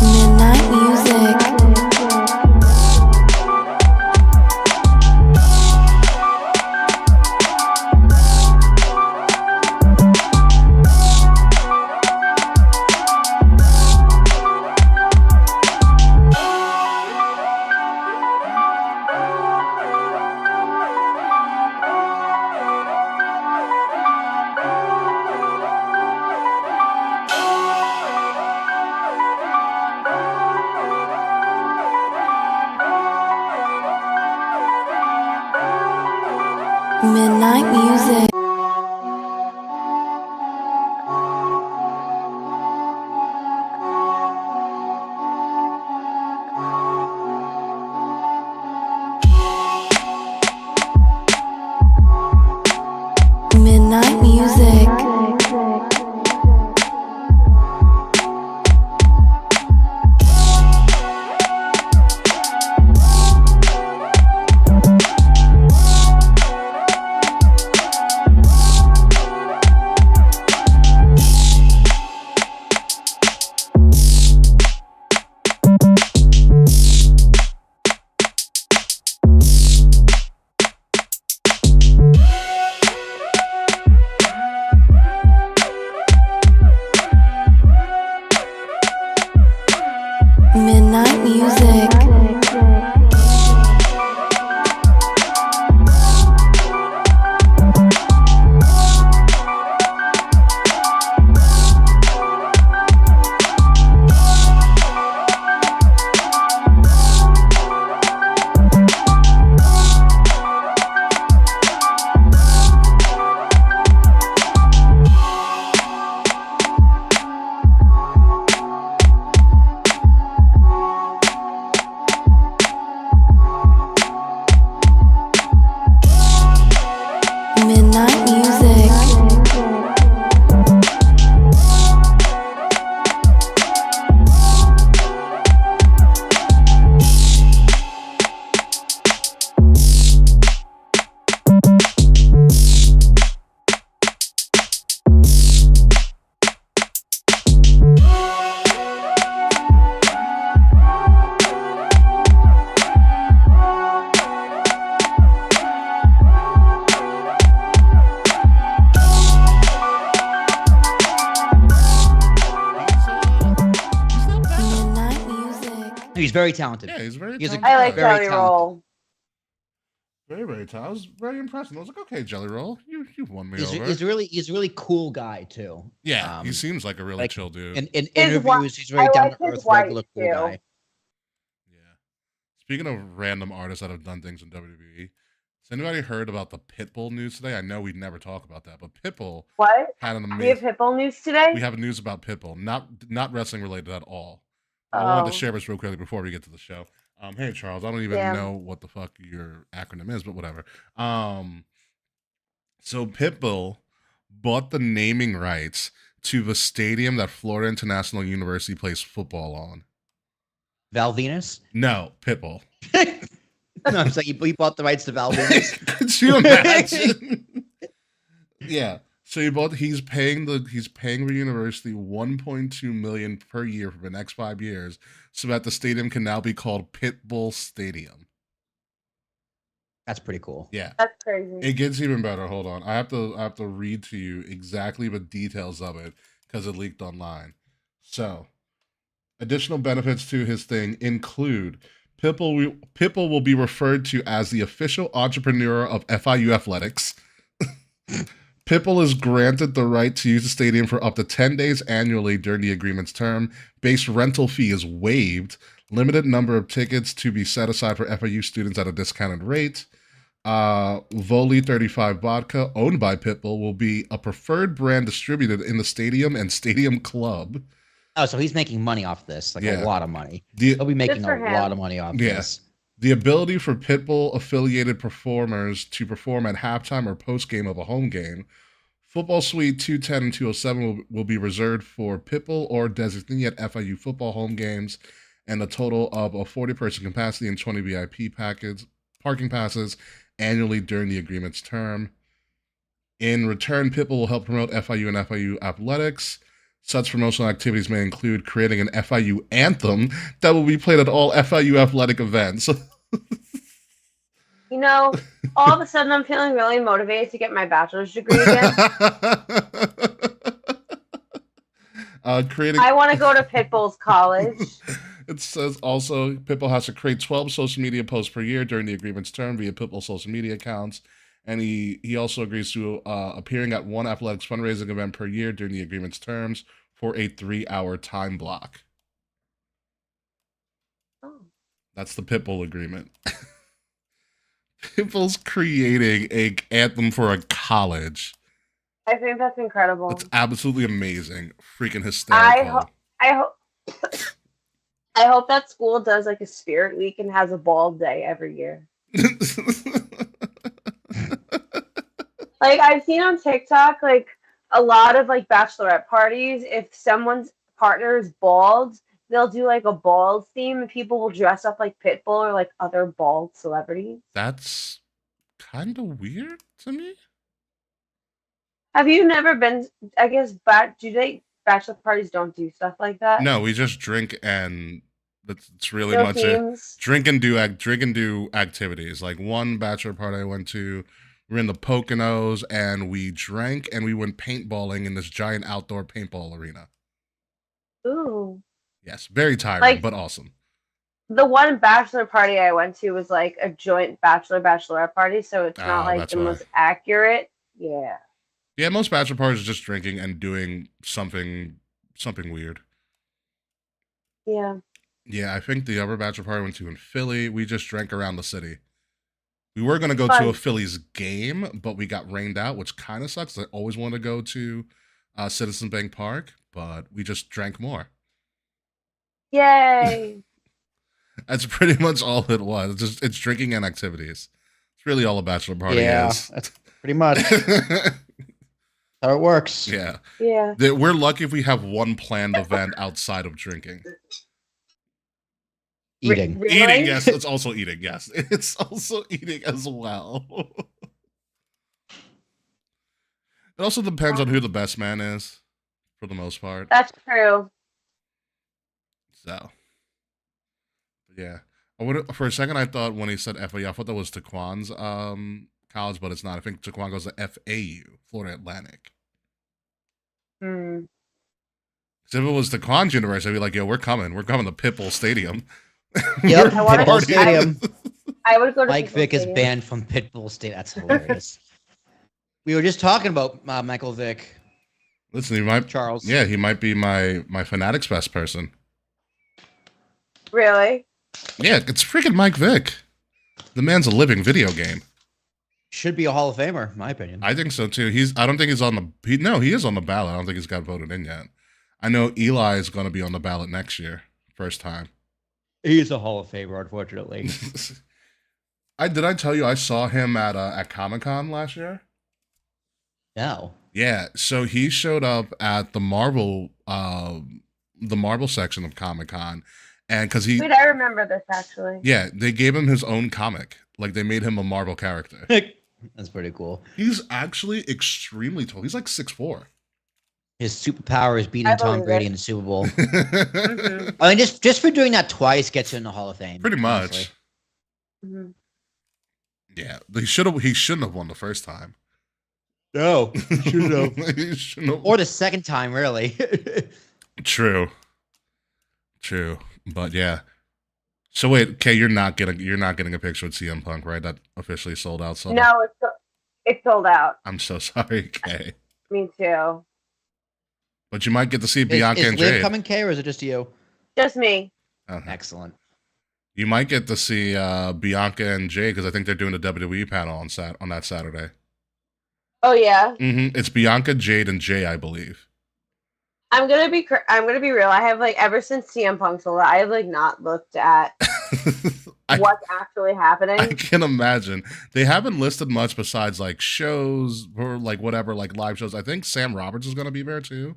Midnight music. Midnight music. Midnight music. Midnight music. He's very talented. Yeah, he's very He's talented. I like very Jelly Roll. Very, very talented. I was very impressed. And I was like, okay, Jelly Roll, you've won me over. He's a really cool guy too. Yeah, he seems like a really chill dude. In interviews, he's very down to earth, regular cool guy. Yeah. Speaking of random artists that have done things in WWE, has anybody heard about the Pitbull news today? I know we never talk about that, but Pitbull had an amazing. We have Pitbull news today? We have news about Pitbull, not wrestling related at all. I wanted to share this real quickly before we get to the show. Hey Charles, I don't even know what the fuck your acronym is, but whatever. So Pitbull bought the naming rights to the stadium that Florida International University plays football on. Val Venus? No, Pitbull. No, it's like he bought the rights to Val Venus. Could you imagine? Yeah. So he's paying the university $1.2 million per year for the next 5 years, so that the stadium can now be called Pitbull Stadium. That's pretty cool. Yeah, that's crazy. It gets even better. Hold on, I have to read to you exactly the details of it because it leaked online. So, additional benefits to his thing include Pitbull will be referred to as the official entrepreneur of FIU athletics. Pitbull is granted the right to use the stadium for up to 10 days annually during the agreement's term. Base rental fee is waived. Limited number of tickets to be set aside for FIU students at a discounted rate. Voli 35 vodka, owned by Pitbull, will be a preferred brand distributed in the stadium and stadium club. Oh, so he's making money off this, like a lot of money. He'll be making a lot of money off this. The ability for Pitbull affiliated performers to perform at halftime or post game of a home game Football Suite 210 and 207 will be reserved for Pitbull or designee at FIU football home games, and a total of a 40-person capacity and 20 VIP parking passes annually during the agreement's term. In return, Pitbull will help promote FIU and FIU athletics. Such promotional activities may include creating an FIU anthem that will be played at all FIU athletic events. You know, all of a sudden I'm feeling really motivated to get my bachelor's degree again. I want to go to Pitbull's college. It says also Pitbull has to create 12 social media posts per year during the agreement's term via Pitbull social media accounts. And he also agrees to appearing at one athletics fundraising event per year during the agreement's terms for a 3-hour time block. Oh. That's the Pitbull agreement. Pitbull's creating an anthem for a college. I think that's incredible. That's absolutely amazing. Freaking hysterical. I hope that school does like a spirit week and has a ball day every year. Like I've seen on TikTok, like a lot of like bachelorette parties, if someone's partner is bald, they'll do like a bald theme and people will dress up like Pitbull or like other bald celebrities. That's kind of weird to me. Have you never been, I guess, bachelor parties don't do stuff like that? No, we just drink and it's really No much themes. it. Drink and do activities. Like one bachelor party I went to, we were in the Poconos and we drank and we went paintballing in this giant outdoor paintball arena. Ooh. Yes, very tiring, but awesome. The one bachelor party I went to was like a joint bachelorette party, so it's not like the most accurate. Yeah. Yeah, most bachelor parties are just drinking and doing something weird. Yeah. Yeah, I think the other bachelor party I went to in Philly, we just drank around the city. We were going to go to a Phillies game, but we got rained out, which kind of sucks. I always wanted to go to Citizen Bank Park, but we just drank more. Yay. That's pretty much all it was. It's drinking and activities. It's really all a bachelor party is. That's pretty much how it works. Yeah. Yeah. We're lucky if we have one planned event outside of drinking. Eating. Really? Eating, yes. It's also eating, yes. It's also eating as well. It also depends on who the best man is, for the most part. That's true. So, yeah. For a second, I thought when he said FAU, I thought that was Taquan's college, but it's not. I think Taquan goes to FAU, Florida Atlantic. Hmm. Because if it was Taquan's university, I'd be like, yo, we're coming. We're coming to Pitbull Stadium. Yep, Pitbull Stadium. I would go to Mike Pitbull Vick Stadium. is banned from Pitbull Stadium. That's hilarious. We were just talking about Michael Vick. Listen, he might Charles. Yeah, he might be my Fanatics Fest person. Really? Yeah, it's freaking Mike Vick. The man's a living video game. Should be a Hall of Famer, in my opinion. I think so too. I don't think he's on the. No, he is on the ballot. I don't think he's got voted in yet. I know Eli is going to be on the ballot next year, first time. He's a Hall of Famer, unfortunately. Did I tell you I saw him at Comic-Con last year? No. Yeah, so he showed up at the Marvel section of Comic-Con, and because Wait, I remember this actually. Yeah, they gave him his own comic. Like they made him a Marvel character. That's pretty cool. He's actually extremely tall. He's like 6'4". His superpower is beating Tom Brady in the Super Bowl. Mm-hmm. I mean, just for doing that twice gets you in the Hall of Fame. Pretty much. Mm-hmm. Yeah, he shouldn't have won the first time. No, He shouldn't have. or the second time, really. True. But yeah. So wait, Kay, you're not getting a picture with CM Punk, right? That officially sold out. No, it's sold out. I'm so sorry, Kay. Me too. But you might get to see Bianca and Is Liv Jade. coming, Kay, or is it just you? Just me. Excellent. You might get to see Bianca and Jade because I think they're doing a WWE panel on that Saturday. Oh yeah. Mm-hmm. It's Bianca, Jade, and Jay, I believe. I'm gonna be real. I have like ever since CM Punk sold out, I have like not looked at what's actually happening. I can imagine. They haven't listed much besides like shows or like whatever, like live shows. I think Sam Roberts is gonna be there too.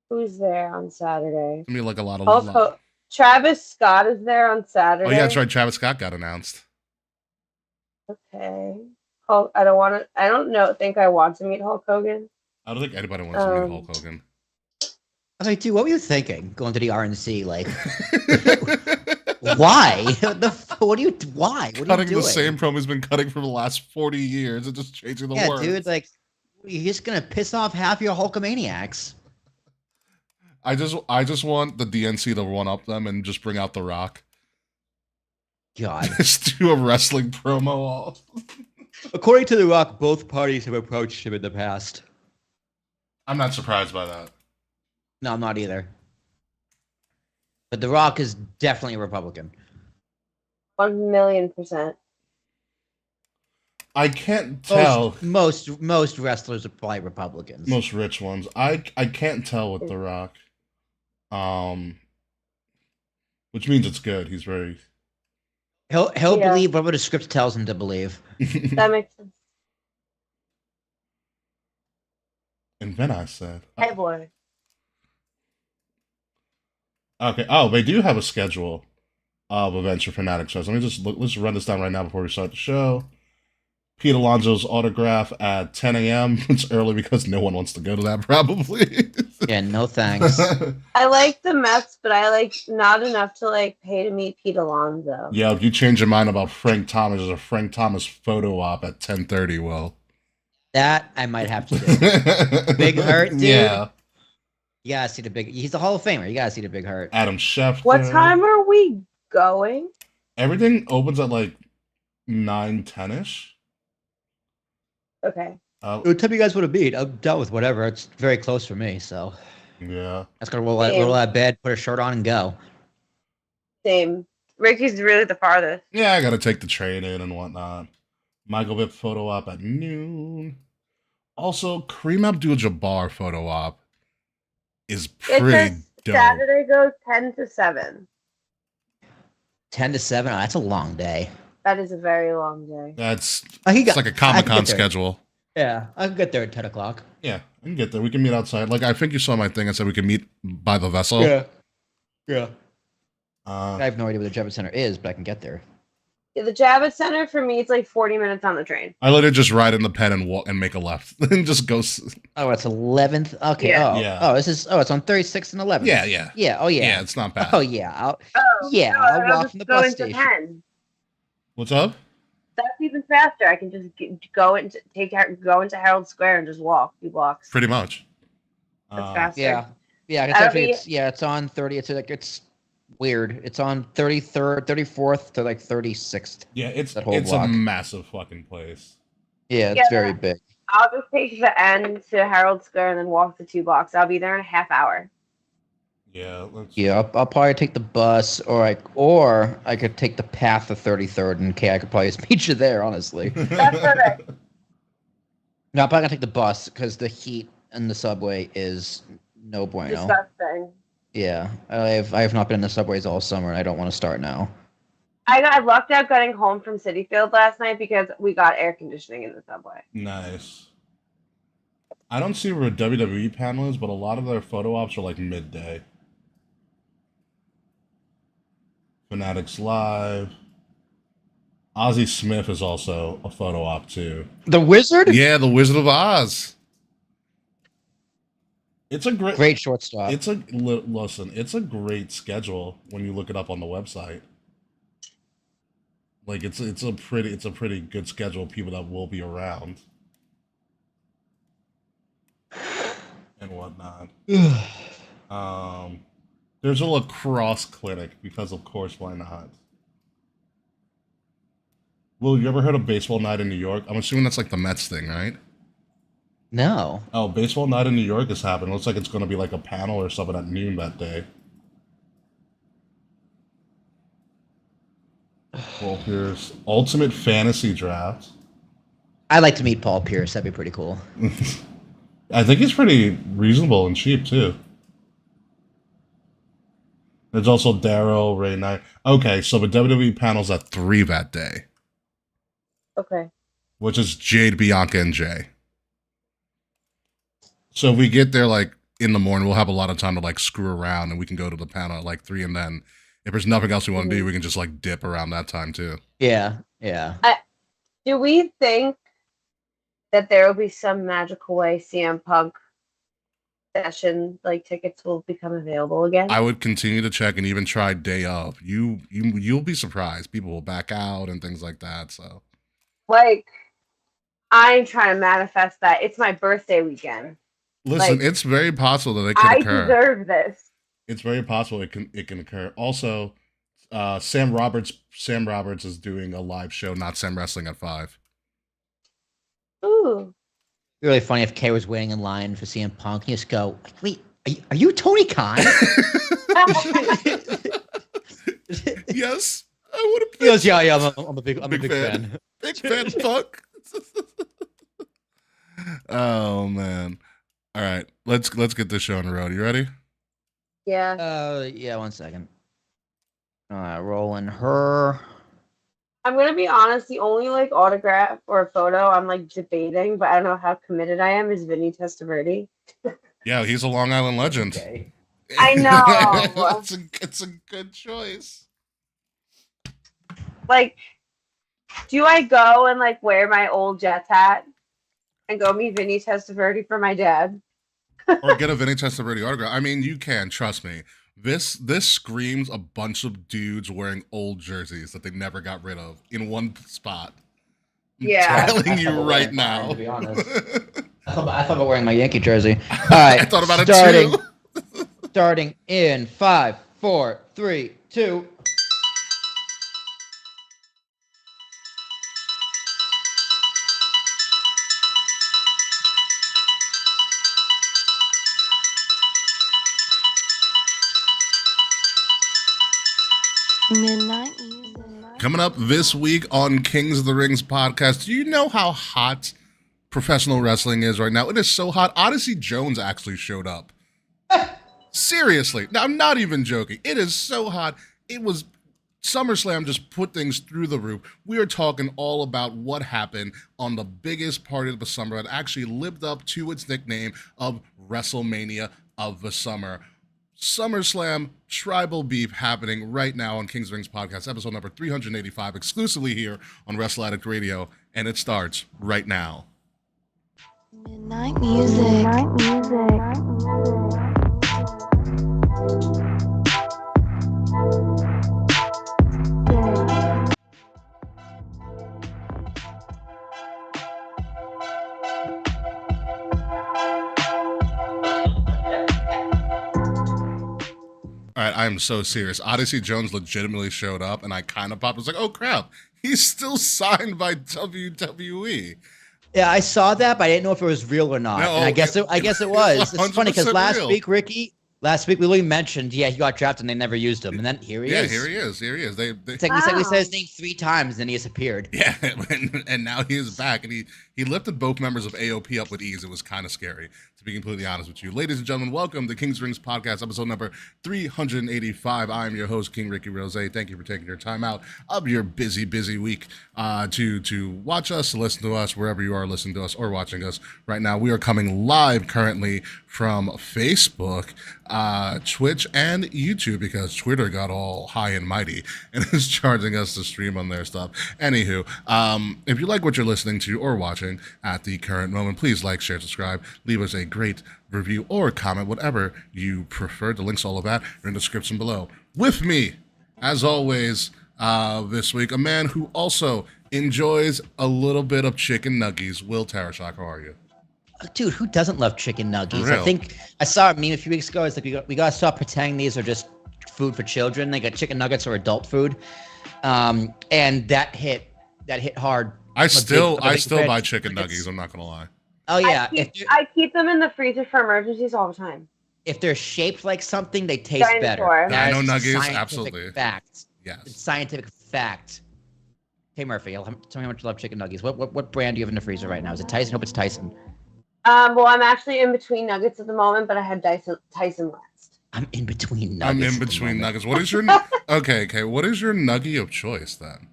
Who's there on Saturday? It's gonna be like a lot of Travis Scott is there on Saturday. Oh yeah, that's right. Travis Scott got announced. Okay. Hulk. I don't know. Think I want to meet Hulk Hogan. I don't think anybody wants to meet Hulk Hogan. I was like, dude, what were you thinking going to the RNC? Like, why? What are you? Why? What cutting are you doing? the same promo he's been cutting for the last 40 years and just changing the words. Yeah, dude. Like, you're just gonna piss off half your Hulkamaniacs. I just want the DNC to one up them and just bring out The Rock. God. Just do a wrestling promo. According to The Rock, both parties have approached him in the past. I'm not surprised by that. No, I'm not either. But The Rock is definitely a Republican. 1,000,000%. I can't tell. Most wrestlers are probably Republicans. Most rich ones. I can't tell with The Rock. Which means it's good. He's very. He'll believe whatever the script tells him to believe. That makes sense. And then I said, Hey boy. Okay. Oh, they do have a schedule of events for Fanatic shows. Let's run this down right now before we start the show. Pete Alonso's autograph at 10 a.m. It's early because no one wants to go to that, probably. Yeah, no thanks. I like the Mets, but I like not enough to like pay to meet Pete Alonso. Yeah, if you change your mind about Frank Thomas, there's a Frank Thomas photo op at 10:30. Well, that I might have to do. Big Hurt, dude. Yeah. You gotta see the big. He's the Hall of Famer. You gotta see the Big Hurt. Adam Schefter. What time are we going? Everything opens at like 9:10ish. Okay. What time you guys want to beat? I'm done with whatever. It's very close for me, so. Yeah. That's gonna roll out of bed, put a shirt on, and go. Same. Ricky's really the farthest. Yeah, I gotta take the train in and whatnot. Michael Vick photo op at noon. Also, Kareem Abdul-Jabbar photo op is pretty dope. Saturday goes 10 to 7. 10 to 7? Oh, that's a long day. That is a very long day. It's like a Comic-Con schedule. Yeah, I can get there at 10 o'clock. Yeah, I can get there. We can meet outside. Like, I think you saw my thing. I said we can meet by the vessel. Yeah. I have no idea where the Javits Center is, but I can get there. Yeah, the Javits Center, for me, it's like 40 minutes on the train. I literally just ride in the pen and walk and make a left. And just go. Oh, it's 11th? Okay. Yeah. Oh, it's on 36th and 11th. Yeah. Yeah, oh yeah. Yeah, it's not bad. Oh yeah. I'll walk from the bus station. 10. What's up? That's even faster. I can just go into Herald Square and just walk 2 blocks. Pretty much. That's faster. Yeah. It's on 30. It's weird. It's on 33rd, 34th to like 36th. Yeah, it's a massive fucking place. Yeah, it's very big. I'll just take the end to Herald Square and then walk the 2 blocks. I'll be there in a half hour. Yeah. I'll probably take the bus, or I could take the path to 33rd, and I could probably just meet you there. Honestly. That's perfect. No, I'm probably gonna take the bus because the heat in the subway is no bueno. Disgusting. Yeah, I have not been in the subways all summer, and I don't want to start now. I lucked out getting home from Citi Field last night because we got air conditioning in the subway. Nice. I don't see where a WWE panel is, but a lot of their photo ops are like midday. Fanatics Live. Ozzie Smith is also a photo op too. The Wizard? Yeah, the Wizard of Oz. It's a great shortstop. It's a great schedule when you look it up on the website. Like it's a pretty good schedule of people that will be around and whatnot. There's a lacrosse clinic because, of course, why not? Will, you ever heard of Baseball Night in New York? I'm assuming that's like the Mets thing, right? No. Oh, Baseball Night in New York is happening. Looks like it's going to be like a panel or something at noon that day. Paul Pierce. Ultimate Fantasy Draft. I'd like to meet Paul Pierce. That'd be pretty cool. I think he's pretty reasonable and cheap too. There's also Daryl, Ray Knight. Okay, so the WWE panel's at 3 that day, Okay. which is Jade, Bianca, and Jay. So if we get there like in the morning, we'll have a lot of time to like screw around, and we can go to the panel at like 3, and then if there's nothing else we want to do, we can just like dip around that time too. Yeah. Do we think that there will be some magical way CM Punk session like tickets will become available again? I would continue to check and even try day of. You'll be surprised. People will back out and things like that. So Like, I'm trying to manifest that. It's my birthday weekend. listen, Like, it's very possible that it can I occur. deserve this. It's very possible it can occur. Also, Sam Roberts is doing a live show, not Sam Wrestling at 5. Ooh. Really funny if Kay was waiting in line for CM Punk. You just go, wait, are you Tony Khan? Yes, I would have. He goes, yeah, I'm a big fan. Big fan of Punk. Oh man! All right, let's get this show on the road. You ready? Yeah. Yeah, 1 second. Rolling her. I'm gonna be honest, the only like autograph or photo I'm like debating, but I don't know how committed I am, is Vinny Testaverde. Yeah, he's a Long Island legend. Okay. I know. it's a good choice. Like, do I go and like wear my old Jets hat and go meet Vinny Testaverde for my dad? Or get a Vinny Testaverde autograph. I mean, you can, trust me. This screams a bunch of dudes wearing old jerseys that they never got rid of in one spot. Yeah. I'm telling you That's right fine, now. to be honest. I thought about wearing my Yankee jersey. All right. I thought about starting, it too. Starting in 5, 4, 3, 2. Midnight music. Coming up this week on Kings of the Rings podcast, do you know how hot professional wrestling is right now? It is so hot. Odyssey Jones actually showed up. Seriously. Now, I'm not even joking. It is so hot. It was SummerSlam just put things through the roof. We are talking all about what happened on the biggest party of the summer that actually lived up to its nickname of WrestleMania of the summer. SummerSlam Tribal Beef happening right now on Kings of the Rings podcast, episode number 385, exclusively here on Wrestle Addict Radio, and it starts right now. Midnight music. Midnight music. All right, I am so serious. Odyssey Jones legitimately showed up, and I kind of popped. I was like, oh, crap. He's still signed by WWE. Yeah, I saw that, but I didn't know if it was real or not. No, and I guess it was. It's funny because 100% last real. week we literally mentioned, he got drafted and they never used him. And then here he is. Yeah, here he is. They It's like we said his name 3 times and then he disappeared. Yeah, and now he is back, and he lifted both members of AOP up with ease. It was kind of scary, to be completely honest with you. Ladies and gentlemen, welcome to King's Rings Podcast, episode number 385. I am your host, King Ricky Rose. Thank you for taking your time out of your busy week to watch us, to listen to us, wherever you are listening to us or watching us right now. We are coming live currently from Facebook, Twitch, and YouTube, because Twitter got all high and mighty and is charging us to stream on their stuff. Anywho, if you like what you're listening to or watching at the current moment, please like, share, subscribe, leave us a great review or comment, whatever you prefer. The links, all of that, are in the description below. With me, as always, this week, a man who also enjoys a little bit of chicken nuggies. Will Tarashak, how are you? Dude, who doesn't love chicken nuggets? For real. I think I saw a meme a few weeks ago. It's like we gotta stop pretending these are just food for children. They got chicken nuggets or adult food, and that hit hard. I still fan of buy chicken chicken nuggets. nuggies. I'm not gonna lie. Oh yeah, I keep them in the freezer for emergencies all the time. if they're shaped like something, they taste better. Dinosaur. That Dino is nuggies, scientific absolutely. Fact. Yes. It's scientific fact. Hey Murphy, tell me how much you love chicken nuggets. What brand do you have in the freezer right now? Is it Tyson? I hope it's Tyson. Well, I'm actually in between nuggets at the moment, but I had Tyson last. I'm in between nuggets. I'm in at the between moment. nuggets. What is your okay? What is your nugget of choice then?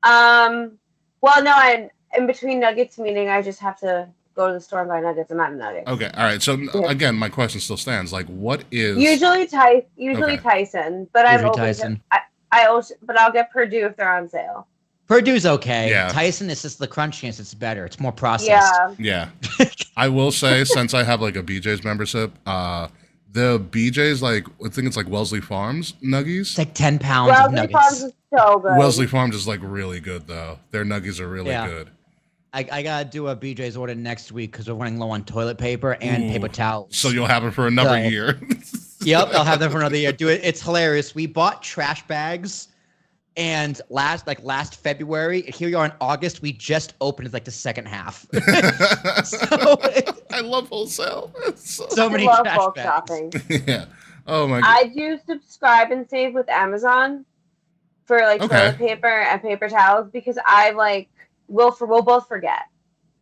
Well, no, I'm in between nuggets, meaning I just have to go to the store and buy nuggets. I'm not a nugget. Okay, all right. So Yeah. again, my question still stands. Like, what is Usually Okay. Tyson, but I'm Usually open Tyson. to. I also, but I'll get Purdue if they're on sale. Purdue's okay. Yeah. Tyson is just the crunchiness. It's better. It's more processed. Yeah. Yeah. I will say, since I have like a BJ's membership, the BJ's, like, I think it's like Wellesley Farms nuggies. It's like 10 pounds of Wellesley nuggets. Farms is so good. Wellesley Farms is like really good though. Their nuggies are really Yeah. good. I gotta do a BJ's order next week because we're running low on toilet paper and paper towels. So you'll have it for another So- year. Yep, I'll have them for another year. Do it. It's hilarious. We bought trash bags, and last February. Here we are in August. We just opened like the second half. So I love wholesale. so many I love trash bulk bags. shopping. Yeah. Oh my god. I do subscribe and save with Amazon for like Okay. toilet paper and paper towels because I like we'll both forget.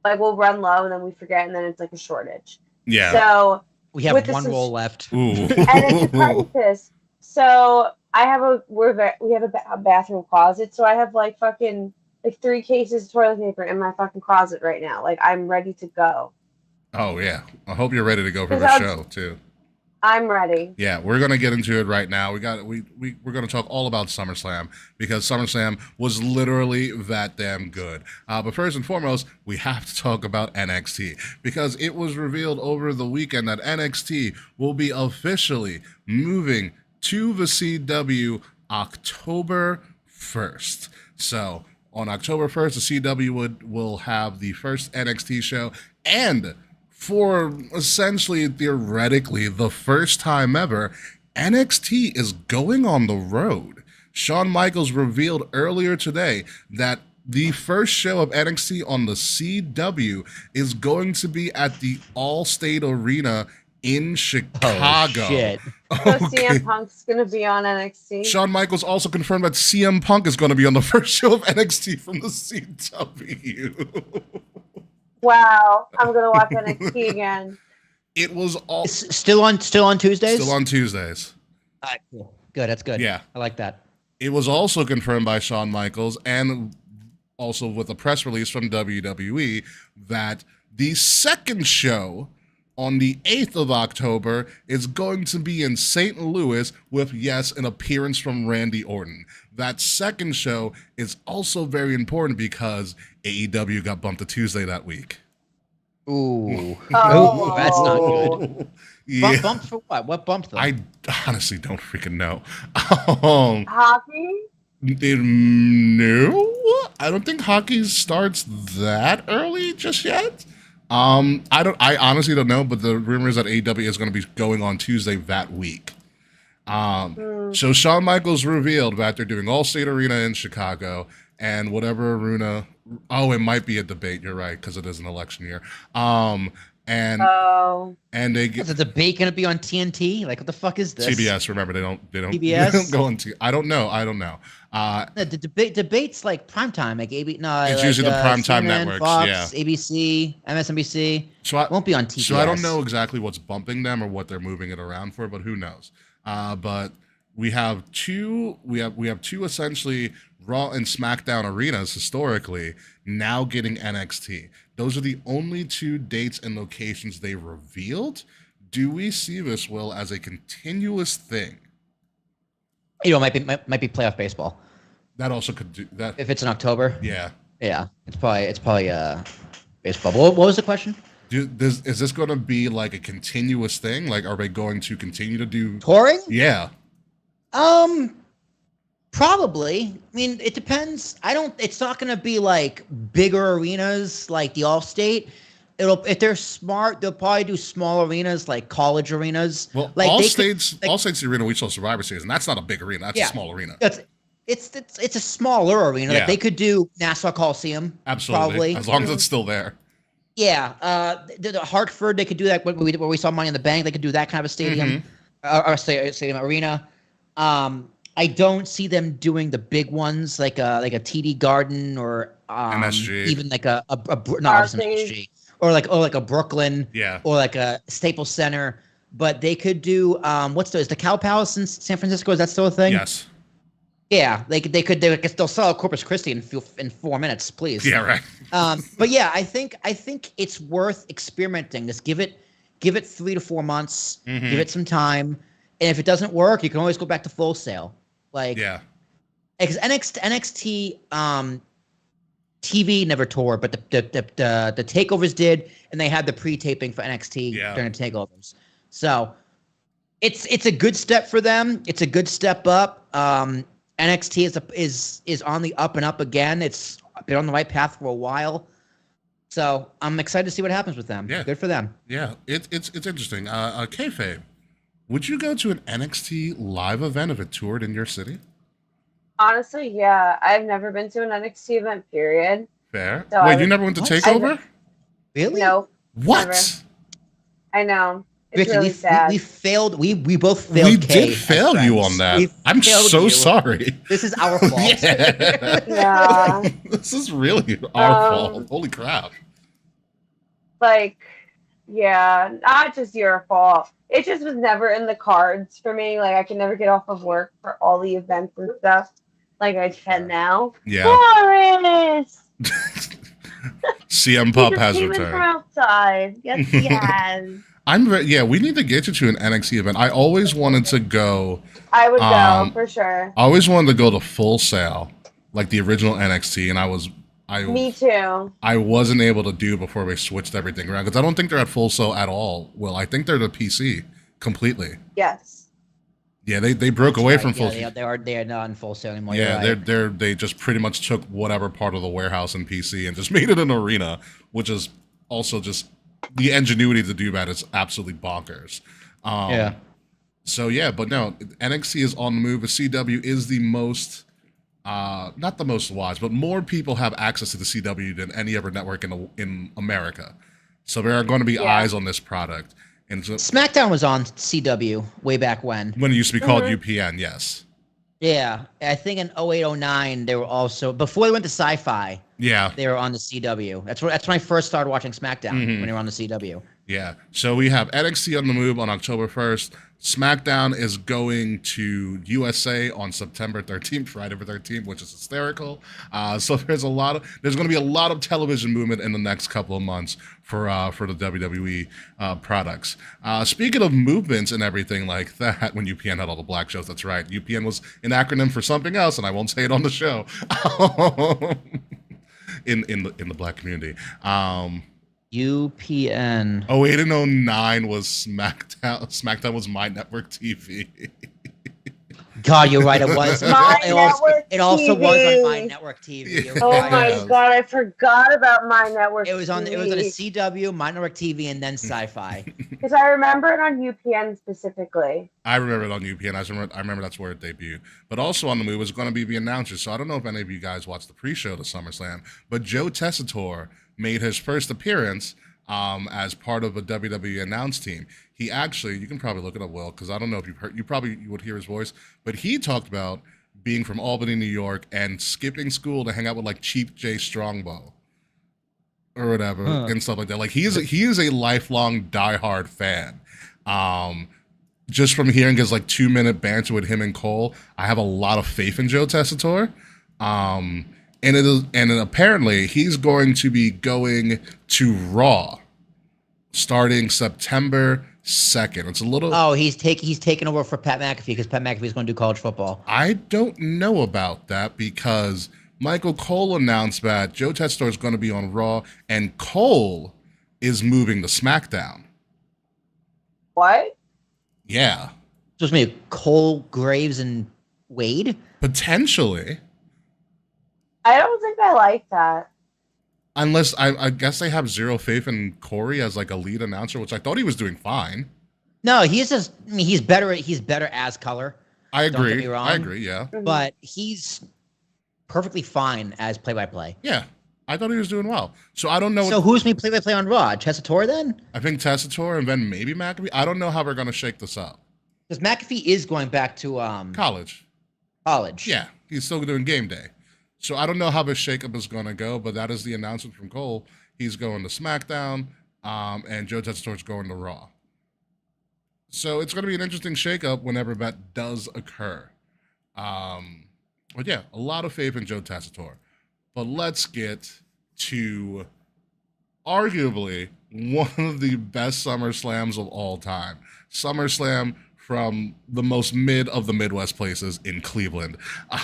Like we'll run low and then we forget and then it's like a shortage. Yeah. So We have With the one subs- roll left. Ooh. and it's a crisis. So I have we have a bathroom closet. So I have like fucking like 3 cases of toilet paper in my fucking closet right now. Like I'm ready to go. Oh yeah. I hope you're ready to go for the Because show too. I'm ready. Yeah, we're gonna get into it right now. We're gonna talk all about SummerSlam because SummerSlam was literally that damn good. But first and foremost, we have to talk about NXT because it was revealed over the weekend that NXT will be officially moving to the CW October 1st. So on October 1st, the CW will have the first NXT show and for essentially, theoretically, the first time ever, NXT is going on the road. Shawn Michaels revealed earlier today that the first show of NXT on the CW is going to be at the Allstate Arena in Chicago. Oh, shit. So Okay. CM Punk's gonna be on NXT. Shawn Michaels also confirmed that CM Punk is going to be on the first show of NXT from the CW. Wow, I'm gonna watch NXT again. It was all It's still on Tuesdays. still on Tuesdays. All right, cool. Good. That's good. Yeah. I like that. It was also confirmed by Shawn Michaels and also with a press release from WWE that the second show on the 8th of October is going to be in St. Louis with, yes, an appearance from Randy Orton. That second show is also very important because AEW got bumped to Tuesday that week. Ooh. Oh. Ooh, that's not good. Yeah. Bumped for what? What bumped them? I honestly don't freaking know. Hockey? No, I don't think hockey starts that early just yet. I honestly don't know, but the rumor is that AEW is going to be going on Tuesday that week. So Shawn Michaels revealed that they're doing Allstate Arena in Chicago and whatever arena. Oh, it might be a debate. You're right, because it is an election year. And Oh. they Is the debate gonna be on TNT? Like, what the fuck is this? TBS. Remember, they don't TBS? they don't go into. I don't know. No, the debate's like primetime, like AB. No, It's like, usually the primetime CNN, networks, Fox, yeah. ABC, MSNBC. So I Won't be on TBS. So I don't know exactly what's bumping them or what they're moving it around for, but who knows? But we have two essentially Raw and SmackDown arenas historically now getting NXT. Those are the only 2 dates and locations they revealed. Do we see this, Will, as a continuous thing? You know, it might be playoff baseball That also could do that. if it's in October. Yeah. Yeah, it's probably baseball. But what was the question? Is this going to be like a continuous thing? Like, are they going to continue to do? Touring? Yeah. Probably. I mean, it depends. It's not going to be like bigger arenas like the Allstate. If they're smart, they'll probably do small arenas like college arenas. Well, like Allstate's the arena we saw Survivor Series, and that's not a big arena. That's Yeah. a small arena. It's a smaller arena. Yeah. Like they could do Nassau Coliseum. Absolutely. Probably. As long as it's still there. Yeah. The Hartford, they could do that. Where we saw Money in the Bank, they could do that kind of a stadium, or stadium arena. I don't see them doing the big ones like a TD Garden or MSG. even like a not Barclays. MSG or like a Brooklyn, Yeah. or like a Staples Center. But they could do is the Cow Palace in San Francisco? Is that still a thing? Yes. Yeah, they'll sell out Corpus Christi in 4 minutes, please. Yeah, right. But yeah, I think it's worth experimenting. Just give it 3 to 4 months, Mhm. give it some time, and if it doesn't work, you can always go back to Full Sail. Like, Yeah. because NXT TV never tore, but the takeovers did, and they had the pre-taping for NXT Yeah. during the takeovers. So it's a good step for them. It's a good step up. NXT is on the up and up again. It's been on the right path for a while. So I'm excited to see what happens with them. Yeah. Good for them. Yeah. It's interesting. Kayfabe, would you go to an NXT live event if it toured in your city? Honestly, yeah. I've never been to an NXT event, period. Fair. So Wait, I you never went to What? Takeover? Really? No, What? never. I know. It's Ricky, really sad. we failed. We both failed. We Kay did as fail you friends. on that. We I'm failed so you. sorry. This is our fault. Yeah. Yeah. This is really our fault. Holy crap. Like, yeah, not just your fault. It just was never in the cards for me. Like, I could never get off of work for all the events and stuff like I can now. Yeah. Boris! CM Pop has He just came in from returned. outside. Yes, he has. Yeah, we need to get you to an NXT event. I always wanted to go. I would Um, go, for sure. I always wanted to go to Full Sail, like the original NXT, and Me too. I wasn't able to do before they switched everything around because I don't think they're at Full Sail at all. Well, I think they're the PC completely. Yes. Yeah, they broke away from Full. Yeah, they are not in Full Sail anymore. Yeah, you're right. they just pretty much took whatever part of the warehouse in PC and just made it an arena, which is also just the ingenuity to do that is absolutely bonkers. Yeah. So yeah, but no, NXT is on the move. The CW is the most, not the most watched, but more people have access to the CW than any other network in America. So there are going to be eyes on this product. And so, SmackDown was on CW way back when. when it used to be called UPN, yes. Yeah, I think in 0809 they were also, before they went to Sci-Fi, Yeah. they were on the CW. That's when I first started watching SmackDown, Mhm. when they were on the CW. Yeah. So we have NXT on the move on October 1st. SmackDown is going to USA on September 13th, Friday the 13th, which is hysterical. So there's going to be a lot of television movement in the next couple of months for the WWE products. Speaking of movements and everything like that, when UPN had all the black shows, that's right. UPN was an acronym for something else, and I won't say it on the show. in the black community. UPN. 08 and 09 was SmackDown. SmackDown was My Network TV. God, you're right. It was. My Network it also was on TV. My Network TV. You're Oh right. my Yeah. god, I forgot about my network. It was on a CW, My Network TV, and then Sci-Fi. Because I remember it on UPN specifically. I remember it on UPN. I remember that's where it debuted. But also on the move was going to be the announcer. So I don't know if any of you guys watched the pre-show to SummerSlam, but Joe Tessitore made his first appearance as part of a WWE announce team. He actually, you can probably look it up, Will, because I don't know if you've heard, you would hear his voice, but he talked about being from Albany, New York, and skipping school to hang out with like Chief J Strongbow or whatever and stuff like that. Like he is a lifelong diehard fan. Just from hearing his like 2-minute banter with him and Cole, I have a lot of faith in Joe Tessitore. And apparently he's going to be going to Raw starting September 2nd. It's a little. Oh, he's taking over for Pat McAfee because Pat McAfee is going to do college football. I don't know about that because Michael Cole announced that Joe Tessitore is going to be on Raw and Cole is moving to SmackDown. What? Yeah. Supposed to be Cole, Graves, and Wade? Potentially. I don't think I like that. Unless I guess they have zero faith in Corey as like a lead announcer, which I thought he was doing fine. No, he's just. I mean, he's better as color. I Don't get agree. me wrong. I agree. Yeah. But he's perfectly fine as play-by-play. Yeah. I thought he was doing well. So I don't know. So who's me play-by-play on Raw? Tessitore then? I think Tessitore and then maybe McAfee. I don't know how we're gonna shake this up. Because McAfee is going back to College. Yeah, he's still doing game day. So I don't know how the shakeup is gonna go, but that is the announcement from Cole. He's going to SmackDown, and Joe Tessitore's going to Raw. So it's going to be an interesting shakeup whenever that does occur. But yeah, a lot of faith in Joe Tessitore. But let's get to arguably one of the best SummerSlams of all time. SummerSlam from the most mid of the Midwest places in Cleveland.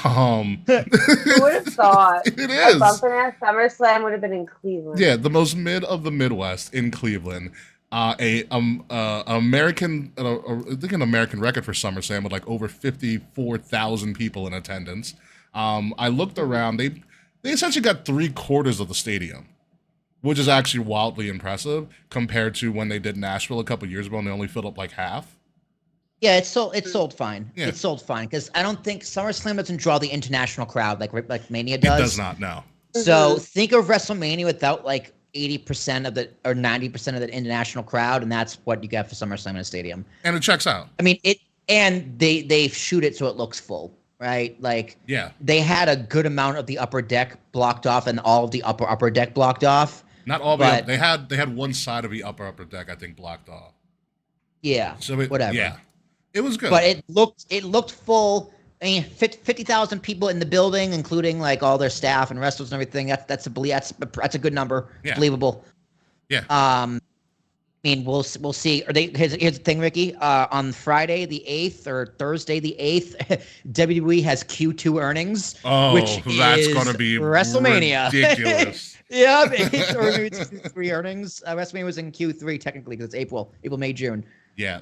Who would have thought It is. a bumping ass SummerSlam would have been in Cleveland? Yeah, the most mid of the Midwest in Cleveland. An American record for SummerSlam with like over 54,000 people in attendance. I looked around. They essentially got 3/4 of the stadium, which is actually wildly impressive compared to when they did Nashville a couple years ago and they only filled up like half. Yeah, it's sold fine. Yeah. It's sold fine because I don't think SummerSlam doesn't draw the international crowd like Mania does. It does not, no. So think of WrestleMania without like 80% of the or 90% of the international crowd, and that's what you get for SummerSlam in a stadium. And it checks out. I mean they shoot it so it looks full, right? Like Yeah. they had a good amount of the upper deck blocked off and all of the upper deck blocked off. Not all, but they had one side of the upper deck I think blocked off. Yeah, So whatever. Yeah, it was good. But it looked full. I mean, 50,000 people in the building, including like all their staff and wrestlers and everything. That's a good number. Yeah. Believable. Yeah. I mean, we'll see. Here's the thing, Ricky. On Friday the 8th or Thursday the 8th, WWE has Q2 earnings. Oh, which that's is gonna be WrestleMania. ridiculous. Yeah, or maybe it's Q3 earnings. WrestleMania was in Q3 technically because it's April, May, June. Yeah.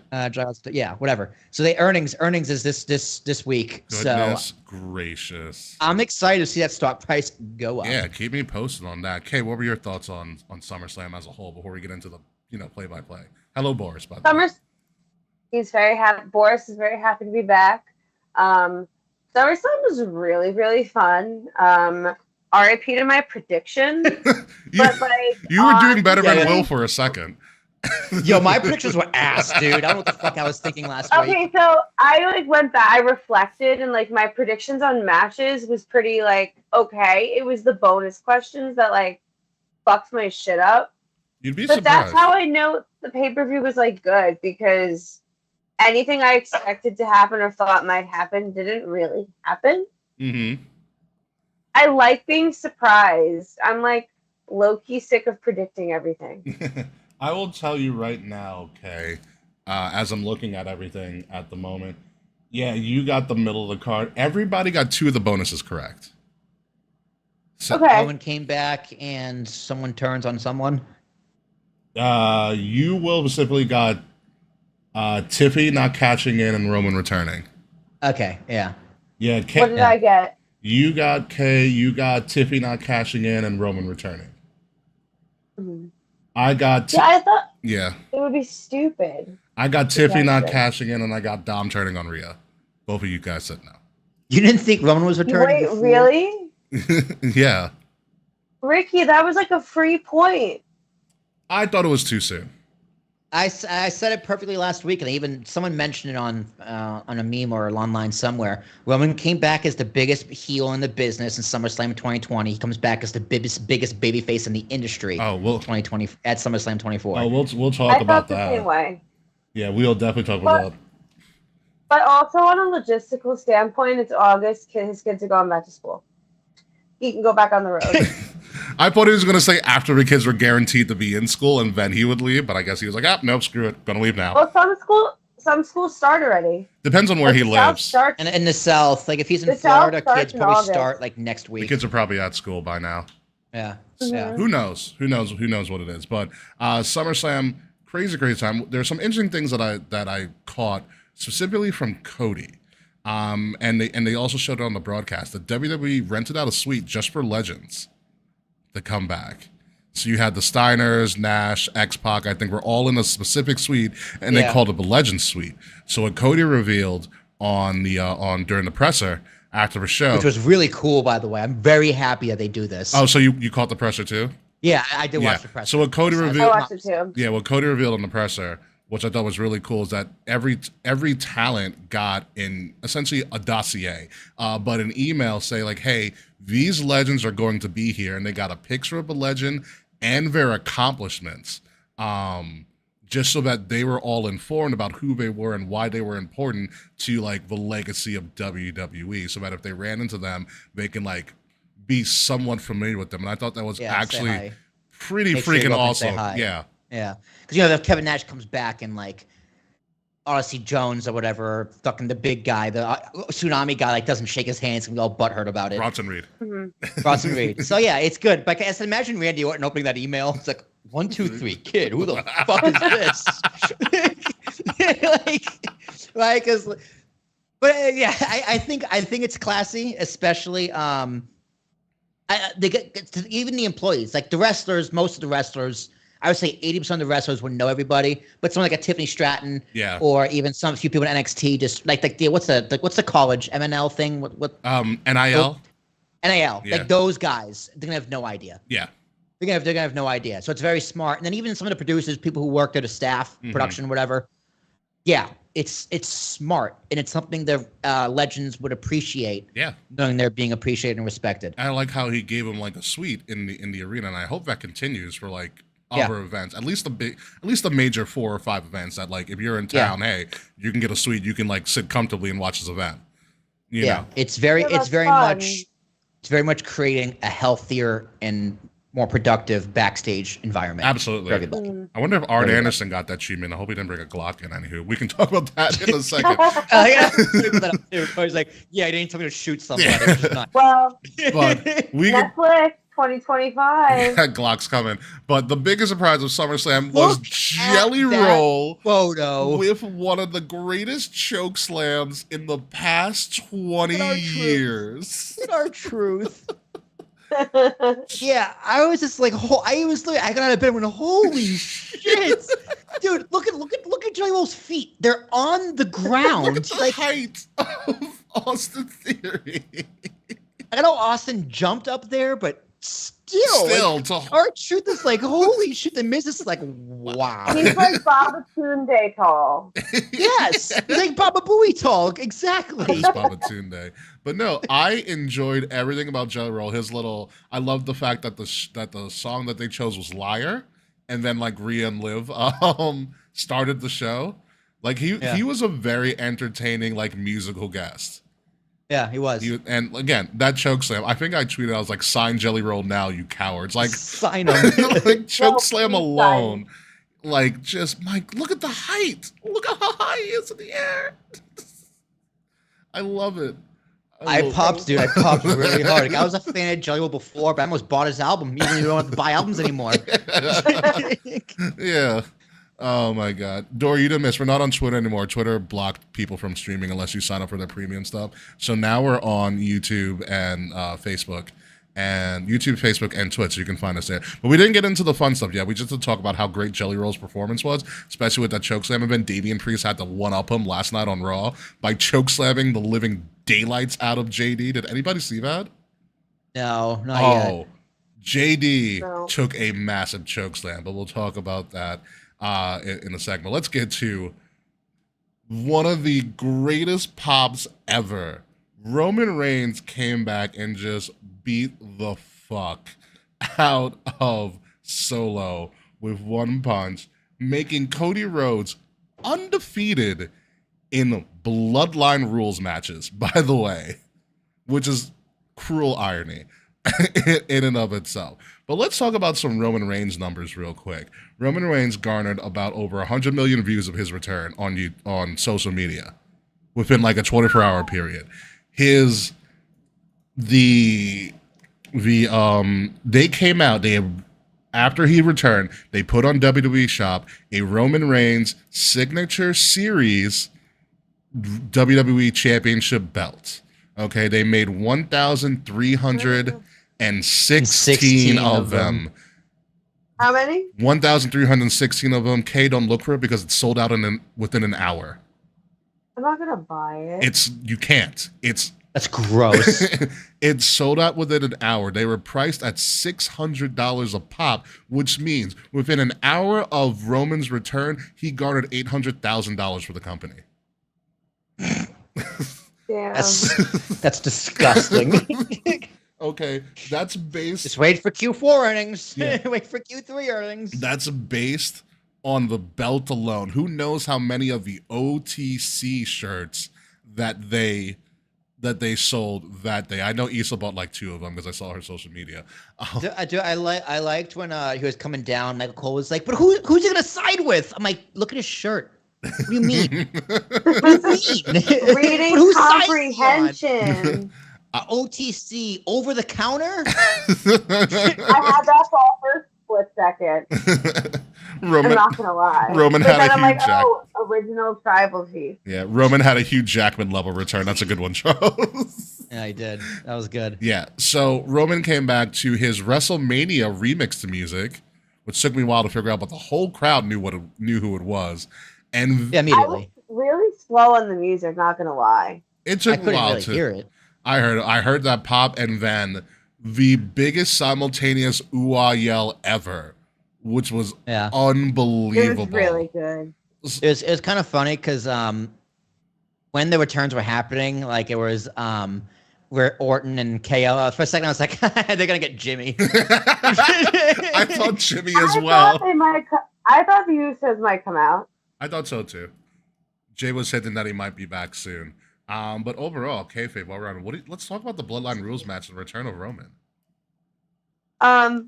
Yeah, whatever. So the earnings is this week. Goodness So gracious. I'm excited to see that stock price go up. Yeah, keep me posted on that. Kay, what were your thoughts on SummerSlam as a whole before we get into the play-by-play? Hello, Boris. By the way. He's very happy. Boris is very happy to be back. SummerSlam was really, really fun. RIP to my prediction. But like you were doing better than Will for a second. Yo, my predictions were ass, dude. I don't know what the fuck I was thinking last week. Okay, so I went back, I reflected, and like my predictions on matches was pretty like okay. It was the bonus questions that like fucked my shit up. You'd be But surprised. that's how I know the pay-per-view was like good because anything I expected to happen or thought might happen didn't really happen. Mm-hmm. I like being surprised. I'm like low-key sick of predicting everything. I will tell you right now, Kay, as I'm looking at everything at the moment, yeah, you got the middle of the card. Everybody got 2 of the bonuses correct. So, Okay. Someone came back and someone turns on someone. You will specifically got Tiffy not catching in and Roman returning. Okay, yeah. Yeah, Kay, What did I get? you got Kay, you got Tiffy not cashing in and Roman returning. Mhm. I got Yeah, I thought yeah. it would be stupid. I got Tiffy not Gotcha. cashing in and I got Dom turning on Rhea. Both of you guys said no. You didn't think Roman was returning? Wait, before? really? Yeah. Ricky, that was like a free point. I thought it was too soon. I said it perfectly last week, and even someone mentioned it on a meme or online somewhere. Roman came back as the biggest heel in the business in SummerSlam 2020. He comes back as the biggest babyface in the industry. Oh, well, 2020 at SummerSlam 24. oh, we'll talk I about felt the that. same way. Yeah, we'll definitely talk about that. But also on a logistical standpoint, it's August. His kids are going back to school. He can go back on the road. I thought he was going to say after the kids were guaranteed to be in school and then he would leave, but I guess he was like, nope, screw it. Gonna leave now. Well, some schools start already. Depends on where he The South lives. starts- And in the South, like if he's in The South Florida, starts kids in probably August. start like next The week. kids are probably at school by now. Yeah, Mhm. yeah. Who knows? Who knows what it is? But SummerSlam, crazy time. There's some interesting things that I caught specifically from Cody. And they also showed it on the broadcast that WWE rented out a suite just for legends to come back. So you had the Steiners, Nash, X-Pac, I think were all in a specific suite, and they Yeah. called it the Legends Suite. So what Cody revealed on during the presser after the show. Which was really cool, by the way. I'm very happy that they do this. Oh, so you caught the presser too? Yeah, I did watch the press. So what Cody I revealed. watched it too. Yeah, what Cody revealed on the presser, which I thought was really cool, is that every talent got in essentially a dossier, but an email say like, "Hey, these legends are going to be here," and they got a picture of a legend and their accomplishments, just so that they were all informed about who they were and why they were important to like the legacy of WWE, so that if they ran into them, they can like be somewhat familiar with them. And I thought that was actually pretty freaking awesome. Yeah. Because, you know, if Kevin Nash comes back and like Odyssey Jones or whatever, fucking the big guy, the tsunami guy, like doesn't shake his hands and be all butthurt about it. Bronson Reed. Bronson Reed. So yeah, it's good. But I imagine Randy Orton opening that email. It's like 1, 2, 3, kid. Who the fuck is this? I think it's classy, especially they get even the employees, like the wrestlers. Most of the wrestlers, I would say 80% of the wrestlers would know everybody, but someone like a Tiffany Stratton, or even few people in NXT, just like what's the college MNL thing? What NIL? NIL, like those guys, they're gonna have no idea. Yeah, they're gonna have no idea. So it's very smart. And then even some of the producers, people who work there, the staff, production, whatever. Yeah, it's smart, and it's something that legends would appreciate. Yeah, knowing they're being appreciated and respected. I like how he gave them like a suite in the arena, and I hope that continues for like other events, at least the major 4 or 5 events that like if you're in town, hey, you can get a suite, you can like sit comfortably and watch this event. You know? It's very much creating a healthier and more productive backstage environment. Absolutely. I wonder if Arn Anderson got that treatment. I hope he didn't bring a Glock in. Anywho, we can talk about that in a second. I was like, yeah, he didn't tell me to shoot somebody. Well, but we Netflix 2025. Glock's coming. But the biggest surprise of SummerSlam was Jelly Roll photo with one of the greatest choke slams in the past 20 years. In our truth. Yeah, I was just like, I got out of bed and went, holy shit, dude! Look at Jelly Roll's feet. They're on the ground. Look at the height of Austin Theory. I know Austin jumped up there, but still, our truth is like, holy shit! The Miz is like, wow. He's like Babatunde tall. Yes, he's like Baba Booey tall. Exactly. He's Babatunde. But no, I enjoyed everything about Jelly Roll. I love the fact that the song that they chose was Liar, and then like Rhea and Liv started the show. Like he was a very entertaining like musical guest. Yeah, he was. And again, that choke slam. I think I tweeted, I was like, "Sign Jelly Roll now, you cowards!" Like sign him. Like choke slam alone. Like just Mike, look at the height. Look how high he is in the air. I love it. I popped really hard. Like, I was a fan of Jelly Roll before, but I almost bought his album. Even though you don't have to buy albums anymore. Yeah. Oh my God. Dory, you didn't miss. We're not on Twitter anymore. Twitter blocked people from streaming unless you sign up for their premium stuff. So now we're on YouTube and Facebook. And YouTube, Facebook, and Twitch. So you can find us there. But we didn't get into the fun stuff yet. We just did talk about how great Jelly Roll's performance was, especially with that chokeslam event. Damian Priest had to one-up him last night on Raw by chokeslamming the living daylights out of JD. Did anybody see that? No, not yet. JD took a massive chokeslam, but we'll talk about that in a second. But let's get to one of the greatest pops ever. Roman Reigns came back and just beat the fuck out of Solo with one punch, making Cody Rhodes undefeated in Bloodline rules matches, by the way, which is cruel irony in and of itself. But let's talk about some Roman Reigns numbers real quick. Roman Reigns garnered about over 100 million views of his return on social media within like a 24-hour period. They came out, after he returned, they put on WWE Shop a Roman Reigns signature series WWE Championship belt. Okay, they made 1,316 of them. How many? 1,316 of them. Kay, don't look for it because it's sold out within an hour. I'm not gonna buy it. You can't. That's gross. It sold out within an hour. They were priced at $600 a pop, which means within an hour of Roman's return, he garnered $800,000 for the company. Yeah. That's disgusting. Okay, that's Just based. wait for Q4 earnings. Yeah. Wait for Q3 earnings. That's based on the belt alone. Who knows how many of the OTC shirts that they sold that day? I know Issa bought like 2 of them because I saw her social media. I liked when he was coming down. Michael Cole was like, "But who's he gonna side with?" I'm like, "Look at his shirt. What do you mean? What do you mean? Reading But whose side is he on? comprehension. OTC over the counter? I had that thought for a split second. I'm Roman not gonna lie. Roman But had then a I'm like, huge Jack. oh, original tribal chief. Yeah, Roman had a Hugh Jackman level return. That's a good one, Charles. Yeah, he did. That was good. Yeah, so Roman came back to his WrestleMania remix to music, which took me a while to figure out, but the whole crowd knew who it was, and Yeah, I was immediately. really slow on the music, not gonna lie. it I took a couldn't while really to. hear it. I heard that pop, and then the biggest simultaneous ooh-ah yell ever, which was Yeah. It unbelievable. was really good. It was kind of funny because when the returns were happening, like it was where Orton and KO. For a second, I was like, they're gonna get Jimmy. I thought Jimmy as I well. thought they might. I thought the Usos might come out. I thought so too. Jay was hinting that he might be back soon. But overall, kayfabe all around. Let's talk about the Bloodline Rules match and return of Roman. I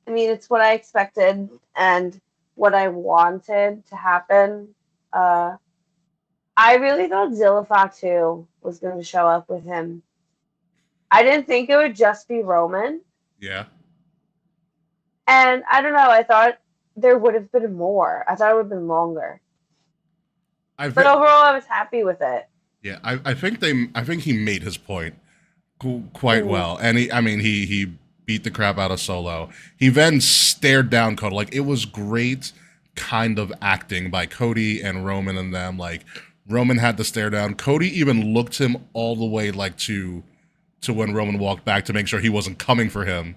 mean, it's what I expected and what I wanted to happen. I really thought Zilla Fatu was going to show up with him. I didn't think it would just be Roman. Yeah. And I don't know, I thought there would have been more. I thought it would have been longer. But overall, I was happy with it. Yeah, I think he made his point quite well, and he beat the crap out of Solo. He then stared down Cody. Like, it was great kind of acting by Cody and Roman and them. Like, Roman had the stare down. Cody even looked him all the way like to when Roman walked back to make sure he wasn't coming for him.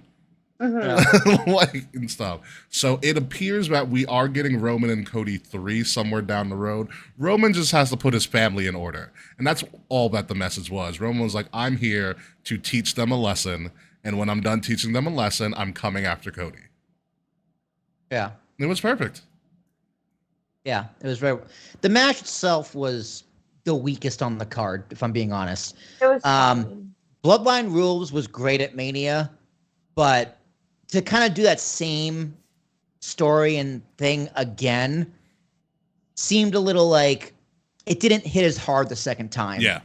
Mm-hmm. Like, and stuff. So it appears that we are getting Roman and Cody 3 somewhere down the road. Roman just has to put his family in order. And that's all that the message was. Roman was like, I'm here to teach them a lesson. And when I'm done teaching them a lesson, I'm coming after Cody. Yeah. It was perfect. Yeah, it was very. The match itself was the weakest on the card, if I'm being honest. It was fun. Bloodline Rules was great at Mania, but to kind of do that same story and thing again seemed a little like it didn't hit as hard the second time. Yeah.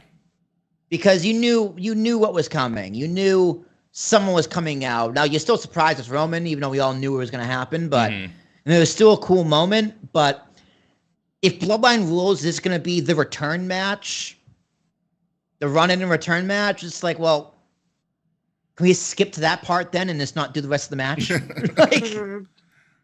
Because you knew what was coming. You knew someone was coming out. Now you're still surprised it's Roman, even though we all knew it was going to happen. But and it was still a cool moment. But if Bloodline Rules is going to be the return match, the run-in and return match, it's like, well, can we skip to that part then and just not do the rest of the match?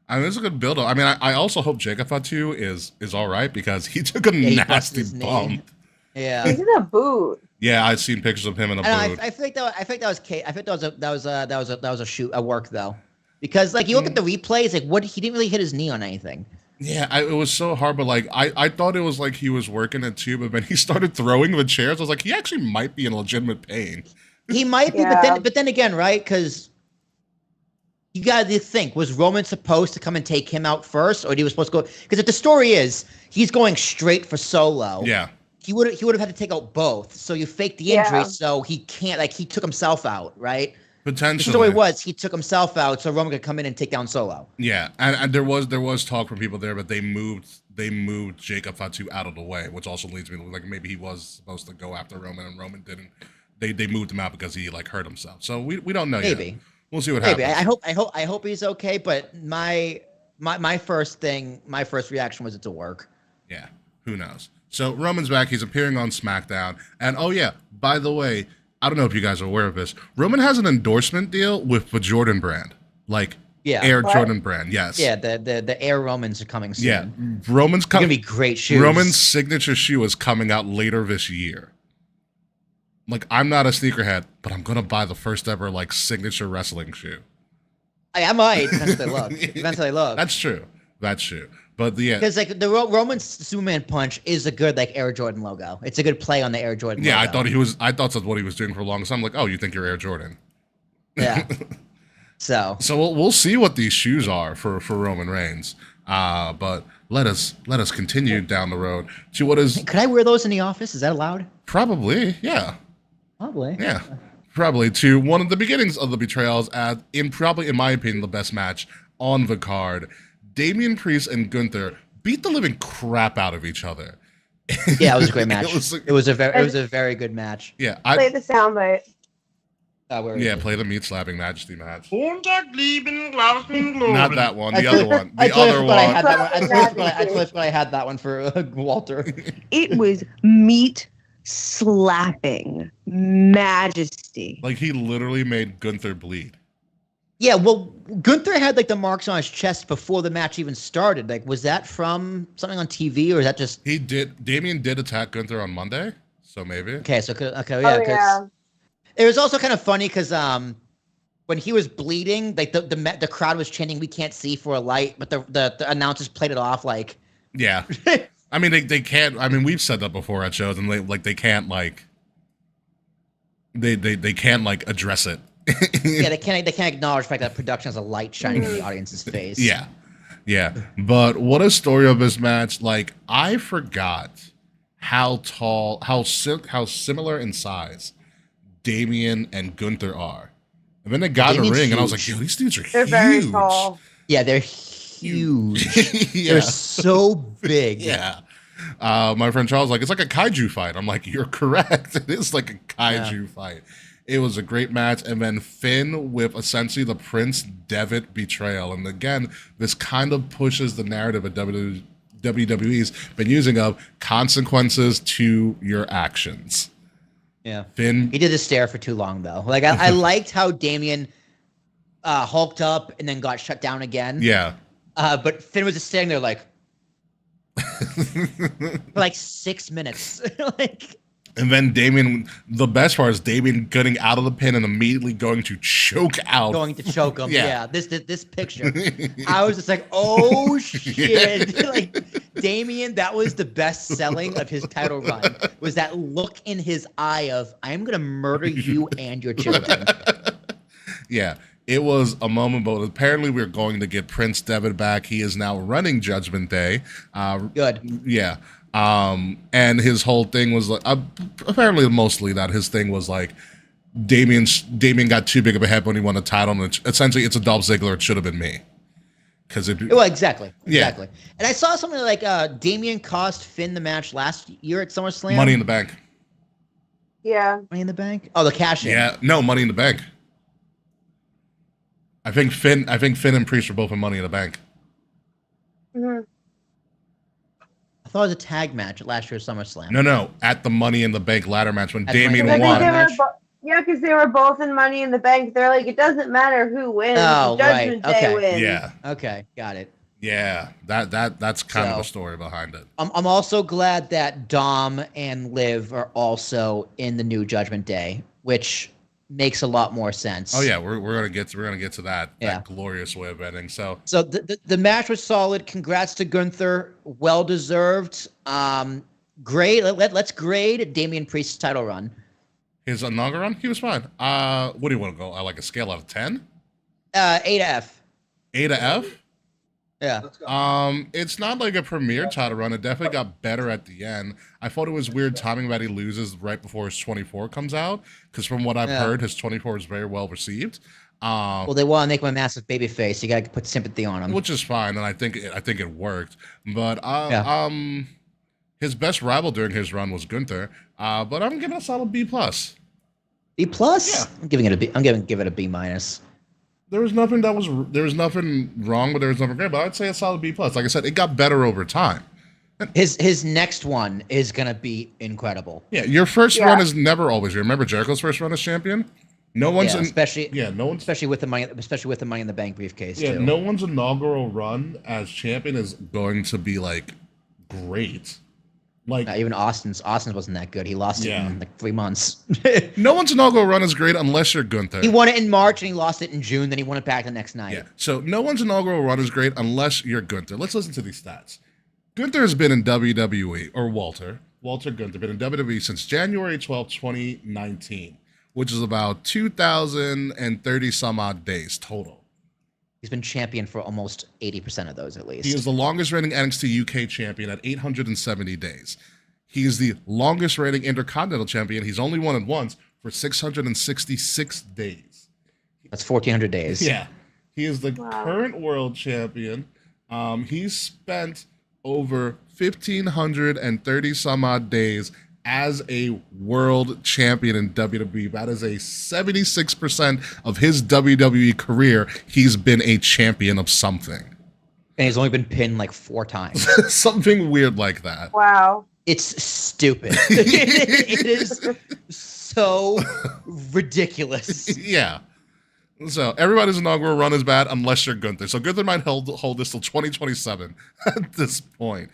I mean, it's a good build-up. I mean, I also hope Jacob Fatu is all right because he took a he nasty busted his knee. bump. Yeah. He's in a boot. Yeah, I've seen pictures of him in a And boot. I think that was a shoot, a work though, because like you look at the replays, like what he didn't really hit his knee on anything. Yeah, it was so hard, but like I thought it was like he was working it too, but when he started throwing the chairs, I was like, he actually might be in legitimate pain. He might be, Yeah. but then again, right? Because you got to think: was Roman supposed to come and take him out first, or he was supposed to go? Because if the story is he's going straight for Solo, Yeah, he would have had to take out both. So you fake the injury, Yeah. so he can't. Like he took himself out, right? The potentially. story was he took himself out, so Roman could come in and take down Solo. Yeah, and there was talk from people there, but they moved Jacob Fatu out of the way, which also leads me to like maybe he was supposed to go after Roman and Roman didn't. They moved him out because he like hurt himself. So we don't know Maybe. yet. We'll see what Maybe happens. I hope he's okay. But my first reaction was it's a work. Yeah, who knows? So Roman's back. He's appearing on SmackDown. And oh yeah, by the way, I don't know if you guys are aware of this. Roman has an endorsement deal with the Jordan brand, like Yeah. Air What? Jordan brand. Yes. Yeah, the Air Romans are coming soon. Yeah. Roman's They're gonna coming. be great shoes. Roman's signature shoe is coming out later this year. Like, I'm not a sneakerhead, but I'm gonna buy the first ever like signature wrestling shoe. I might. Depends how they look. Depends how they look. That's true. That's true. But Because like the Roman Superman punch is a good like Air Jordan logo. It's a good play on the Air Jordan. yeah, logo. I thought that's what he was doing for a long time. I'm like, oh, you think you're Air Jordan? Yeah. So we'll see what these shoes are for Roman Reigns. But let us continue down the road to what is could I wear those in the office? Is that allowed? probably Probably. yeah probably to one of the beginnings of the betrayals probably in my opinion the best match on the card. Damian Priest and Gunther beat the living crap out of each other. Yeah, it was a great match. It was a very good match. Yeah, Play the soundbite. Play the meat slapping majesty match. Not Not that one. The I other totally- one. I The totally other forgot I one. had that one. I totally forgot I had that one for Walter. It was meat slapping majesty. Like he literally made Gunther bleed. Yeah, well, Gunther had like the marks on his chest before the match even started. Like, was that from something on TV or is that just Damian did attack Gunther on Monday, so maybe. okay? So yeah, Oh, yeah. it was also kind of funny because when he was bleeding, like the crowd was chanting, "We can't see for a light," but the announcers played it off like, Yeah. I mean they can't. I mean we've said that before at shows, and they can't like they can't like address it. yeah, they can't acknowledge the fact that production has a light shining in the audience's face. Yeah. But what a story of this match! Like I forgot how similar in size Damian and Gunther are. And then they got in the Damian's ring, and I was like, huge. "Yo, these dudes are They're huge." very tall. Yeah, they're huge. Yeah. They're so big. Yeah. My friend Charles was like, it's like a kaiju fight. I'm like, you're correct. It is like a kaiju fight. It was a great match. And then Finn with essentially the Prince Devitt betrayal. And again, this kind of pushes the narrative of WWE's been using of consequences to your actions. Yeah. Finn. He did the stare for too long though. Like I liked how Damian hulked up and then got shut down again. Yeah. But Finn was just standing there like for like 6 minutes. Like And then Damian, the best part is Damian getting out of the pin and immediately going to choke out. going to choke him. Yeah. Yeah. This picture. I was just like, oh shit. Like Damian, that was the best selling of his title run. Was that look in his eye of I'm gonna murder you and your children. Yeah. It was a moment, but apparently we're going to get Prince Devitt back. He is now running Judgment Day. Good. Yeah. And his whole thing was like, apparently mostly that his thing was like, Damian got too big of a head when he won the title. And essentially, it's a Dolph Ziggler. It should have been me. Well, exactly. Yeah. Exactly. And I saw something like Damian cost Finn the match last year at SummerSlam. Money in the Bank. Yeah. Money in the Bank? Oh, the cash in. Yeah. No, Money in the Bank. I think Finn and Priest were both in Money in the Bank. Mhm. I thought it was a tag match at last year's SummerSlam. No. At the Money in the Bank ladder match when At Damian Money in the won. Bank. Yeah, because they were both in Money in the Bank. They're like, it doesn't matter who wins. Oh, Judgment right. Day Okay. wins. Yeah. Okay, got it. Yeah. That's kind of So- the story behind it. I'm also glad that Dom and Liv are also in the new Judgment Day, which makes a lot more sense. Oh yeah, we're gonna get to that Yeah. glorious way of ending. So So the match was solid. Congrats to Gunther. Well deserved. Great. Let's grade Damian Priest's title run. his inaugural run, he was fine. What do you want to go? I like a scale out of 10? A to F. A to F? Yeah. It's not like a premier title run. It definitely got better at the end. I thought it was weird timing that he loses right before his 24 comes out, because from what I've heard, his 24 is very well received. Well, they want to make him a massive baby face. You got to put sympathy on him. Which is fine, and I think it worked. But his best rival during his run was Gunther. But I'm giving it a solid B plus. B plus. Yeah. I'm giving it a B. I'm giving give it a B minus. There was nothing wrong, but there was nothing great. But I'd say a solid B plus. Like I said, it got better over time. His next one is gonna be incredible. Yeah, your first run is never always. You remember Jericho's first run as champion? No one's especially with the money, in the bank briefcase. Yeah, too. no one's inaugural run as champion is going to be like great. Like Even Austin's wasn't that good. He lost it in like 3 months. no one's inaugural run is great unless you're Gunther. He won it in March and he lost it in June. Then he won it back the next night. Yeah. So no one's inaugural run is great unless you're Gunther. Let's listen to these stats. Gunther has been in WWE, or Walter Gunther, been in WWE since January 12, 2019. which is about 2,030 some odd days total. He's been champion for almost 80% of those, at least. He is the longest reigning NXT UK champion at 870 days. He is the longest reigning Intercontinental champion. He's only won it once for 666 days. That's 1,400 days. Yeah. He is the current world champion. He's spent over 1,530 some odd days as a world champion in WWE. That is a 76% of his WWE career. He's been a champion of something. And he's only been pinned like 4 times. Something weird like that. Wow. It's stupid. It is so ridiculous. Yeah. So everybody's inaugural run is bad unless you're Gunther. So Gunther might hold this till 2027 at this point.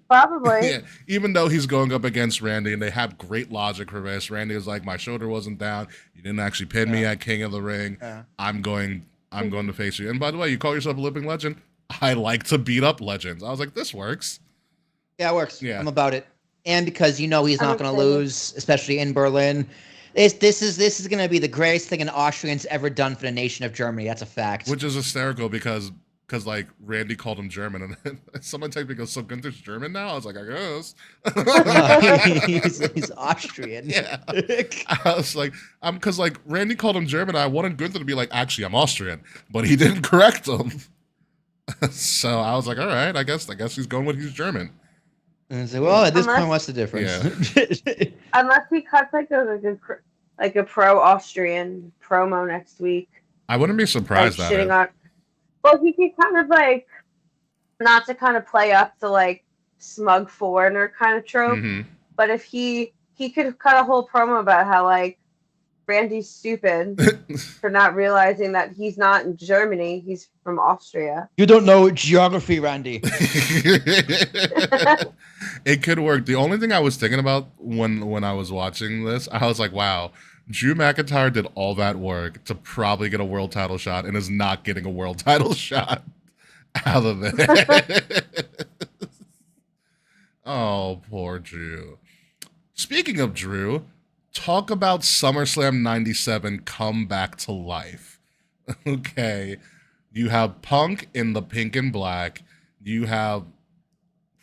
Probably. Yeah, even though he's going up against Randy, and they have great logic for this. Randy was like, "My shoulder wasn't down. You didn't actually pin me at King of the Ring. I'm going to face you." And by the way, you call yourself a living legend. I like to beat up legends. I was like, "This works." Yeah, it works. Yeah. I'm about it. And because he's not going to lose, especially in Berlin. This is going to be the greatest thing an Austrian's ever done for the nation of Germany. That's a fact. Which is hysterical because like Randy called him German, and someone texted me goes, "So Gunther's German now?" I was like, "I guess." He's Austrian. Yeah. I was like, because like Randy called him German. I wanted Gunther to be like, "Actually, I'm Austrian," but he didn't correct him. So I was like, "All right, I guess he's going with he's German." And say, well, at this point, what's the difference? Yeah. Unless he cuts like a pro Austrian promo next week. I wouldn't be surprised like, that. Well, he could kind of like, not to kind of play up the like smug foreigner kind of trope, but if he could cut a whole promo about how like Randy's stupid for not realizing that he's not in Germany, he's from Austria. You don't know geography, Randy. It could work. The only thing I was thinking about when I was watching this, I was like, wow, Drew McIntyre did all that work to probably get a world title shot and is not getting a world title shot out of it. Oh, poor Drew. Speaking of Drew, talk about SummerSlam 97 come back to life. Okay. You have Punk in the pink and black. You have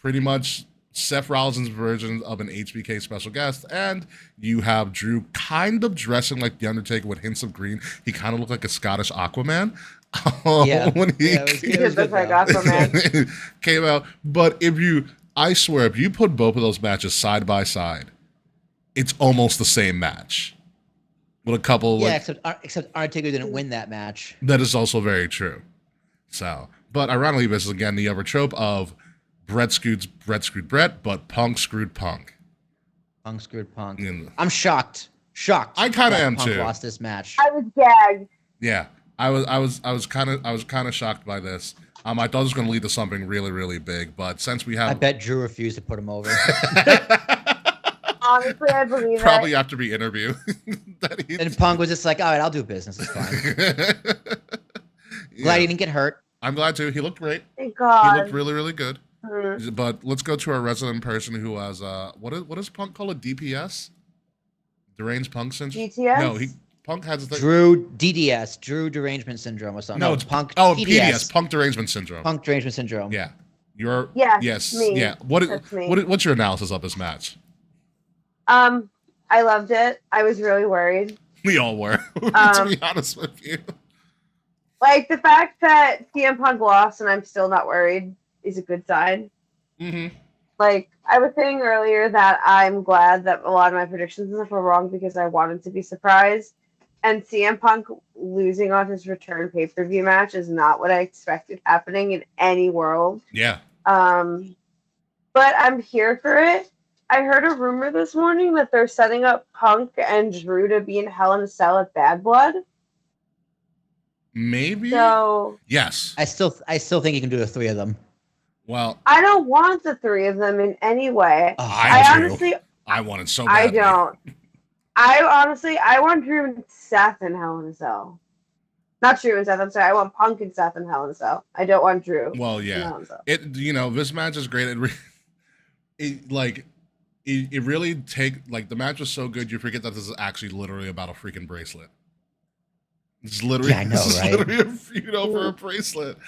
pretty much Seth Rollins' version of an HBK special guest, and you have Drew kind of dressing like The Undertaker with hints of green. He kind of looked like a Scottish Aquaman. When he came out. But I swear, if you put both of those matches side by side, it's almost the same match. With a couple. Yeah, except Undertaker didn't win that match. That is also very true. So, but ironically, this is again the other trope of Brett screwed Brett, but Punk screwed Punk. Punk screwed Punk. I'm shocked. I kind of am Punk too. Lost this match. I was gagged. Yeah, I was kind of shocked by this. I thought it was going to lead to something really, really big, but since we have, I bet Drew refused to put him over. Honestly, I believe probably after the interview. And Punk was just like, all right, I'll do business. It's fine. Glad he didn't get hurt. I'm glad too. He looked great. Thank God. He looked really, really good. But let's go to our resident person who has what does Punk call it? DPS? Deranged Punk Syndrome? GTS? No, Punk has Drew DDS, Drew Derangement Syndrome or something. No, it's Punk. Oh, PDS, Punk Derangement Syndrome. Punk Derangement Syndrome. Yeah. Yes. Me. Yeah. What's your analysis of this match? I loved it. I was really worried. We all were, to be honest with you. Like, the fact that CM Punk lost and I'm still not worried is a good sign. Like, I was saying earlier that I'm glad that a lot of my predictions and stuff were wrong because I wanted to be surprised. And CM Punk losing on his return pay-per-view match is not what I expected happening in any world. Yeah. But I'm here for it. I heard a rumor this morning that they're setting up Punk and Drew to be in Hell in a Cell at Bad Blood. Maybe. So yes. I still think you can do the 3 of them. Well, I don't want the 3 of them in any way. I want it so badly. I don't. I want Drew and Seth in Hell in a Cell. Not Drew and Seth. I'm sorry. I want Punk and Seth in Hell in a Cell. I don't want Drew. Well, yeah. This match is great. it really the match was so good you forget that this is actually literally about a freaking bracelet. It's literally, Yeah, I know, it's right? literally a feud over a bracelet.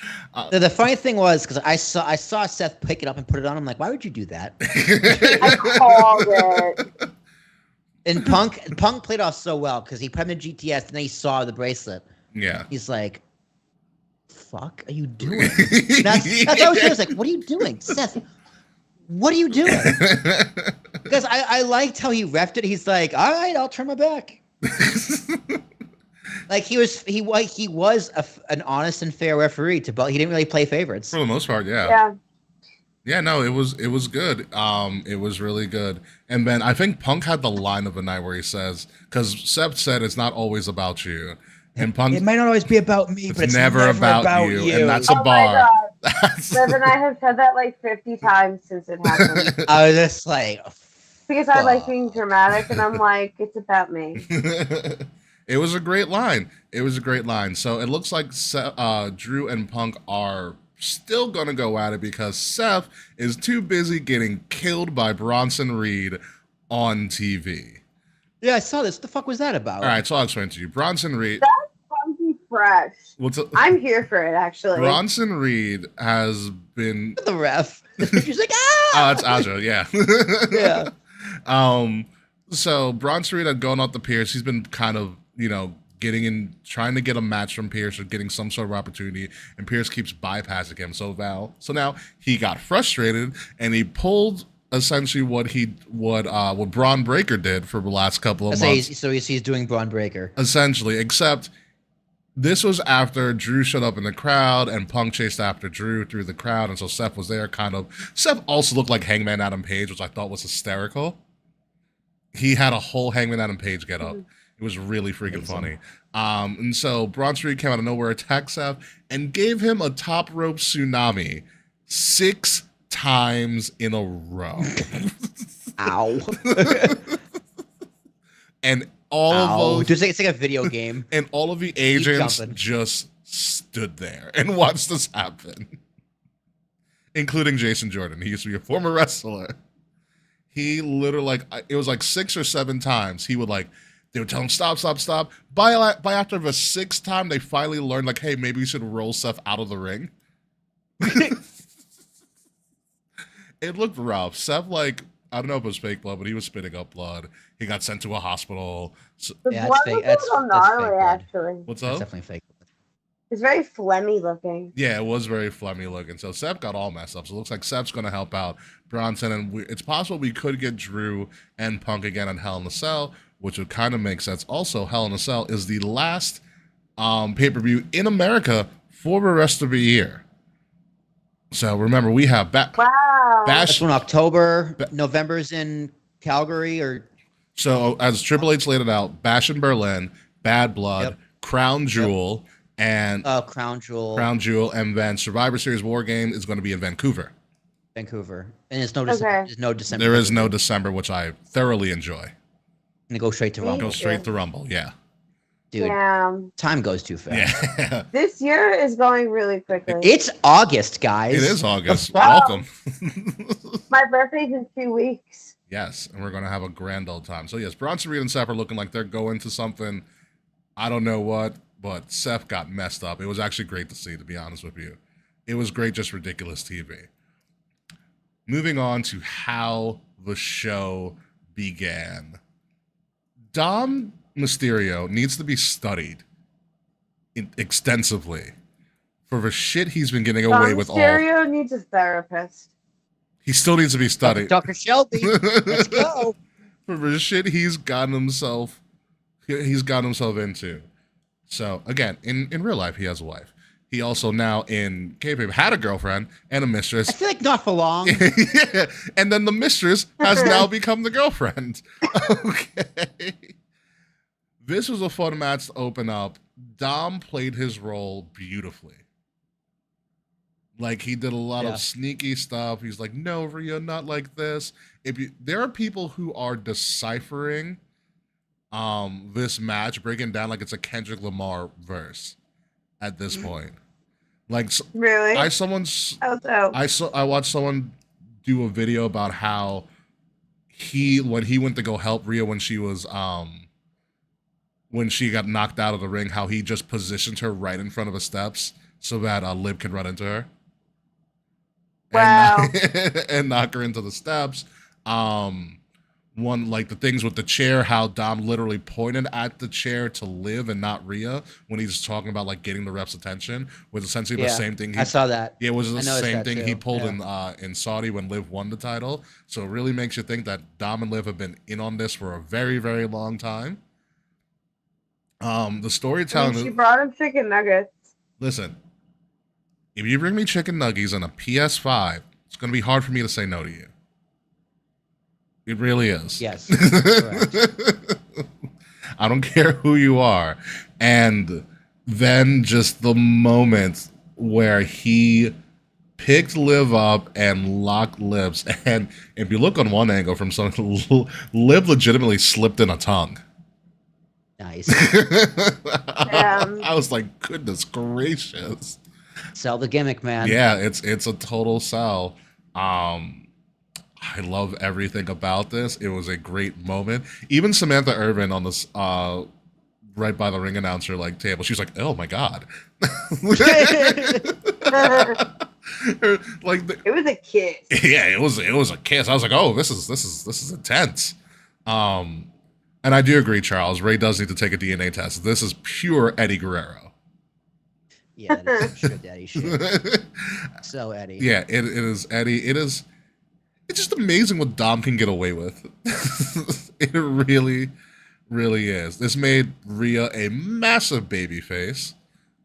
The funny thing was because I saw Seth pick it up and put it on. I'm like, why would you do that? I called it. And Punk played off so well because he put him in GTS and then he saw the bracelet. Yeah. He's like, "Fuck, are you doing?" That's what I was like. What are you doing, Seth? What are you doing? Because I liked how he refed it. He's like, "All right, I'll turn my back." Like he was an honest and fair referee to both. He didn't really play favorites. For the most part, yeah. Yeah. Yeah, no, it was good. It was really good. And then I think Punk had the line of the night where he says, because Seth said it's not always about you. And Punk, It might not always be about me, but it's never about you. And that's a Oh my bar. God. Liv and I have said that like 50 times since it happened. I was just like, Because I like being dramatic, and I'm like, it's about me. It was a great line. It was a great line. So it looks like Drew and Punk are still going to go at it because Seth is too busy getting killed by Bronson Reed on TV. yeah, I saw this. What the fuck was that about? All right, so I'll explain to you. Bronson Reed. That's funky fresh. I'm here for it, actually. Bronson Reed has been. The ref. She's like, ah! Oh, it's Aja, yeah. Yeah. So Bronson Reed had gone off the Pierce. He's been kind of, getting in, trying to get a match from Pierce or getting some sort of opportunity, and Pierce keeps bypassing him. So now he got frustrated and he pulled essentially what Braun Breaker did for the last couple of months. So he's doing Braun Breaker. Essentially, except this was after Drew showed up in the crowd and Punk chased after Drew through the crowd, and so Seth was there kind of. Seth also looked like Hangman Adam Page, which I thought was hysterical. He had a whole Hangman Adam Page get up. It was really freaking funny. And so Bronson Reed came out of nowhere, attacked Seth, and gave him a top rope tsunami 6 times in a row. Ow. And all of those. Just it's like a video game. And all of the agents just stood there and watched this happen. Including Jason Jordan. He used to be a former wrestler. He literally, it was like 6 or 7 times. He would they would tell him, stop, stop, stop. By after the 6th time, they finally learned, hey, maybe we should roll Seth out of the ring. It looked rough. Seth, I don't know if it was fake blood, but he was spitting up blood. He got sent to a hospital. Yeah, that's fake. That's gnarly, fake actually. What's That's up? definitely fake. It's very phlegmy looking. Yeah, it was very phlegmy looking. So Seth got all messed up. So it looks like Seth's going to help out Bronson. And it's possible we could get Drew and Punk again on Hell in a Cell, which would kind of make sense. Also, Hell in a Cell is the last pay-per-view in America for the rest of the year. So remember, we have Wow. Bash. That's when October, November's in Calgary, or So as Triple H laid it out, Bash in Berlin, Bad Blood, Crown Jewel, and Crown Jewel, and then Survivor Series War Game is going to be in Vancouver. and it's no December. There's no December. There is no December, which I thoroughly enjoy. And go straight to Rumble. Go straight to Rumble, yeah. Dude, time goes too fast. Yeah. This year is going really quickly. It's August, guys. It is August. Wow. Welcome. My birthday's in 2 weeks. Yes, and we're going to have a grand old time. So, yes, Bronson Reed and Seth are looking like they're going to something, I don't know what, but Seth got messed up. It was actually great to see, to be honest with you. It was great, just ridiculous TV. Moving on to how the show began. Dom Mysterio needs to be studied extensively for the shit he's been getting away with. Mysterio needs a therapist. He still needs to be studied. Dr. Shelby, let's go. For the shit he's gotten himself into. So again, in real life, he has a wife. He also now in kayfabe had a girlfriend and a mistress. I feel like not for long. Yeah. And then the mistress has now become the girlfriend. Okay. This was a fun match to open up. Dom played his role beautifully. He did a lot of sneaky stuff. He's like, no, Rhea, not like this. There are people who are deciphering this match, breaking down like it's a Kendrick Lamar verse at this point. Really? I watched someone do a video about how when he went to go help Rhea when she was when she got knocked out of the ring, how he just positioned her right in front of the steps so that Liv can run into her. Wow. And knock her into the steps. One, like the things with the chair, how Dom literally pointed at the chair to Liv and not Rhea when he's talking about like getting the ref's attention, was essentially the same thing. I saw that. Yeah, it was the same thing he too. pulled in Saudi when Liv won the title. So it really makes you think that Dom and Liv have been in on this for a very, very long time. The storytelling. She brought him chicken nuggets. Listen, if you bring me chicken nuggets and a PS5, it's going to be hard for me to say no to you. It really is. Yes. Correct. I don't care who you are. And then just the moment where he picked Liv up and locked lips. And if you look on one angle from something, Liv legitimately slipped in a tongue. Nice. I was like, goodness gracious. Sell the gimmick, man. Yeah, it's a total sell. I love everything about this. It was a great moment. Even Samantha Irvin on this right by the ring announcer like table, she was like, "Oh my god!" It was a kiss. Yeah, it was a kiss. I was like, "Oh, this is intense." And I do agree, Charles. Ray does need to take a DNA test. This is pure Eddie Guerrero. Yeah, that's sugar daddy shit. So Eddie. Yeah, it is Eddie. It's just amazing what Dom can get away with. It really, really is. This made Rhea a massive babyface.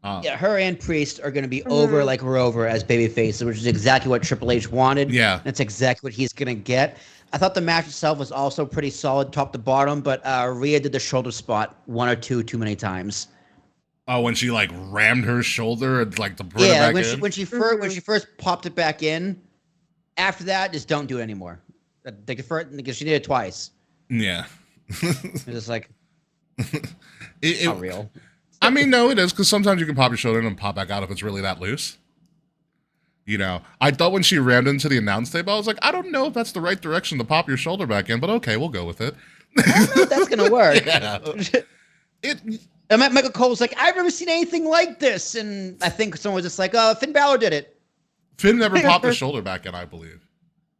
Yeah, her and Priest are going to be over like we're over as babyfaces, which is exactly what Triple H wanted. Yeah. That's exactly what he's going to get. I thought the match itself was also pretty solid top to bottom, but Rhea did the shoulder spot one or two too many times. Oh, when she like rammed her shoulder and like to bring it back in? when she first popped it back in. After that, just don't do it anymore. Because she did it twice. Yeah. It's just like, it's not real. I mean, no, it is, because sometimes you can pop your shoulder in and pop back out if it's really that loose. You know, I thought when she rammed into the announce table, I was like, I don't know if that's the right direction to pop your shoulder back in, but okay, we'll go with it. I don't know if that's going to work. Yeah. Michael Cole was like, I've never seen anything like this. And I think someone was just like, Finn Balor did it. Finn never popped his shoulder back in, I believe.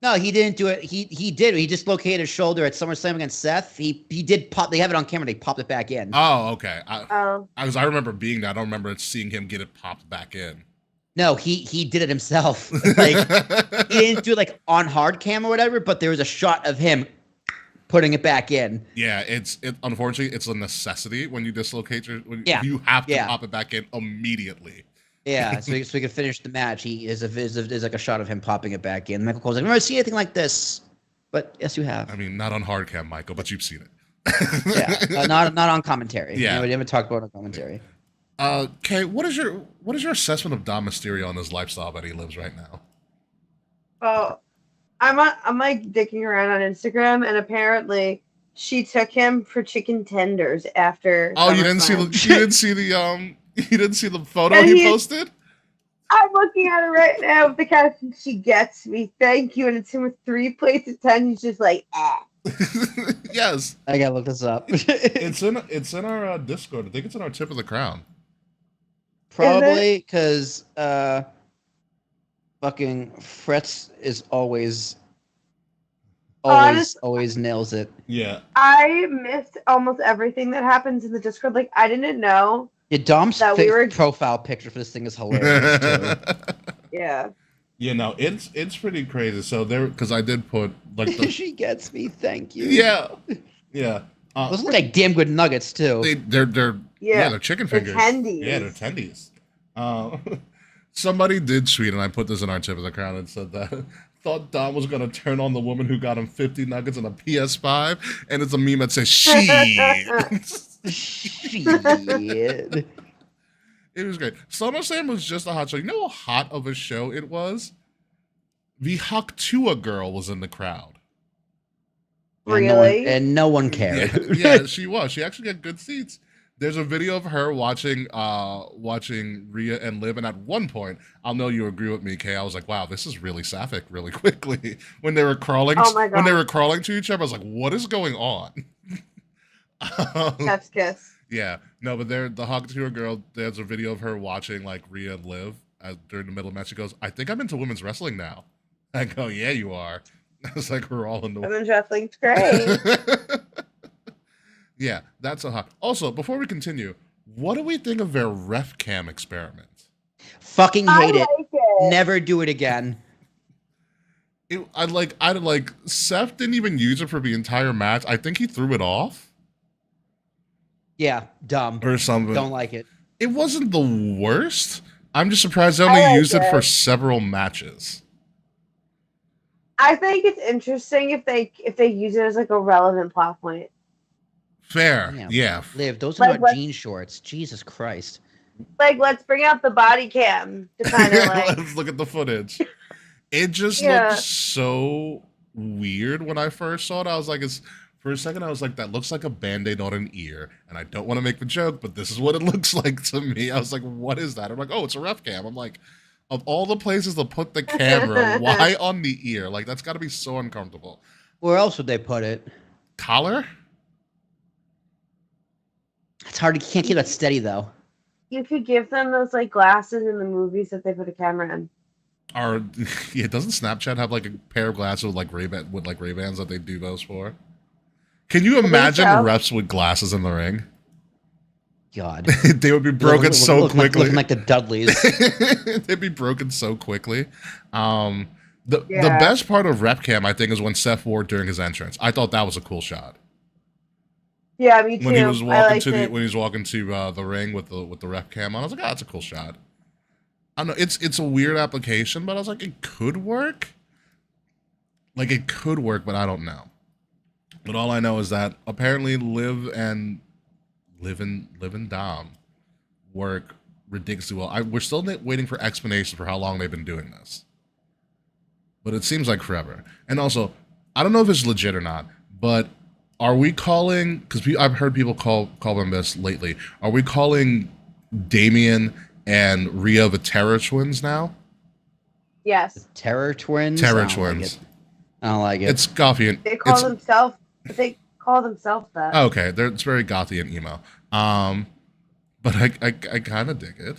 No, he didn't do it. He did. He dislocated his shoulder at SummerSlam against Seth. He did pop. They have it on camera. They popped it back in. Oh, okay. I remember being there. I don't remember seeing him get it popped back in. No, he did it himself. Like he didn't do it like on hard cam or whatever. But there was a shot of him putting it back in. Yeah, unfortunately it's a necessity when you dislocate you have to pop it back in immediately. Yeah, so we could finish the match. There's like a shot of him popping it back in. Michael Cole's like, I've never seen anything like this, but yes, you have. I mean, not on hard cam, Michael, but you've seen it. Yeah, not on commentary. Yeah, we haven't talked about it on commentary. Kay, what is your assessment of Dom Mysterio and his lifestyle that he lives right now? Well, I'm like dicking around on Instagram, and apparently she took him for chicken tenders after. Oh, you didn't see the photo he posted? I'm looking at it right now with the caption, "She gets me, thank you," and it's him with 3 plates of 10. He's just like, ah. Yes. I gotta look this up. It's in our Discord. I think it's in our tip of the crown. Probably because fucking Fretz is always nails it. Yeah. I missed almost everything that happens in the Discord. Like, I didn't know. Yeah, Dom's profile picture for this thing is hilarious too. Yeah. You know, it's pretty crazy. So because I did put like she gets me, thank you. Yeah. Those look like damn good nuggets too. They're chicken fingers. Tendies. Yeah, they're tendies. Somebody did tweet, and I put this in our tip of the crown and said that thought Dom was gonna turn on the woman who got him 50 nuggets and a PS5, and it's a meme that says she. Shit. It was great. SummerSlam was just a hot show. You know how hot of a show it was? The Haktua girl was in the crowd. Really? And no one cared. Yeah, she was. She actually got good seats. There's a video of her watching Rhea and Liv, and at one point, I'll know you agree with me, Kay. I was like, wow, this is really sapphic really quickly. When they were crawling Oh my God. when they were crawling to each other, I was like, what is going on? Chef's kiss. Yeah. No, but the Hawk Tour girl, there's a video of her watching like Rhea and Liv during the middle of the match. She goes, I think I'm into women's wrestling now. I go, yeah, you are. I was like, we're all in the Women's wrestling's great. Yeah, that's a hot. Also, before we continue, what do we think of their ref cam experiment? Fucking hate it. like it. Never do it again. I like Seth didn't even use it for the entire match. I think he threw it off Yeah, dumb. or something. Don't like it. It wasn't the worst. I'm just surprised they only I like used it for it. several matches. I think it's interesting if they use it as like a relevant plot point. Fair. Damn. Yeah. Liv, those are Like, not what- jean shorts. Jesus Christ. Like, let's bring out the body cam to kind of like. Let's look at the footage. It just Yeah. looked so weird when I first saw it. I was like, for a second, I was like, that looks like a Band-Aid on an ear. And I don't want to make the joke, but this is what it looks like to me. I was like, what is that? I'm like, oh, it's a ref cam. I'm like, of all the places to put the camera, why on the ear? Like, that's got to be so uncomfortable. Where else would they put it? Collar? It's hard. You can't keep that steady though. You could give them those like glasses in the movies that they put a camera in. Or, yeah, doesn't Snapchat have like a pair of glasses with like Ray-Bans that they do those for? Can you imagine so. refs with glasses in the ring? God. They would be broken so quickly. Looking like the Dudleys. They'd be broken so quickly. The Yeah. best part of rep cam, I think, is when Seth Ward during his entrance. I thought that was a cool shot. Yeah, me too. When he was I walking liked to it. when he was walking to the ring with the rep cam on, I was like, oh, that's a cool shot. I don't know, it's a weird application, but I was like, it could work. Like it could work, but I don't know. But all I know is that apparently Liv and Dom work ridiculously well. We're still waiting for explanations for how long they've been doing this. But it seems like forever. And also, I don't know if it's legit or not, but are we calling, because I've heard people call them this lately, are we calling Damien and Rhea the Terror Twins now? Yes, Terror Twins? Terror I don't like Twins. it. I don't like it. It's gothy and they call it's, themselves. They call themselves that. oh, okay, it's very gothy and emo. But I kind of dig it.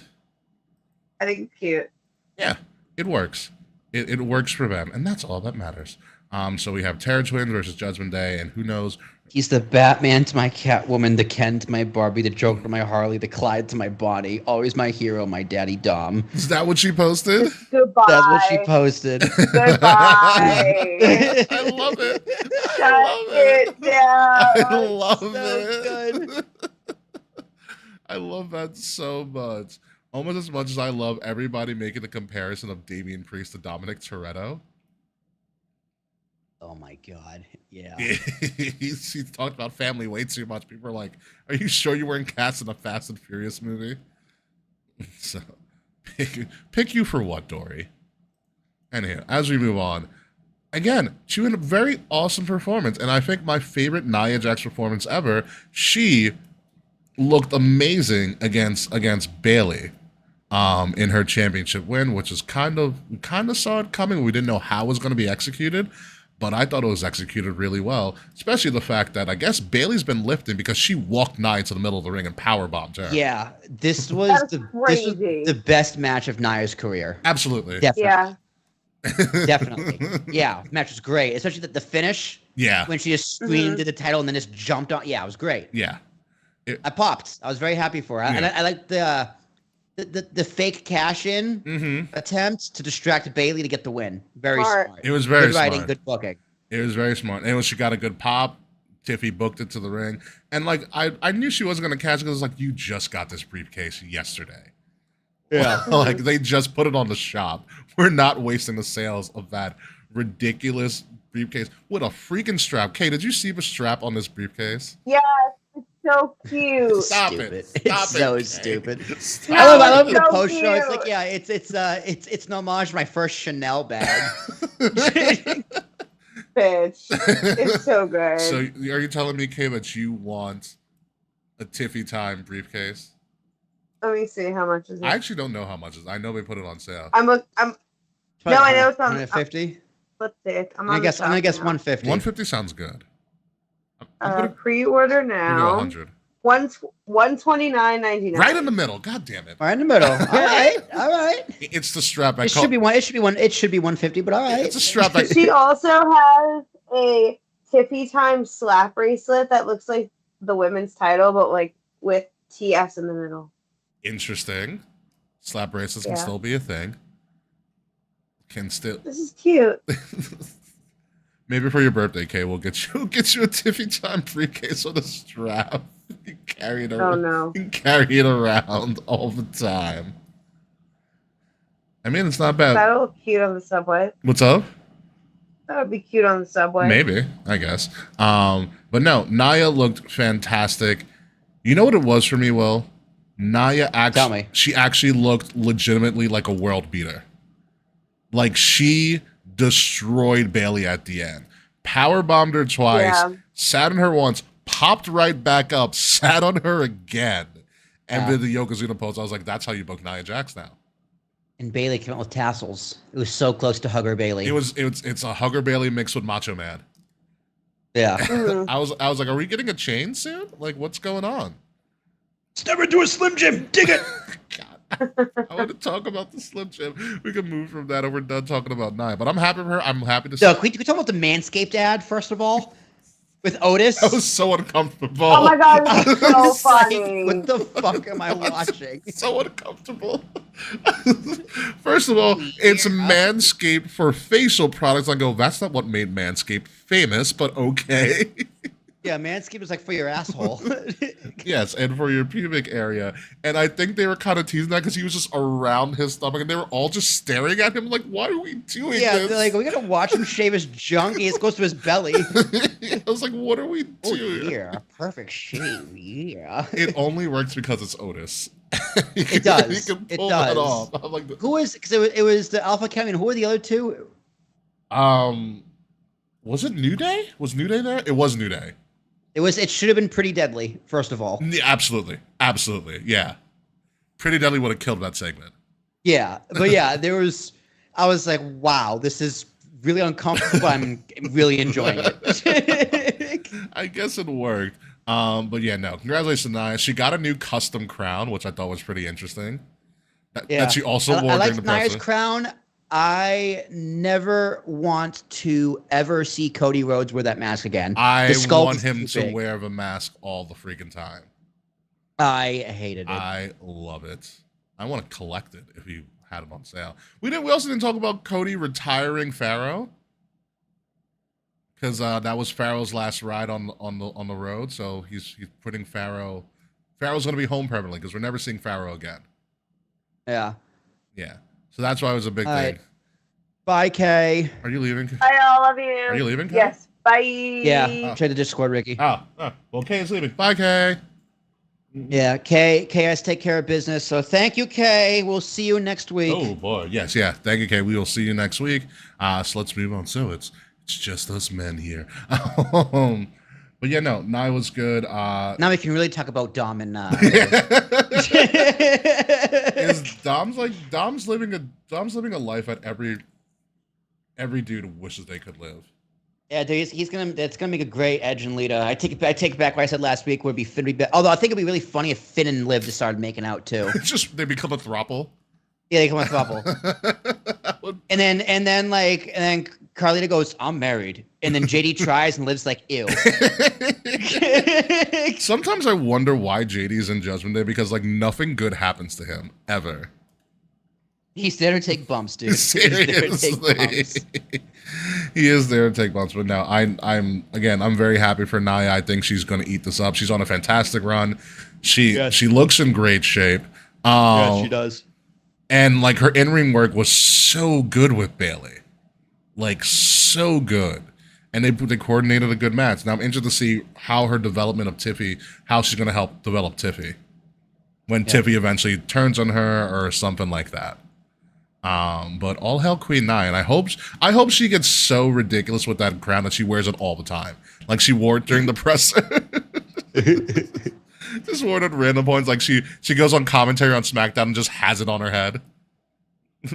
I think it's cute. Yeah, it works. It works for them, and that's all that matters. So we have Terror Twins versus Judgment Day, and who knows? He's the Batman to my Catwoman, the Ken to my Barbie, the Joker to my Harley, the Clyde to my Bonnie. Always my hero, my daddy Dom. Is that what she posted? Goodbye. That's what she posted. Goodbye. I love it. Shut it down. I love So it. good. I love that so much. Almost as much as I love everybody making the comparison of Damian Priest to Dominic Toretto. Oh my God. Yeah. He's talked about family way too much. People are like, are you sure you weren't cast in a Fast and Furious movie? So, pick you for what, Dory? Anyhow, as we move on, again, she had a very awesome performance. And I think my favorite Nia Jax performance ever, she looked amazing against Bailey in her championship win, which is kind of saw it coming. We didn't know how it was going to be executed, but I thought it was executed really well, especially the fact that I guess Bailey's been lifting because she walked Nia into the middle of the ring and powerbombed her. Yeah. This was That's this was crazy. the best match of Nia's career. Absolutely. Definitely. Yeah. Definitely. Yeah. Match was great. Especially the finish Yeah. when she just screamed to the title and then just jumped on. Yeah, it was great. Yeah. I popped. I was very happy for her. And I like the fake cash in attempt to distract Bailey to get the win. Very Smart. smart. It was very good writing, smart. good booking. It was very smart. And when she got a good pop, Tiffy booked it to the ring. And like I knew she wasn't gonna catch it because it was like, you just got this briefcase yesterday. Yeah. Like they just put it on the shop. We're not wasting the sales of that ridiculous briefcase with a freaking strap. Kay, did you see the strap on this briefcase? Yes. It's so cute. Stop Stupid. it. It's Stop so it, Kay. stupid. Stop I love it's the so post show. It's cute. like, yeah, it's an homage to my first Chanel bag. Bitch. It's so good. So are you telling me, Kay, that you want a Tiffy time briefcase? Let me see how much is it. I actually don't know how much it is. I know they put it on sale. I'm It's no, probably I know it's on. 150. Let's see. I'm I'm gonna on guess. the I'm gonna shop guess now. 150. 150 sounds good. I'm gonna Pre-order go now. 100. 129.99. Right in the middle. God damn it. Right in the middle. All right. All right. It's the strap. It should be one. It should be one. It should be 150. But all right. It's a strap. I, She also has a Tiffy Time slap bracelet that looks like the women's title, but like with TS in the middle. Interesting. Slap bracelets can Yeah. still be a thing. Can still. This is cute. Maybe for your birthday, Kay, we'll get you a Tiffy time briefcase with a strap. You can carry it Oh around. no. You can carry it around all the time. I mean, it's not bad. That'll look cute on the subway. What's up? That would be cute on the subway. Maybe, I guess. But no, Naya looked fantastic. You know what it was for me, Will? Naya Tell me. she actually looked legitimately like a world beater. Like she destroyed Bailey at the end. Power bombed her twice, Yeah. sat on her once, popped right back up, sat on her again, and did the Yokozuna pose. I was like, that's how you book Nia Jax now. And Bailey came out with tassels. It was so close to Hugger Bailey. It's a Hugger Bailey mixed with Macho Man. Yeah. Mhm. I was like, are we getting a chain soon? Like, what's going on? Step into a Slim Jim. Dig it. God. I want to talk about the Slim Jim. We can move from that and we're done talking about Nia. But I'm happy for her. I'm happy to see. So, can we talk about the Manscaped ad first of all? With Otis? That was so uncomfortable. Oh my god, this is I so was like, funny. what the fuck am I watching? So uncomfortable. First of all, it's Manscaped for facial products. I go, that's not what made Manscaped famous, but okay. Yeah, Manscaped is like for your asshole. Yes, and for your pubic area. And I think they were kind of teasing that because he was just around his stomach and they were all just staring at him like, why are we doing Yeah, this? they're like, we gotta watch him shave his junk. He just goes to his belly. I was like, what are we Oh doing? yeah, perfect shave. Yeah. It only works because it's Otis. It does. He can It pull that does. off. I'm like, Who was? Because it was the Alpha Academy. And who were the other two? was it New Day? Was New Day there? It was New Day. It should have been Pretty Deadly. First of all. Yeah, absolutely, yeah. Pretty Deadly would have killed that segment. Yeah, but yeah, I was like, wow, this is really uncomfortable, but I'm really enjoying it. I guess it worked. But yeah, no. Congratulations to Nia. She got a new custom crown, which I thought was pretty interesting. That she also wore I during like the Nia's press. crown. I never want to ever see Cody Rhodes wear that mask again. I The skull want is him too to big. wear the mask all the freaking time. I hated it. I love it. I want to collect it if you had it on sale. We also didn't talk about Cody retiring Pharaoh. Because that was Pharaoh's last ride on the road, so he's putting Pharaoh. Pharaoh's gonna be home permanently because we're never seeing Pharaoh again. Yeah. Yeah, so that's why it was a big All thing. right. Bye, Kay. Are you leaving? I all love you. Are you leaving? Kay? Yes. Bye. Yeah. Check the Discord, Ricky. Oh, well, Kay is leaving. Bye, Kay. Yeah. Kay has to take care of business. So thank you, Kay. We'll see you next week. Oh boy, yes, yeah. Thank you, Kay. We will see you next week. So let's move on. So it's just us men here. But yeah, no, Nia was good. Now we can really talk about Dom and Is Dom's living a life that every dude wishes they could live. Yeah, dude, it's gonna make a great Edge and Lita. I take it back what I said last week. Would be Finn. Although I think it'd be really funny if Finn and Liv just started making out too. It's just they become a throuple. Yeah, they come a couple. And then Carlita goes, "I'm married," and then JD tries and Liv's like, "Ew." Sometimes I wonder why JD's in Judgment Day because like nothing good happens to him ever. He's there to take bumps, dude. He's there to take bumps. Seriously. He is there to take bumps, but no, I'm very happy for Nia. I think she's going to eat this up. She's on a fantastic run. She looks in great shape. Yeah, she does. And like her in-ring work was so good with Bailey, like so good. And they coordinated a good match. Now I'm interested to see how her development of Tiffy, how she's going to help develop Tiffy when Tiffy eventually turns on her or something like that. But all hell Queen Nia, and I hope she gets so ridiculous with that crown that she wears it all the time, like she wore it during the presser. Just worn at random points. Like she goes on commentary on SmackDown and just has it on her head.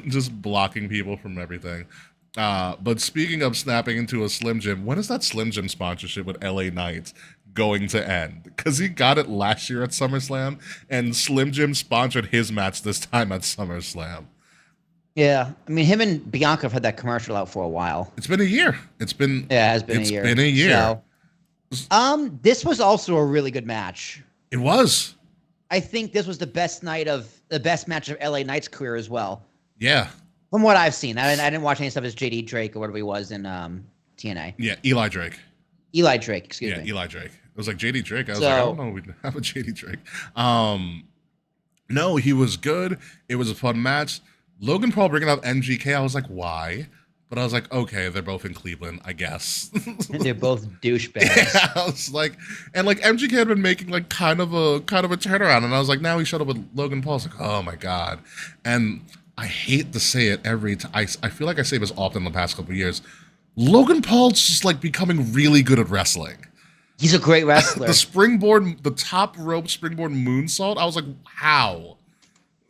Just blocking people from everything. But speaking of snapping into a Slim Jim, when is that Slim Jim sponsorship with LA Knight going to end? Because he got it last year at SummerSlam, and Slim Jim sponsored his match this time at SummerSlam. Yeah, I mean, him and Bianca have had that commercial out for a while. It's been a year. Yeah, it has been a year. It's been a year. So, this was also a really good match. It was. I think this was the best match of LA Knight's career as well. Yeah. From what I've seen, I didn't watch any stuff as JD Drake or whatever he was in TNA. Yeah, Eli Drake. Eli Drake, excuse me. Yeah, Eli Drake. It was like JD Drake. I was like, I don't know, we have a JD Drake. No, he was good. It was a fun match. Logan Paul bringing out MGK, I was like, why? But I was like, okay, they're both in Cleveland, I guess. And they're both douchebags. Yeah, I was like, and like MGK had been making like kind of a turnaround, and I was like, now he showed up with Logan Paul. I was like, oh my god. And I hate to say it every time. I feel like I say this often in the past couple of years. Logan Paul's just like becoming really good at wrestling. He's a great wrestler. The top rope springboard moonsault. I was like, how?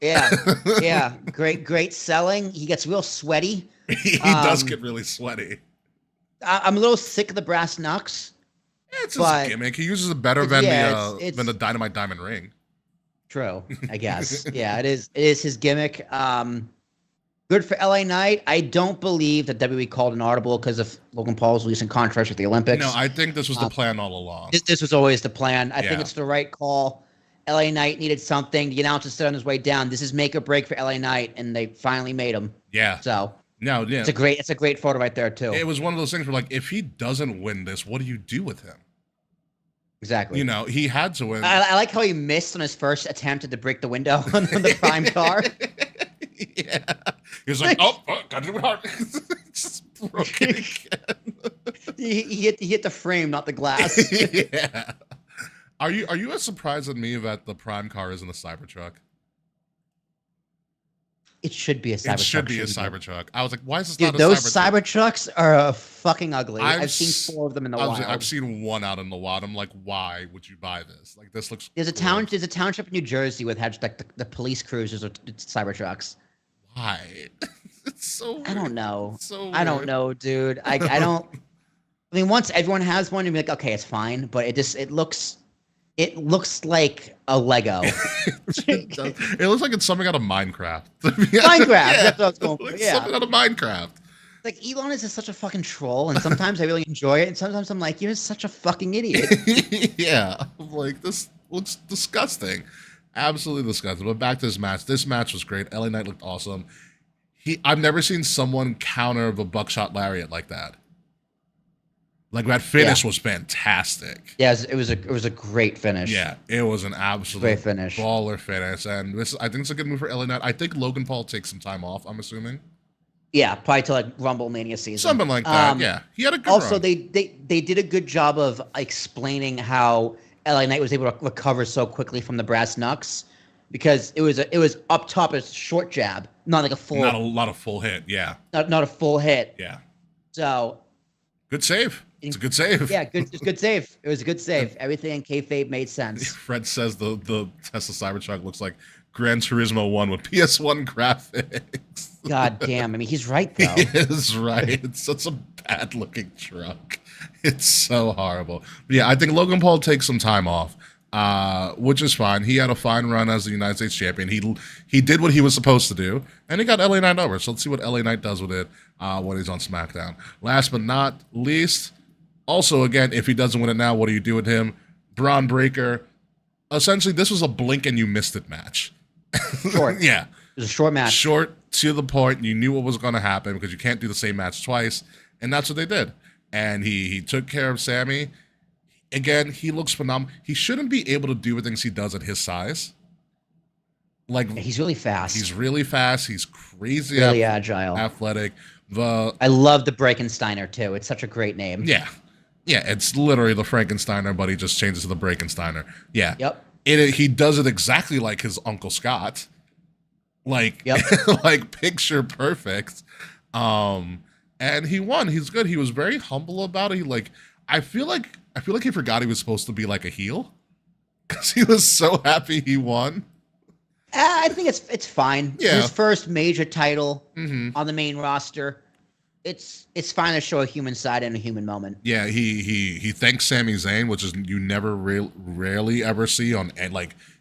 Yeah. Great selling. He gets real sweaty. He does get really sweaty. I'm a little sick of the brass knucks. Yeah, it's his gimmick. He uses it better than the Dynamite Diamond Ring. True, I guess. Yeah, it is his gimmick. Good for LA Knight. I don't believe that WWE called an audible because of Logan Paul's recent contrast with the Olympics. No, I think this was the plan all along. This was always the plan. I think it's the right call. LA Knight needed something. The announcer said on his way down, this is make or break for LA Knight, and they finally made him. Yeah. So no, yeah. It's a great photo right there too. It was one of those things where like, if he doesn't win this, what do you do with him? Exactly. You know, he had to win. I like how he missed on his first attempt to break the window on the Prime car. Yeah. He was like, oh, gotta do it hard. Just broke it again. he hit the frame, not the glass. Yeah. Are you as surprised as me that the Prime car isn't a Cybertruck? It should be a Cybertruck. It should be a Cybertruck. I was like, why is this Dude, not a those Cybertruck? Cybertrucks are fucking ugly. I've seen seen 4 of them in the wild. I've seen one out in the wild. I'm like, why would you buy this? Like, this looks. There's a cool. There's a township in New Jersey with had like the police cruisers or Cybertrucks. Why? It's so weird. I don't know. It's so I don't weird. know, dude. I don't. I mean, once everyone has one, you'd be like, okay, it's fine. But it looks like a Lego. It looks like it's something out of Minecraft. Minecraft. Yeah. That's what I was going for. Like Yeah. something out of Minecraft. Like Elon is just such a fucking troll, and sometimes I really enjoy it, and sometimes I'm like, you're such a fucking idiot. Yeah, I'm like, this looks disgusting, absolutely disgusting. But back to this match. This match was great. LA Knight looked awesome. I've never seen someone counter the buckshot lariat like that. Like that finish was fantastic. Yeah, it was a great finish. Yeah, it was an absolute great finish, baller finish, and I think it's a good move for LA Knight. I think Logan Paul takes some time off. I'm assuming. Yeah, probably till like Rumble Mania season, something like that. Yeah, he had a good. Also, run. they did a good job of explaining how LA Knight was able to recover so quickly from the brass knucks, because it was up top a short jab, not like a full. Not a lot of full hit. Yeah. Not a full hit. Yeah. So. Good save. It's a good save. Yeah, good save. It was a good save. Everything in kayfabe made sense. Fred says the Tesla Cybertruck looks like Gran Turismo 1 with PS1 graphics. God damn. I mean, he's right, though. He is right. It's such a bad-looking truck. It's so horrible. But yeah, I think Logan Paul takes some time off, which is fine. He had a fine run as the United States champion. He did what he was supposed to do, and he got LA Knight over. So let's see what LA Knight does with it when he's on SmackDown. Last but not least, also, again, if he doesn't win it now, what do you do with him? Braun Breaker. Essentially, this was a blink and you missed it match. Short. Yeah. It was a short match. Short, to the point. You knew what was going to happen because you can't do the same match twice. And that's what they did. And he took care of Sammy. Again, he looks phenomenal. He shouldn't be able to do the things he does at his size. Like, he's really fast. He's really fast. He's crazy. Really agile. Athletic. I love the Breakensteiner, too. It's such a great name. Yeah. Yeah, it's literally the Frankensteiner, but he just changes to the Breakensteiner. Yeah. Yep. He does it exactly like his Uncle Scott. Like, yep. Like picture perfect. And he won. He's good. He was very humble about it. I feel like he forgot he was supposed to be like a heel. because he was so happy he won. I think it's fine. Yeah. His first major title Mm-hmm. on the main roster. It's fine to show a human side in a human moment. Yeah, he thanks Sami Zayn, which is you never rarely ever see on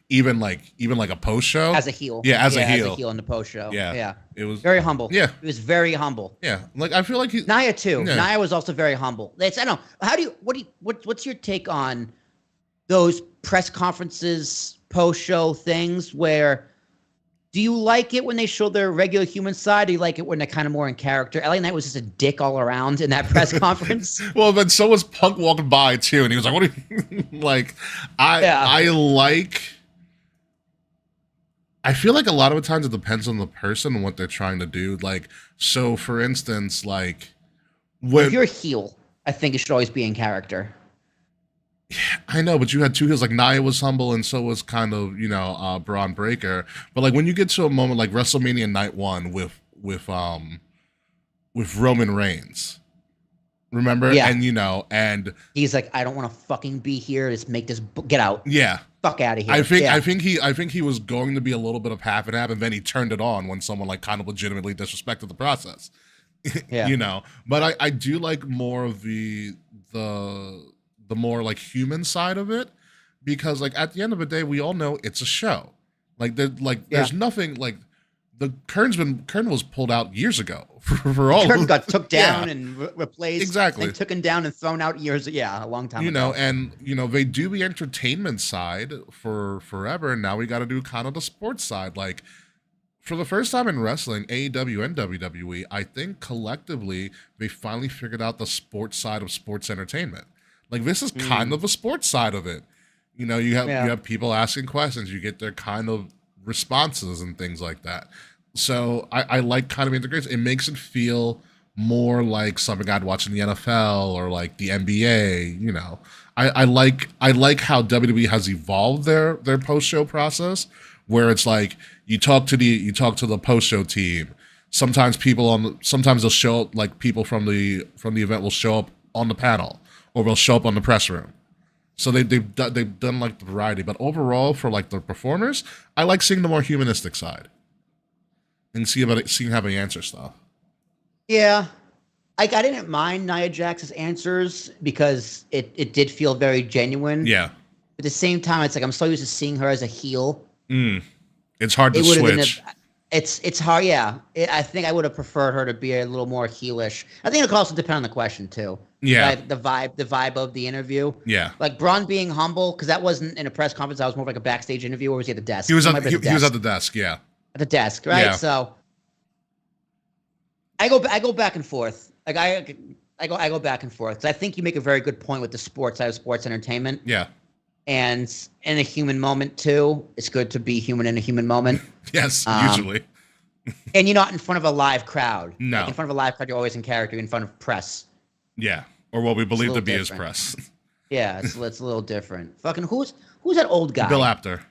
even a post show As a heel. Yeah, as a heel. As a heel in the post show. Yeah. Yeah. It was Very humble. Yeah. He was very humble. Yeah, like I feel like he Nia too. Yeah. Nia was also very humble. I don't know. What's your take on those press conferences, post show things where do you like it when they show their regular human side? Do you like it when they're kind of more in character? LA Knight was just a dick all around in that press conference. Well, but so was Punk walking by too, and he was like, "What are you like?" I feel like a lot of the times it depends on the person and what they're trying to do. Like, so for instance, like when If you're a heel, I think you should always be in character. I know, but you had two heels. Like Nia was humble, and so was kind of Braun Breaker. But like when you get to a moment like WrestleMania Night 1 with Roman Reigns, remember? Yeah. And He's like, I don't want to fucking be here. Just make this get out. yeah, Fuck out of here. I think he was going to be a little bit of half and half, and then he turned it on when someone like kind of legitimately disrespected the process. Yeah. But I do like more of the more like human side of it, because like at the end of the day we all know it's a show. There's nothing like the curtain was pulled out years ago for all Curtain got took down and replaced. Exactly. And taken down and thrown out years. Yeah, a long time ago. And they do the entertainment side for forever, and now we got to do kind of the sports side. Like for the first time in wrestling, AEW and WWE, I think collectively they finally figured out the sports side of sports entertainment. Like this is kind of a sports side of it. You have people asking questions, you get their kind of responses and things like that. So I like kind of integration. It makes it feel more like something I'd watch in the NFL or like the NBA. I like how WWE has evolved their post show process, where it's like you talk to the post show team. Sometimes they'll show up, like people from the event will show up on the panel, or will show up on the press room. So they've done like the variety, but overall for like the performers, I like seeing the more humanistic side and seeing how they answer stuff. Yeah. I didn't mind Nia Jax's answers because it did feel very genuine. Yeah. At the same time, it's like I'm so used to seeing her as a heel. It's hard to switch. It's hard, yeah. I think I would have preferred her to be a little more heelish. I think it could also depend on the question too. Yeah. The vibe of the interview. Yeah. Like Braun being humble, because that wasn't in a press conference. That was more like a backstage interview, or was he at the desk? He was at the desk. Yeah. At the desk, right? Yeah. So I go back and forth. Like I go back and forth because I think you make a very good point with the sports side of sports entertainment. Yeah. And in a human moment too, it's good to be human in a human moment. Yes, usually. And you're not in front of a live crowd. No. Like in front of a live crowd, you're always in character. You're in front of press. Yeah, or what we believe to be different. as press. Yeah, it's a little different. Fucking who's that old guy? Bill Apter.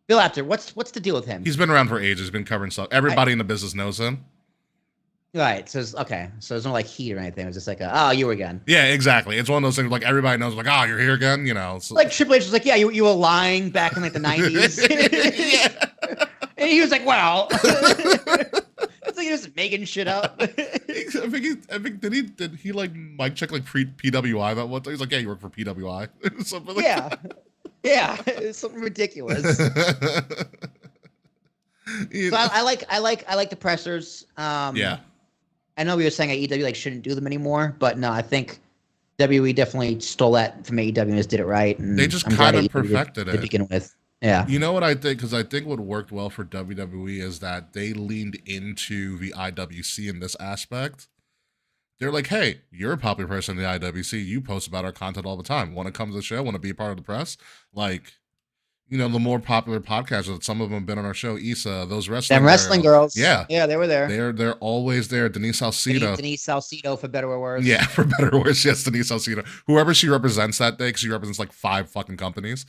Bill Apter. What's the deal with him? He's been around for ages. He's been covering stuff. Everybody in the business knows him. Right. So there's no like heat or anything. It was just like, oh, you again. Yeah, exactly. It's one of those things like everybody knows, like, oh, you're here again. So. Like Triple H was like, yeah, you were lying back in like the 90s. And he was like, well. It's like he was making shit up. I think did he like mic check like PWI about what? He's like, yeah, you work for PWI. Something like that. Yeah, it's something ridiculous. So I like the pressers. Yeah. I know we were saying AEW like shouldn't do them anymore, but no, I think WWE definitely stole that from AEW and just did it right. And they just kind of perfected it to begin with. Yeah. You know what I think? Because I think what worked well for WWE is that they leaned into the IWC in this aspect. They're like, hey, you're a popular person in the IWC. You post about our content all the time. Want to come to the show? Want to be a part of the press? Like, the more popular podcasters, some of them have been on our show, Issa, those wrestling girls. Yeah. Yeah, they were there. They're always there. Denise Salcedo. Denise Salcedo, for better or worse. Yeah, for better or worse. Yes, Denise Salcedo. Whoever she represents that day, because she represents like 5 fucking companies.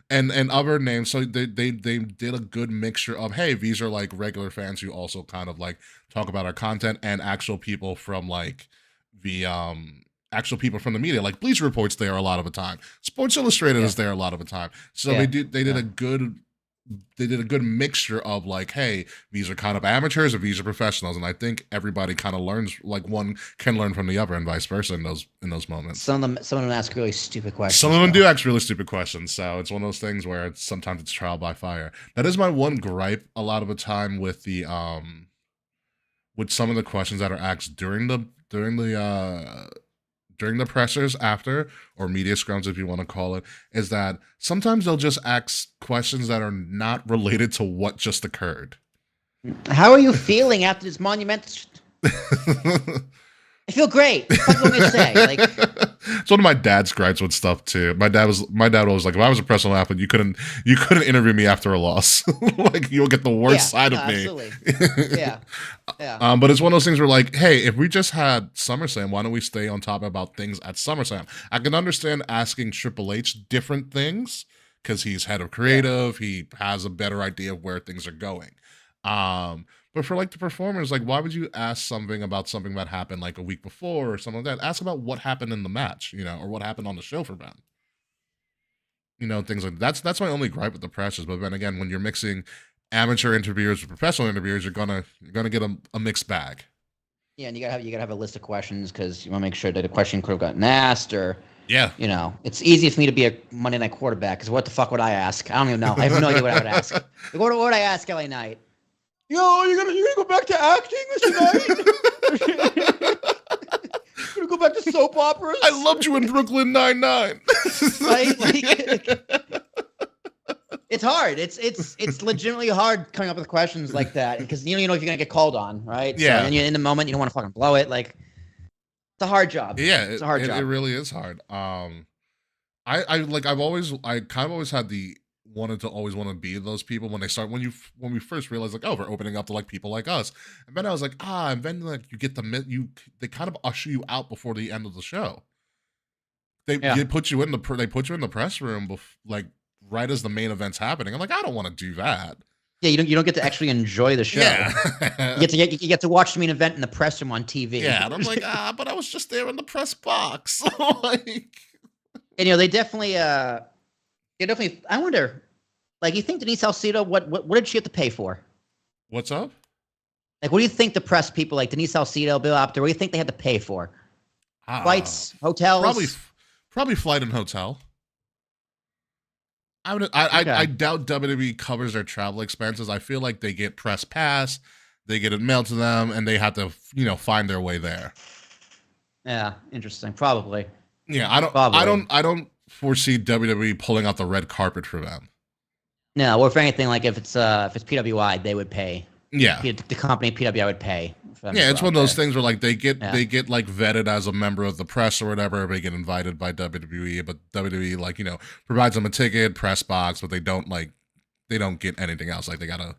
And other names. So they did a good mixture of, hey, these are like regular fans who also kind of like talk about our content, and actual people from like the actual people from the media. Like Bleacher Report's there a lot of the time. Sports Illustrated is there a lot of the time. So they did a good mixture of like, hey, these are kind of amateurs or these are professionals, and I think everybody kind of learns, like one can learn from the other and vice versa in those moments. Some of them ask really stupid questions. Some of them do ask really stupid questions, so it's one of those things where sometimes it's trial by fire. That is my one gripe a lot of the time with the with some of the questions that are asked during the pressers after, or media scrums if you want to call it, is that sometimes they'll just ask questions that are not related to what just occurred. How are you feeling after this monumental? I feel great. What am I gonna say? Like, it's one of my dad's gripes with stuff too. My dad was like, if I was a professional athlete, you couldn't interview me after a loss. Like you'll get the worst side of me. Absolutely. Yeah. But it's one of those things where like, hey, if we just had SummerSlam, why don't we stay on top about things at SummerSlam? I can understand asking Triple H different things because he's head of creative. He has a better idea of where things are going. But for like the performers, like why would you ask something about something that happened like a week before or something like that? Ask about what happened in the match, or what happened on the show for them. Things like that's my only gripe with the pressures. But then again, when you're mixing amateur interviewers with professional interviewers, you're gonna get a mixed bag. Yeah, and you gotta have a list of questions because you want to make sure that a question could have gotten asked, or it's easy for me to be a Monday Night quarterback because what the fuck would I ask? I don't even know. I have no idea what I would ask. Like, what would I ask LA Knight? You're gonna go back to acting this night? You're gonna go back to soap operas? I loved you in Brooklyn Nine-Nine. Right? It's hard. It's legitimately hard coming up with questions like that because you know if you're gonna get called on, right? Yeah. So, and you're in the moment, you don't want to fucking blow it. Like, it's a hard job. Yeah, it's a hard job. It really is hard. I've always had the wanted to be those people when we first realized like, oh, we're opening up to like people like us, and then I was like, and then like you get they kind of usher you out before the end of the show. They put you in the press room like right as the main event's happening. I'm like, I don't want to do that. Yeah, you don't get to actually enjoy the show. Yeah. you get to watch the main event in the press room on TV. Yeah, and I'm like, but I was just there in the press box. Like, and they definitely I wonder, like, you think Denise Salcedo, what did she have to pay for? What's up? Like, what do you think the press people like Denise Salcedo, Bill Apter, what do you think they had to pay for? Flights, hotels? Probably flight and hotel. I doubt WWE covers their travel expenses. I feel like they get press pass, they get it mailed to them, and they have to, find their way there. Yeah, interesting. Probably. Yeah, I don't foresee WWE pulling out the red carpet for them. No, or if anything, like if it's PWI, they would pay. Yeah, the company PWI would pay. Yeah, it's one of those things where like they get like vetted as a member of the press or whatever. They get invited by WWE, but WWE like provides them a ticket, press box, but they don't get anything else. Like they gotta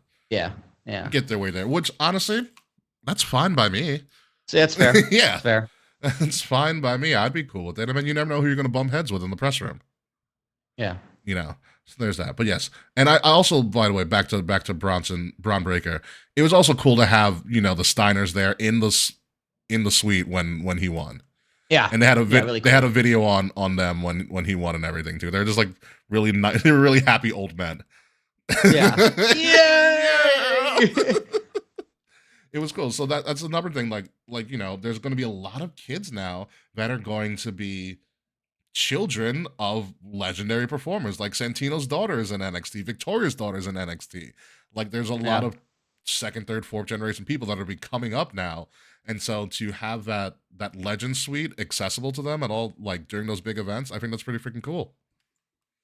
get their way there. Which honestly, that's fine by me. So that's fair. Yeah, that's fair. It's fine by me. I'd be cool with it. I mean, you never know who you're gonna bump heads with in the press room. Yeah. So there's that. But yes. And I also, by the way, back to Braun Breaker, it was also cool to have, the Steiners there in the suite when he won. Yeah. And they had really cool. They had a video on them when he won and everything too. They're just like really nice. They were really happy old men. Yeah. Yeah. It was cool. So that's another thing. Like there's going to be a lot of kids now that are going to be children of legendary performers. Like Santino's daughter is in NXT, Victoria's daughter is in NXT. Like there's a lot of second, third, fourth generation people that are be coming up now, and so to have that legend suite accessible to them at all, like during those big events, I think that's pretty freaking cool.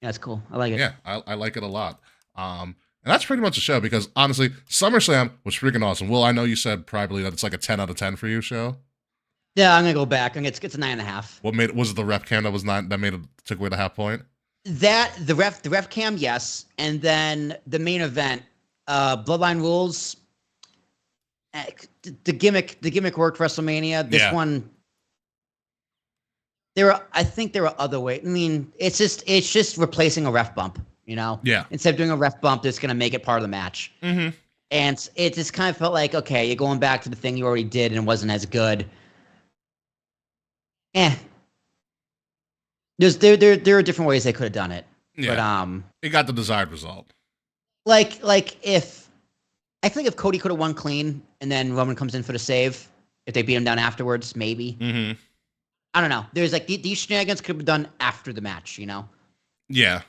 Yeah, it's cool. I like it. Yeah, I like it a lot. And that's pretty much the show because honestly, SummerSlam was freaking awesome. Will, I know you said privately that it's like a 10 out of 10 for you show. Yeah, I'm gonna go back. It's a 9.5. What was it the ref cam that took away the half point? That the ref cam, yes, and then the main event, Bloodline Rules. The gimmick worked WrestleMania. This one, I think there were other ways. I mean, it's just replacing a ref bump. Yeah. Instead of doing a ref bump, that's gonna make it part of the match. Mm-hmm. And it just kind of felt like, okay, you're going back to the thing you already did and it wasn't as good. There are different ways they could have done it. Yeah. But It got the desired result. like if I think if Cody could have won clean and then Roman comes in for the save, if they beat him down afterwards, maybe. Mm-hmm. I don't know. There's like these shenanigans could have been done after the match, you know. Yeah.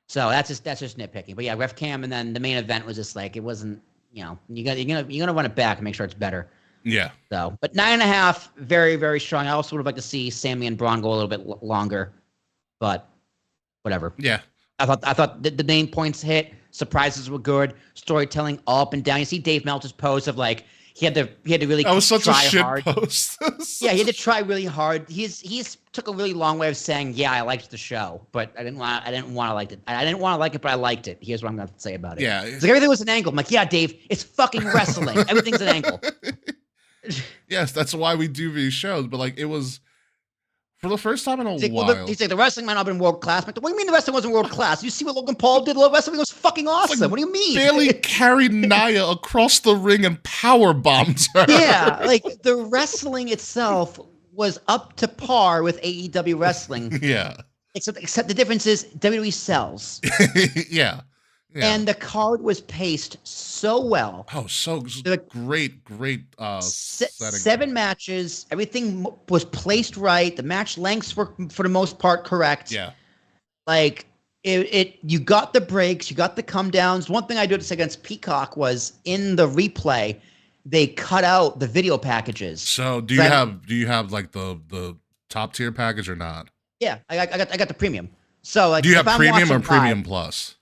So that's just nitpicking. But yeah, ref cam and then the main event was just like it wasn't. You know, you're gonna run it back and make sure it's better. Yeah. So, but 9.5, very very strong. I also would have liked to see Sammy and Braun go a little bit longer, but whatever. Yeah. I thought the main points hit. Surprises were good. Storytelling all up and down. You see Dave Meltzer's pose of like he had to really That was such try a shit hard. post. Yeah, he had to try really hard. He's took a really long way of saying, yeah, I liked the show, but I didn't want to like it. I didn't want to like it, but I liked it. Here's what I'm going to say about it. Yeah. It's like everything was an angle. I'm like, yeah, Dave, it's fucking wrestling. Everything's an angle. Yes, that's why we do these shows. But like, it was for the first time in a He's like, while. well, he's like, the wrestling might not have been world class. I'm like, what do you mean the wrestling wasn't world class? You see what Logan Paul did? The wrestling was fucking awesome. like What do you mean? Bailey carried Nia across the ring and power bombed her. Yeah, like the wrestling itself was up to par with AEW wrestling. Yeah. Except the difference is WWE sells. Yeah. And the card was paced so well. Oh, so great setting. 7 matches. Everything was placed right. The match lengths were, for the most part, correct. Yeah. Like, you got the breaks. You got the come downs. One thing I did against Peacock was in the replay, they cut out the video packages. So do you have like the top tier package or not? Yeah, I got the premium. So like, do you have premium or premium live, plus?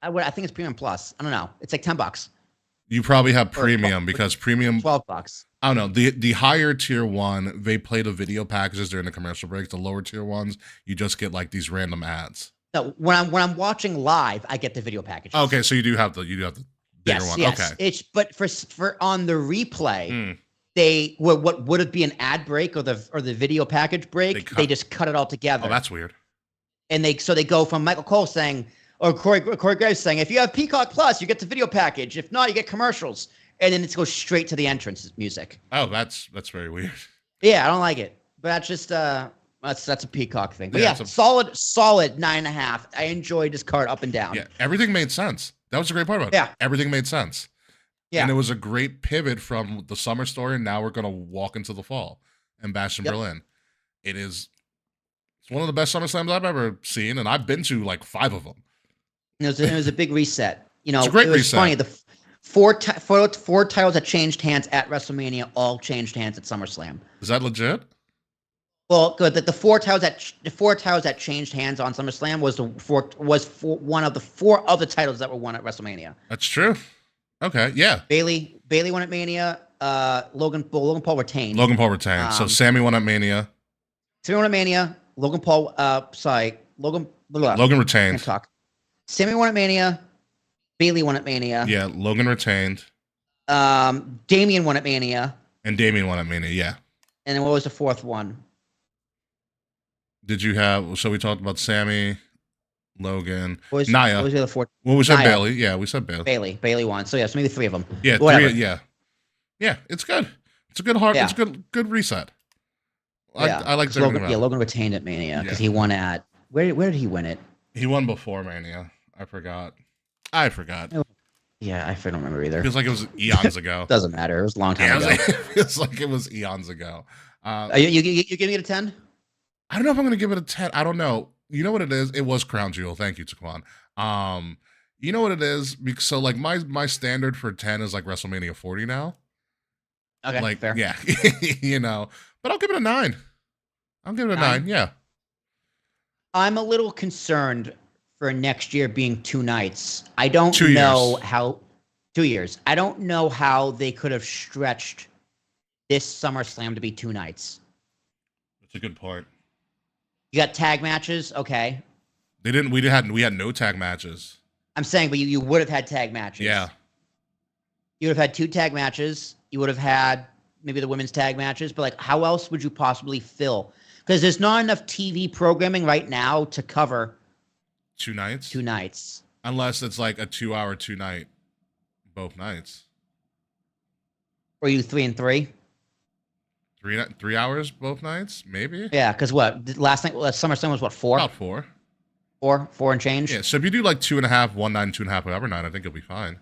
I think it's premium plus. I don't know. It's like $10. You probably have premium because premium $12. I don't know. The higher tier one, they play the video packages during the commercial breaks. The lower tier ones, you just get like these random ads. No, when I'm watching live, I get the video packages. Okay, so you do have the bigger one. Yes. Okay. But for on the replay, they what would it be an ad break or the video package break? They just cut it all together. Oh, that's weird. And they go from Michael Cole saying, or Corey Graves saying, if you have Peacock Plus, you get the video package. If not, you get commercials. And then it goes straight to the entrance music. Oh, that's very weird. Yeah, I don't like it. But that's just that's a Peacock thing. But yeah, solid 9.5. I enjoyed this card up and down. Yeah, everything made sense. That was a great part about it. Yeah. Everything made sense. Yeah. And it was a great pivot from the summer story, and now we're going to walk into the fall and Bash in Berlin. It's one of the best SummerSlams I've ever seen, and I've been to like 5 of them. It was a big reset. You know, it's a great it was reset. Funny. The four titles that changed hands at WrestleMania all changed hands at SummerSlam. Is that legit? Well, good. The four titles that changed hands on SummerSlam was one of the 4 other titles that were won at WrestleMania. That's true. Okay, yeah. Bailey won at Mania. Logan Paul retained. So Sammy won at Mania. Sammy won at Mania. Logan retained. Can't talk. Sammy won at Mania. Bailey won at Mania. Yeah, Logan retained. Damian won at Mania. And Damian won at Mania, yeah. And then what was the 4th one? Did you have, so we talked about Sammy, Logan, Nia. What was the other 4th? Well, we said Nia. Bailey. Yeah, we said Bailey. Bailey won. So yeah, so maybe 3 of them. Yeah, whatever. 3, yeah. Yeah, it's good. It's a good it's a good reset. I like Logan. Yeah, Logan retained at Mania because he won at, where did he win it? He won before Mania. I forgot. Yeah, I don't remember either. Feels like it was eons ago. Doesn't matter. It was a long time ago. Feels like it was eons ago. You giving it a 10? I don't know if I'm going to give it a 10. I don't know. You know what it is? It was Crown Jewel. Thank you, Taquan. You know what it is? So like my standard for 10 is like WrestleMania 40 now. Okay, like, fair. Yeah, you know. But I'll give it a 9. I'll give it a 9. Yeah. I'm a little concerned for next year being 2 nights. I don't know how 2 years. I don't know how they could have stretched this SummerSlam to be 2 nights. That's a good point. You got tag matches, okay. They didn't. We had no tag matches. I'm saying, but you would have had tag matches. Yeah. You would have had 2 tag matches. You would have had maybe the women's tag matches, but like, how else would you possibly fill? Because there's not enough TV programming right now to cover 2 nights. 2 nights, unless it's like a 2-hour 2-night, both nights. Or you 3 and 3. 3 hours both nights, maybe. Yeah, because last night, SummerSlam was what, 4? About 4. 4 and change. Yeah, so if you do like 2.5, one night, and 2.5 every night, I think it'll be fine.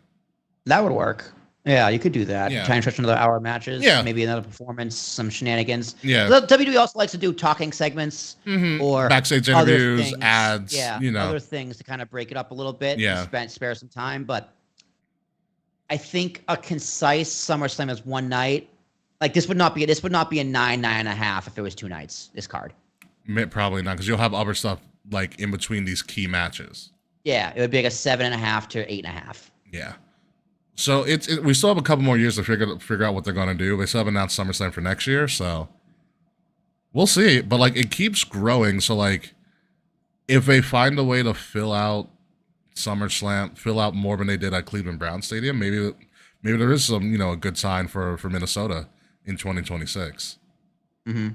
That would work. Yeah, you could do that. Yeah. Try and stretch another hour matches. Yeah. Maybe another performance, some shenanigans. Yeah. The WWE also likes to do talking segments or backstage other interviews, things. ads. Yeah, other things to kind of break it up a little bit. Yeah. And spare some time. But I think a concise SummerSlam is one night. Like this would not be a 9.5 if it was 2 nights. This card. Probably not, because you'll have other stuff like in between these key matches. Yeah, it would be like a 7.5 to 8.5. Yeah. So we still have a couple more years to figure out what they're gonna do. They still haven't announced SummerSlam for next year, so we'll see. But like it keeps growing, so like if they find a way to fill out SummerSlam, fill out more than they did at Cleveland Brown Stadium, maybe there is some a good sign for Minnesota in 2026. Mm-hmm.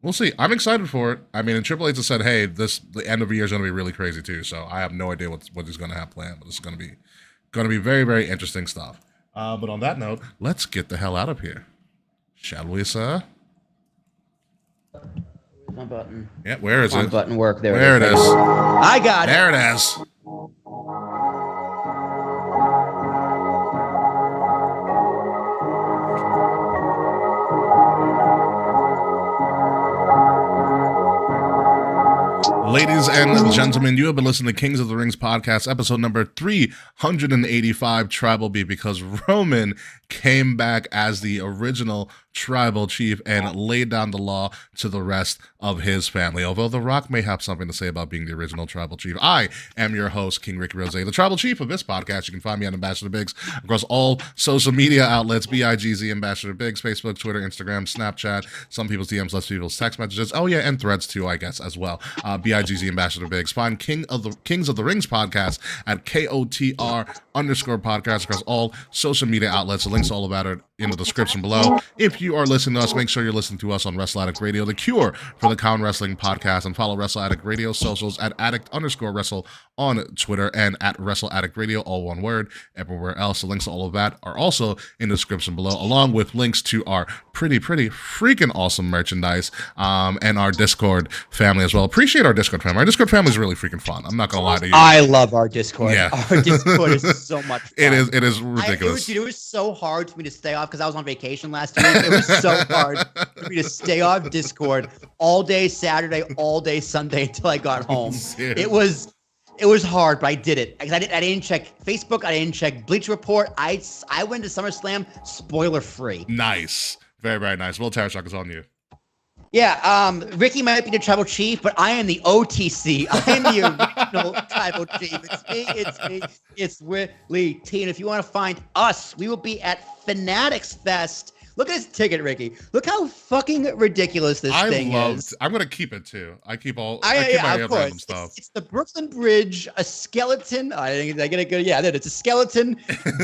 We'll see. I'm excited for it. I mean, and Triple H has said, "Hey, the end of the year is going to be really crazy too." So I have no idea what he's going to have planned, but it's going to be very, very interesting stuff. But on that note, let's get the hell out of here, shall we, sir? My button. Yeah, where is it? Button work. There it is. I got it. There it is. Ladies and gentlemen, you have been listening to Kings of the Rings podcast, episode number 385, Tribal Beef, because Roman came back as the original tribal chief and laid down the law to the rest of his family. Although The Rock may have something to say about being the original tribal chief, I am your host, King Ricky Rose, the tribal chief of this podcast. You can find me on Ambassador Biggs across all social media outlets, BIGZ Ambassador Biggs, Facebook, Twitter, Instagram, Snapchat, some people's DMs, less people's text messages. Oh yeah, and threads too, I guess, as well. BIGZ Ambassador Biggs. Find Kings of the Rings podcast at KOTR_podcast across all social media outlets. The links all about it in the description below. If you are listening to us, make sure you're listening to us on Wrestle Addict Radio, the cure for the Common Wrestling podcast, and follow Wrestle Addict Radio socials at addict_wrestle on Twitter and at Wrestle Addict Radio, all one word. Everywhere else, the links to all of that are also in the description below, along with links to our pretty freaking awesome merchandise and our Discord family as well. Appreciate our Discord family. Our Discord family is really freaking fun. I'm not gonna lie to you. I love our Discord. Yeah. Our Discord is so much fun. It is ridiculous. It was so hard for me to stay off because I was on vacation last week. It was so hard for me to stay off Discord all day Saturday, all day Sunday until I got home. It was hard, but I did it. I didn't check Facebook. I didn't check Bleacher Report. I went to SummerSlam spoiler free. Nice. Very, very nice. Well, Tarashak is on you. Yeah, Ricky might be the tribal chief, but I am the OTC. I am the original tribal chief. It's me. It's Willie T. And if you want to find us, we will be at Fanatics Fest. Look at this ticket, Ricky. Look how fucking ridiculous this thing is. I'm gonna keep it too. I keep my random stuff. It's the Brooklyn Bridge, a skeleton. I get it good. Yeah, it's a skeleton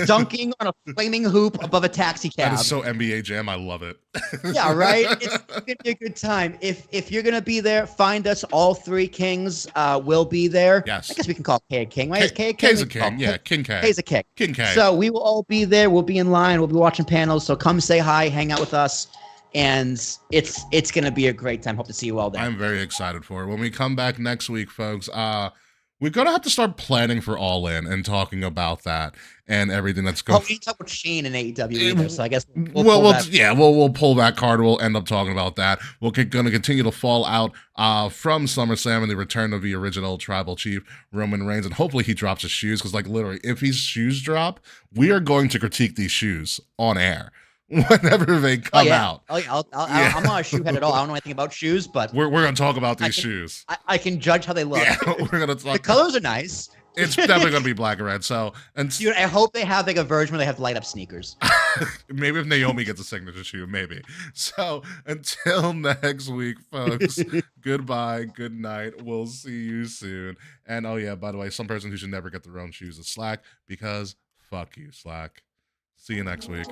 dunking on a flaming hoop above a taxi cab. That is so NBA Jam. I love it. Yeah, right. It's gonna be a good time. If you're gonna be there, find us. All 3 kings will be there. Yes. I guess we can call K a king. Right? K's a king. Yeah, King K. K's a king. King K. So we will all be there. We'll be in line. We'll be watching panels. So come say hi, hang out with us, and it's gonna be a great time. Hope to see you all there. I'm very excited for it. When we come back next week, folks, we're gonna have to start planning for All In and talking about that and everything that's going. Oh, we didn't talk about Shane in AEW either, so I guess we'll pull that card. We'll end up talking about that. We're gonna continue to fall out from SummerSlam and the return of the original tribal chief Roman Reigns, and hopefully he drops his shoes, because like literally, if his shoes drop, we are going to critique these shoes on air whenever they come out. Oh yeah, I'm not a shoe head at all. I don't know anything about shoes, but we're gonna talk about these shoes. I can judge how they look. Yeah, we're gonna talk. The colors are nice. It's definitely gonna be black and red. So, and dude, I hope they have like a version where they have light up sneakers. Maybe if Naomi gets a signature shoe, maybe. So until next week, folks. Goodbye, good night. We'll see you soon. And oh yeah, by the way, some person who should never get their own shoes is Slack, because fuck you, Slack. See you next week.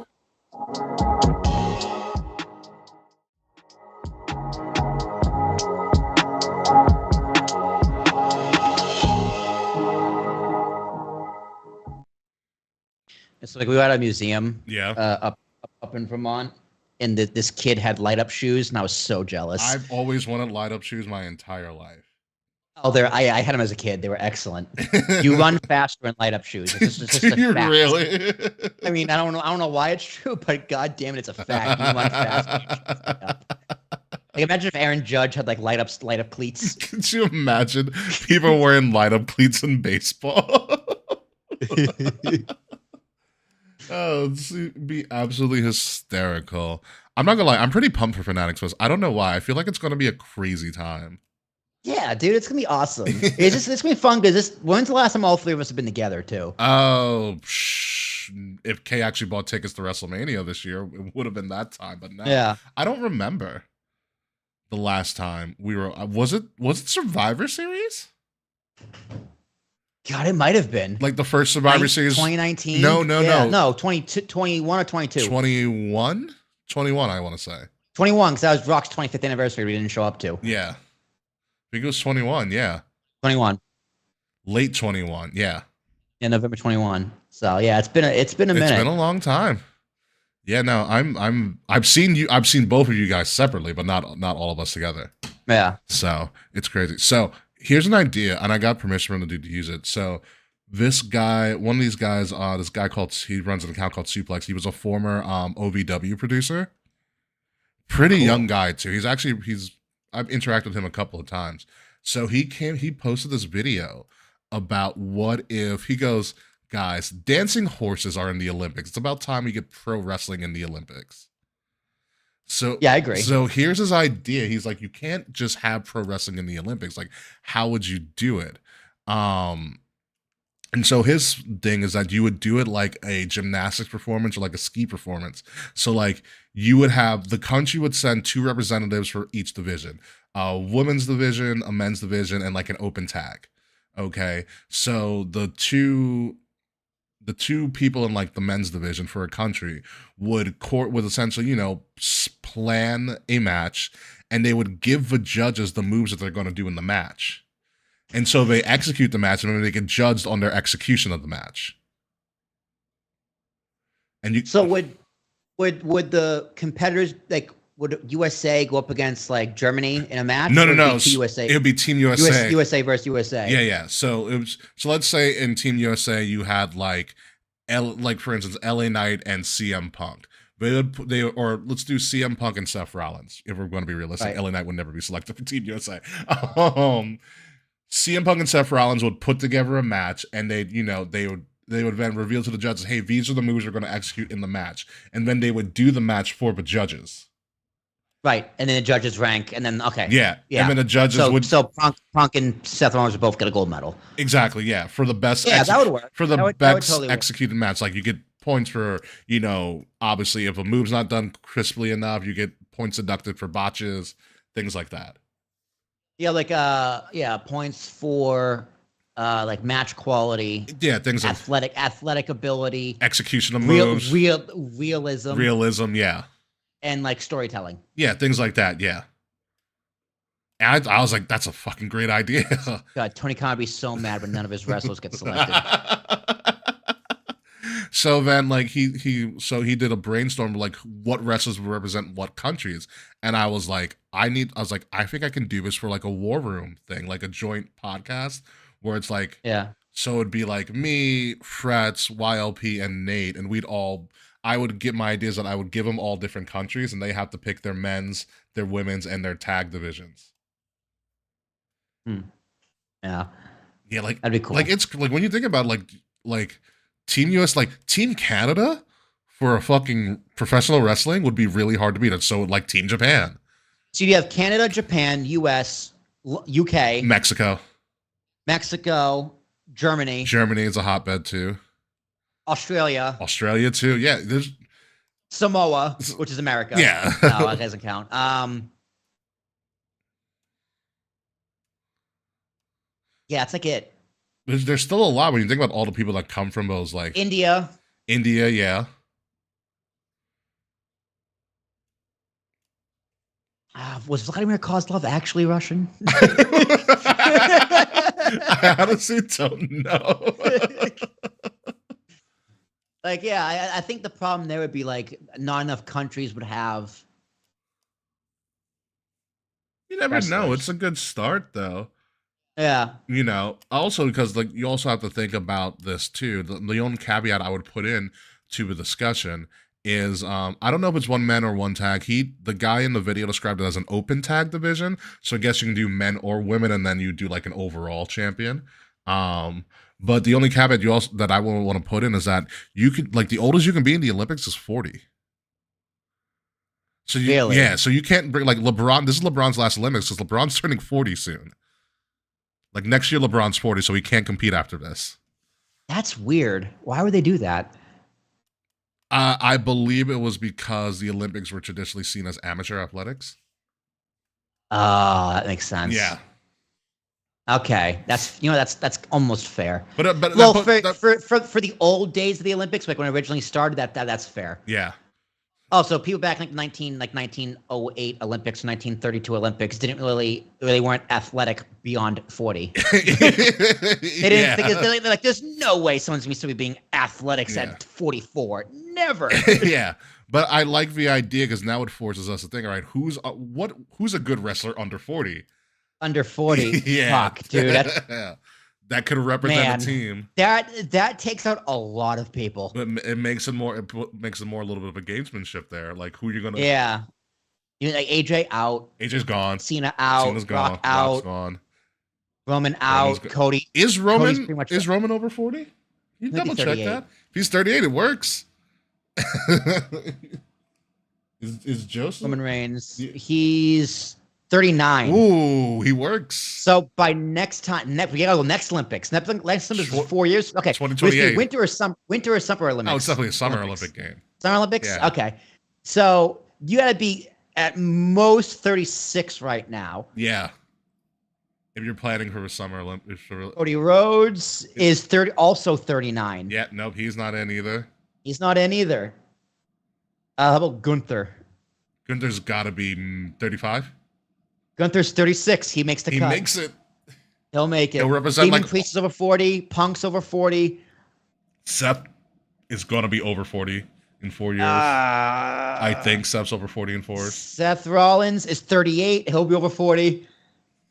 It's like we were at a museum. Yeah. Up in Vermont, and this kid had light up shoes, and I was so jealous. I've always wanted light up shoes my entire life. Oh, I had them as a kid. They were excellent. You run faster in light up shoes. It's just Do a you fact. really? I mean, I don't know why it's true, but god damn it, it's a fact. You run faster. Like, imagine if Aaron Judge had like light up cleats. Could you imagine people wearing light up cleats in baseball? Oh, it'd be absolutely hysterical. I'm not gonna lie, I'm pretty pumped for Fanatics Fest. I don't know why. I feel like it's gonna be a crazy time. Yeah, dude, it's gonna be awesome. It's gonna be fun because when's the last time all three of us have been together too? Oh, if Kay actually bought tickets to WrestleMania this year, it would have been that time. But now, Yeah. I don't remember the last time we were. Was it Survivor Series? God, it might have been Like the first Survivor Series, 2019. No, 21 or 22. 21, I want to say 21 because that was Rock's 25th anniversary. We didn't show up to. Yeah, I think it was 21. Yeah, 21. Late 21. Yeah, November 21. So yeah, it's been a minute. It's been a long time. Yeah, no, I've seen both of you guys separately, but not all of us together. Yeah. So it's crazy. So here's an idea, and I got permission from the dude to use it. So this guy, one of these guys, this guy he runs an account called Suplex. He was a former OVW producer. Pretty young guy too. I've interacted with him a couple of times. So he posted this video about what if he goes, guys, dancing horses are in the Olympics. It's about time we get pro wrestling in the Olympics. So yeah, I agree. So here's his idea. He's like, you can't just have pro wrestling in the Olympics. Like, how would you do it? And so his thing is that you would do it like a gymnastics performance or like a ski performance. So like you would have the country would send 2 representatives for each division, a women's division, a men's division, and like an open tag. Okay, so the two people in like the men's division for a country would essentially, plan a match, and they would give the judges the moves that they're going to do in the match. And so they execute the match, and then they get judged on their execution of the match. And so would the competitors would USA go up against like Germany in a match? No. USA. It would be Team USA. USA versus USA. Yeah. So let's say in Team USA you had like for instance LA Knight and CM Punk. Or let's do CM Punk and Seth Rollins if we're going to be realistic. Right. LA Knight would never be selected for Team USA. CM Punk and Seth Rollins would put together a match, and they would then reveal to the judges, hey, these are the moves we're going to execute in the match, and then they would do the match for the judges. Right, and then the judges rank, and then yeah, and then the judges would. So Punk and Seth Rollins would both get a gold medal. Exactly, yeah, for the best. That would work. For the best totally executed match, like you get points for obviously if a move's not done crisply enough, you get points deducted for botches, things like that. Yeah, points for like match quality. Yeah, things like athletic ability, execution of moves, realism, yeah, and like storytelling. Yeah, things like that. Yeah, and I was like, that's a fucking great idea. God, Tony Khan would be so mad when none of his wrestlers get selected. So then, like he did a brainstorm like what wrestlers would represent what countries, and I was like, I think I can do this for like a war room thing, like a joint podcast where it's like, yeah. So it'd be like me, Frets, YLP, and Nate, and I would get my ideas, and I would give them all different countries, and they have to pick their men's, their women's, and their tag divisions. Yeah. Yeah, like that'd be cool. Like it's like when you think about like Team US, like Team Canada for a fucking professional wrestling would be really hard to beat. So like Team Japan. So you have Canada, Japan, US, UK, Mexico, Germany. Germany is a hotbed too. Australia too. Yeah, there's Samoa, which is America. Yeah, no, that doesn't count. Yeah, it's like it. There's still a lot when you think about all the people that come from those, like India, yeah. Was Vladimir Kozlov actually Russian? I honestly don't know. Like, yeah, I think the problem there would be like not enough countries would have. You never know. Wrestlers. It's a good start, though. Yeah. You know, also because like you also have to think about this too. The only caveat I would put in to the discussion is I don't know if it's one men or one tag. The guy in the video described it as an open tag division. So I guess you can do men or women, and then you do like an overall champion. But the only caveat that I would want to put in is that you could like the oldest you can be in the Olympics is 40. So Really? Yeah, so you can't bring like LeBron. This is LeBron's last Olympics because LeBron's turning 40 soon. Like next year, LeBron's 40, so he can't compete after this. That's weird. Why would they do that? I believe it was because the Olympics were traditionally seen as amateur athletics. Oh, that makes sense. Yeah. Okay, that's almost fair. But for the old days of the Olympics, like when it originally started, that's fair. Yeah. Also, people back in 1908 Olympics, 1932 Olympics they weren't athletic beyond 40. They didn't think they're like, there's no way someone's going to be being athletics at 44. Never. Yeah. But I like the idea because now it forces us to think, all right, who's a good wrestler under 40? Under 40. Yeah. Fuck, dude. That could represent a team. That takes out a lot of people. But it makes it more a little bit of a gamesmanship there. Like who you're gonna. Yeah. You know, like AJ out. AJ's gone. Cena out. Cena's gone. Rock out. Rock's gone. Roman out. Cody. Is Roman over 40? You double check 38. that. If he's 38, it works. is Joseph Roman Reigns? He's 39. Ooh, he works. So by next Olympics. Next Olympics is 4 years. Okay, 2028. Winter or summer Olympics? Oh, it's definitely a summer Olympic game. Summer Olympics. Yeah. Okay, so you got to be at most 36 right now. Yeah. If you're planning for a summer Olympics. Cody Rhodes is 39. Yeah, nope, he's not in either. He's not in either. How about Gunther? Gunther's got to be 35. Gunther's 36. He makes the cut. He makes it. He'll make it. He'll represent Demon like Priest is over 40. Punk's over 40. Seth is going to be over 40 in 4 years. I think Seth's over 40 in 4 years. Seth Rollins is 38. He'll be over 40.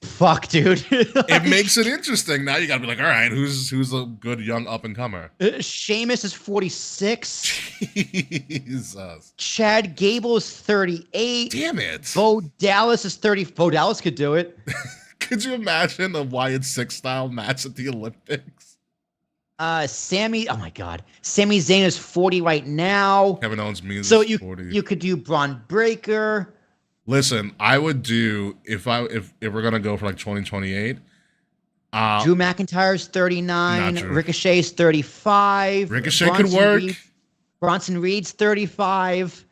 Fuck, dude. It makes it interesting. Now you got to be like, all right, who's a good young up and comer? Sheamus is 46. Jesus. Chad Gable is 38. Damn it. Bo Dallas is 30. Bo Dallas could do it. Could you imagine a Wyatt Six style match at the Olympics? Sammy, oh my God. Sami Zayn is 40 right now. Kevin Owens means so 40. You could do Braun Breaker. Listen, I would do if we're gonna go for like 2028. Drew McIntyre's 39. Ricochet's 35. Ricochet could work. Bronson Reed's 35.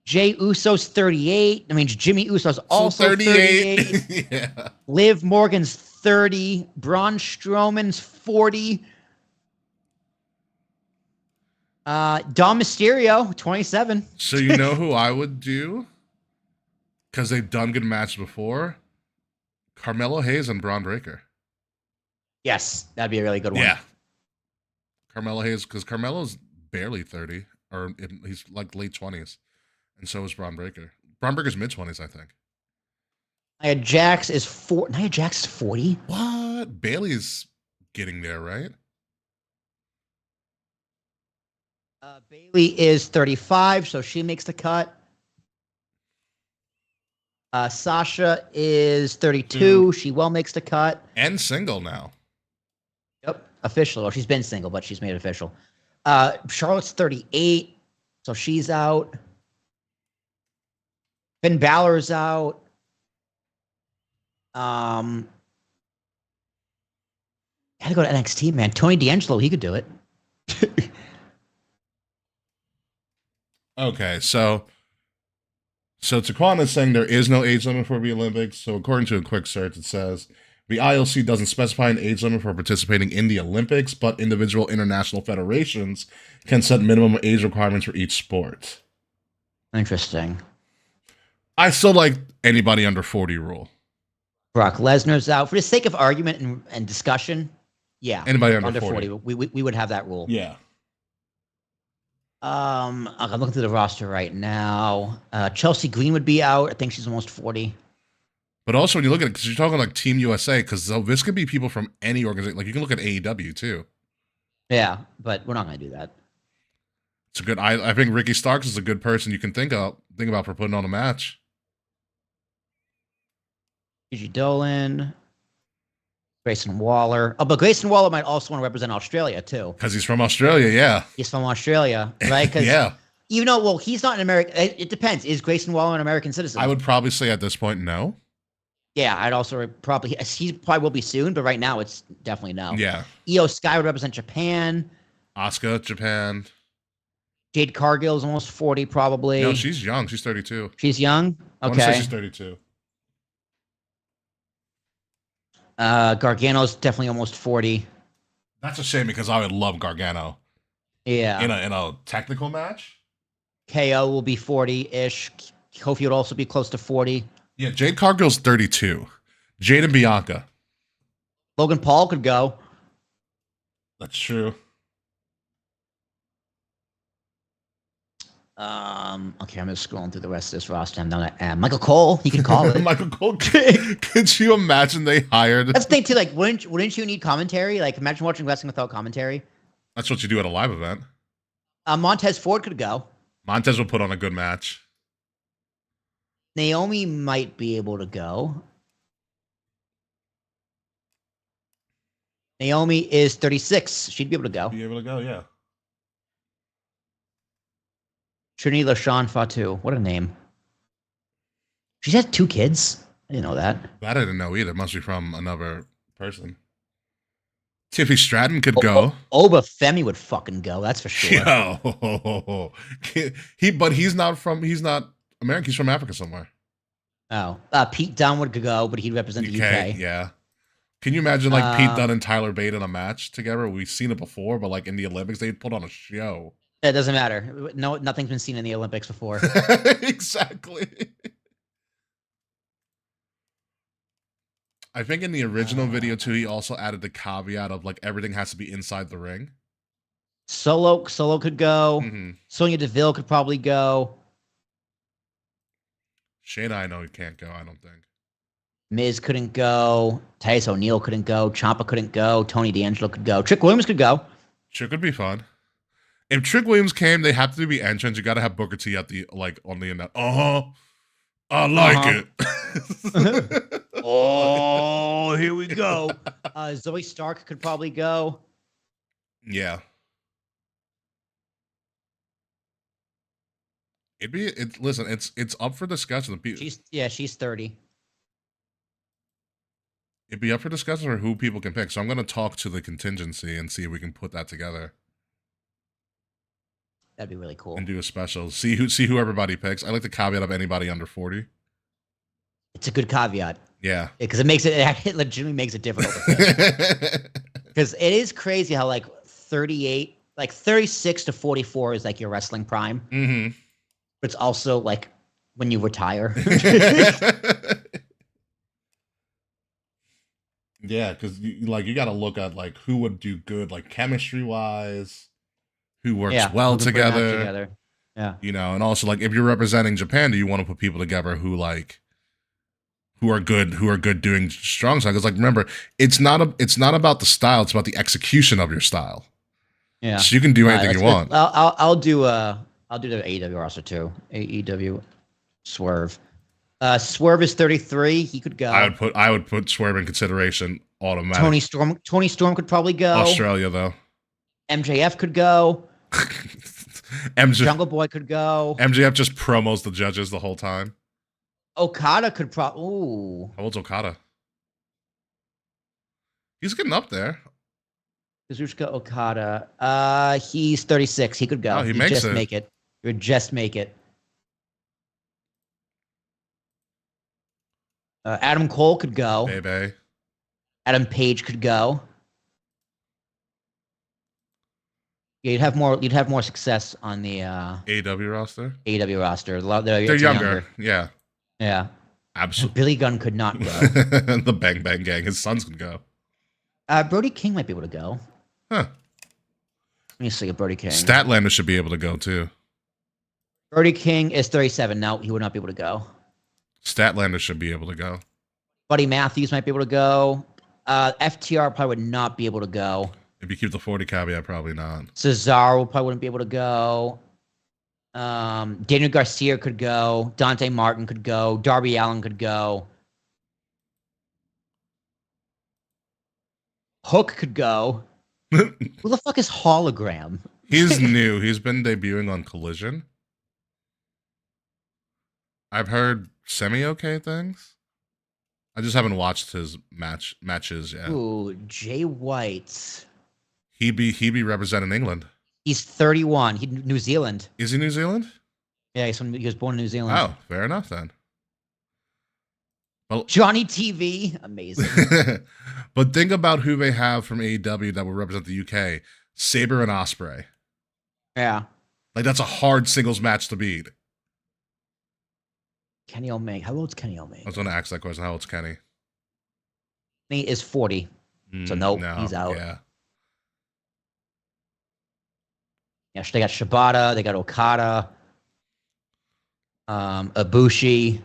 Jay Uso's 38. I mean, Jimmy Uso's also 38. Yeah. Liv Morgan's 30. Braun Strowman's 40. Dom Mysterio, 27. So you know who I would do? Because they've done good matches before. Carmelo Hayes and Braun Breaker. Yes, that'd be a really good one. Yeah. Carmelo Hayes, because Carmelo's barely 30, or he's like late 20s. And so is Braun Breaker. Braun Breaker's mid-20s, I think. Nia Jax is 40? What? Bailey's getting there, right? Bailey is 35, so she makes the cut. Sasha is 32. She well makes the cut. And single now. Yep, official. Well, she's been single, but she's made it official. Charlotte's 38, so she's out. Finn Balor's out. Had to go to NXT, man. Tony D'Angelo, he could do it. Okay, so Taquan is saying there is no age limit for the Olympics. So according to a quick search, it says the IOC doesn't specify an age limit for participating in the Olympics, but individual international federations can set minimum age requirements for each sport. Interesting. I still like anybody under 40 rule. Brock Lesnar's out. For the sake of argument and discussion, yeah. Anybody under 40. We would have that rule. Yeah. I'm looking through the roster right now. Chelsea Green would be out. I think she's almost 40. But also when you look at it, because you're talking like Team USA, because this could be people from any organization. Like you can look at AEW too. Yeah, but we're not going to do that. It's a good. I think Ricky Starks is a good person you can think about for putting on a match. Gigi Dolan, Grayson Waller. Oh, but Grayson Waller might also want to represent Australia too. Because he's from Australia, yeah. He's from Australia, right? Yeah. Even though, well, he's not an American. It depends. Is Grayson Waller an American citizen? I would probably say at this point, no. Yeah, I'd also probably. He probably will be soon, but right now it's definitely no. Yeah. Io Sky would represent Japan. Asuka, Japan. Jade Cargill is almost 40, probably. No, she's young. She's 32. She's young? I want to say Okay. she's 32. Gargano's definitely almost 40. That's a shame because I would love Gargano. Yeah. In a technical match? KO will be 40-ish. Kofi would also be close to 40. Yeah, Jade Cargill's 32. Jade and Bianca. Logan Paul could go. That's true. Okay, I'm just scrolling through the rest of this roster. I'm down at Michael Cole. He can call it. Michael Cole. Could you imagine they hired? That's the thing too. Like, wouldn't you need commentary? Like, imagine watching wrestling without commentary. That's what you do at a live event. Montez Ford could go. Montez will put on a good match. Naomi might be able to go. Naomi is 36. She'd be able to go. Be able to go, yeah. Trinity LaShawn Fatu. What a name. She's had 2 kids. I didn't know that. That I didn't know either. Must be from another person. Tiffy Stratton could go. Oba Femi would fucking go. That's for sure. Yo. He's not American. He's from Africa somewhere. Oh. Pete Dunne would go, but he'd represent the UK. Yeah. Can you imagine Pete Dunne and Tyler Bate in a match together? We've seen it before, but in the Olympics, they'd put on a show. It doesn't matter. No, nothing's been seen in the Olympics before. Exactly. I think in the original video too, he also added the caveat of everything has to be inside the ring. Solo could go. Mm-hmm. Sonya Deville could probably go. Shayna, I know he can't go. I don't think. Miz couldn't go. Titus O'Neil couldn't go. Ciampa couldn't go. Tony D'Angelo could go. Trick Williams could go. Trick would be fun. If Trick Williams came, they have to be entrance. You got to have Booker T at the on the end. I like it. Oh, here we go. Zoe Stark could probably go. Yeah. Listen, it's up for discussion. She's 30. It'd be up for discussion for who people can pick. So I'm going to talk to the contingency and see if we can put that together. That'd be really cool. And do a special. See who everybody picks. I like the caveat of anybody under 40. It's a good caveat. Yeah. Because it legitimately makes it difficult to pick. Because it is crazy how 38, 36 to 44 is your wrestling prime. Mm-hmm. But it's also when you retire. Yeah, because you got to look at who would do good, chemistry wise, who works well together. Yeah. And also if you're representing Japan, do you want to put people together who are good doing strong style? Because remember, it's not about the style, it's about the execution of your style. Yeah. So you can do anything you want. I'll do the AEW roster too. AEW Swerve. Swerve is 33. He could go. I would put Swerve in consideration automatically. Tony Storm could probably go. Australia though. MJF could go. Jungle Boy could go. MJF just promos the judges the whole time. Okada could probably. Ooh. How old's Okada? He's getting up there. Kazuchika Okada. He's 36. He could go. Oh, he makes it. Make it. He would just make it. Adam Cole could go. Baby. Adam Page could go. Yeah, you'd have more success on the AEW roster. AEW roster. They're younger. Yeah. Yeah. Absolutely. Billy Gunn could not go. The Bang Bang Gang. His sons could go. Brody King might be able to go. Huh. Let me see. Brody King. Statlander should be able to go too. Brody King is 37. No, he would not be able to go. Statlander should be able to go. Buddy Matthews might be able to go. FTR probably would not be able to go. If you keep the 40 caveat, probably not. Cesaro probably wouldn't be able to go. Daniel Garcia could go. Dante Martin could go. Darby Allin could go. Hook could go. Who the fuck is Hologram? He's new. He's been debuting on Collision. I've heard semi-okay things. I just haven't watched his matches yet. Ooh, Jay White. He be representing England. He's 31. He New Zealand. Is he New Zealand? Yeah, he was born in New Zealand. Oh, fair enough then. Well, Johnny TV, amazing. but think about who they have from AEW that will represent the UK: Sabre and Ospreay. Yeah. Like that's a hard singles match to beat. Kenny Omega. How old's Kenny I Omega? was going to ask that question. How old's Kenny? He is 40. So nope, No, he's out. Yeah. Yeah, they got Shibata, they got Okada, Ibushi,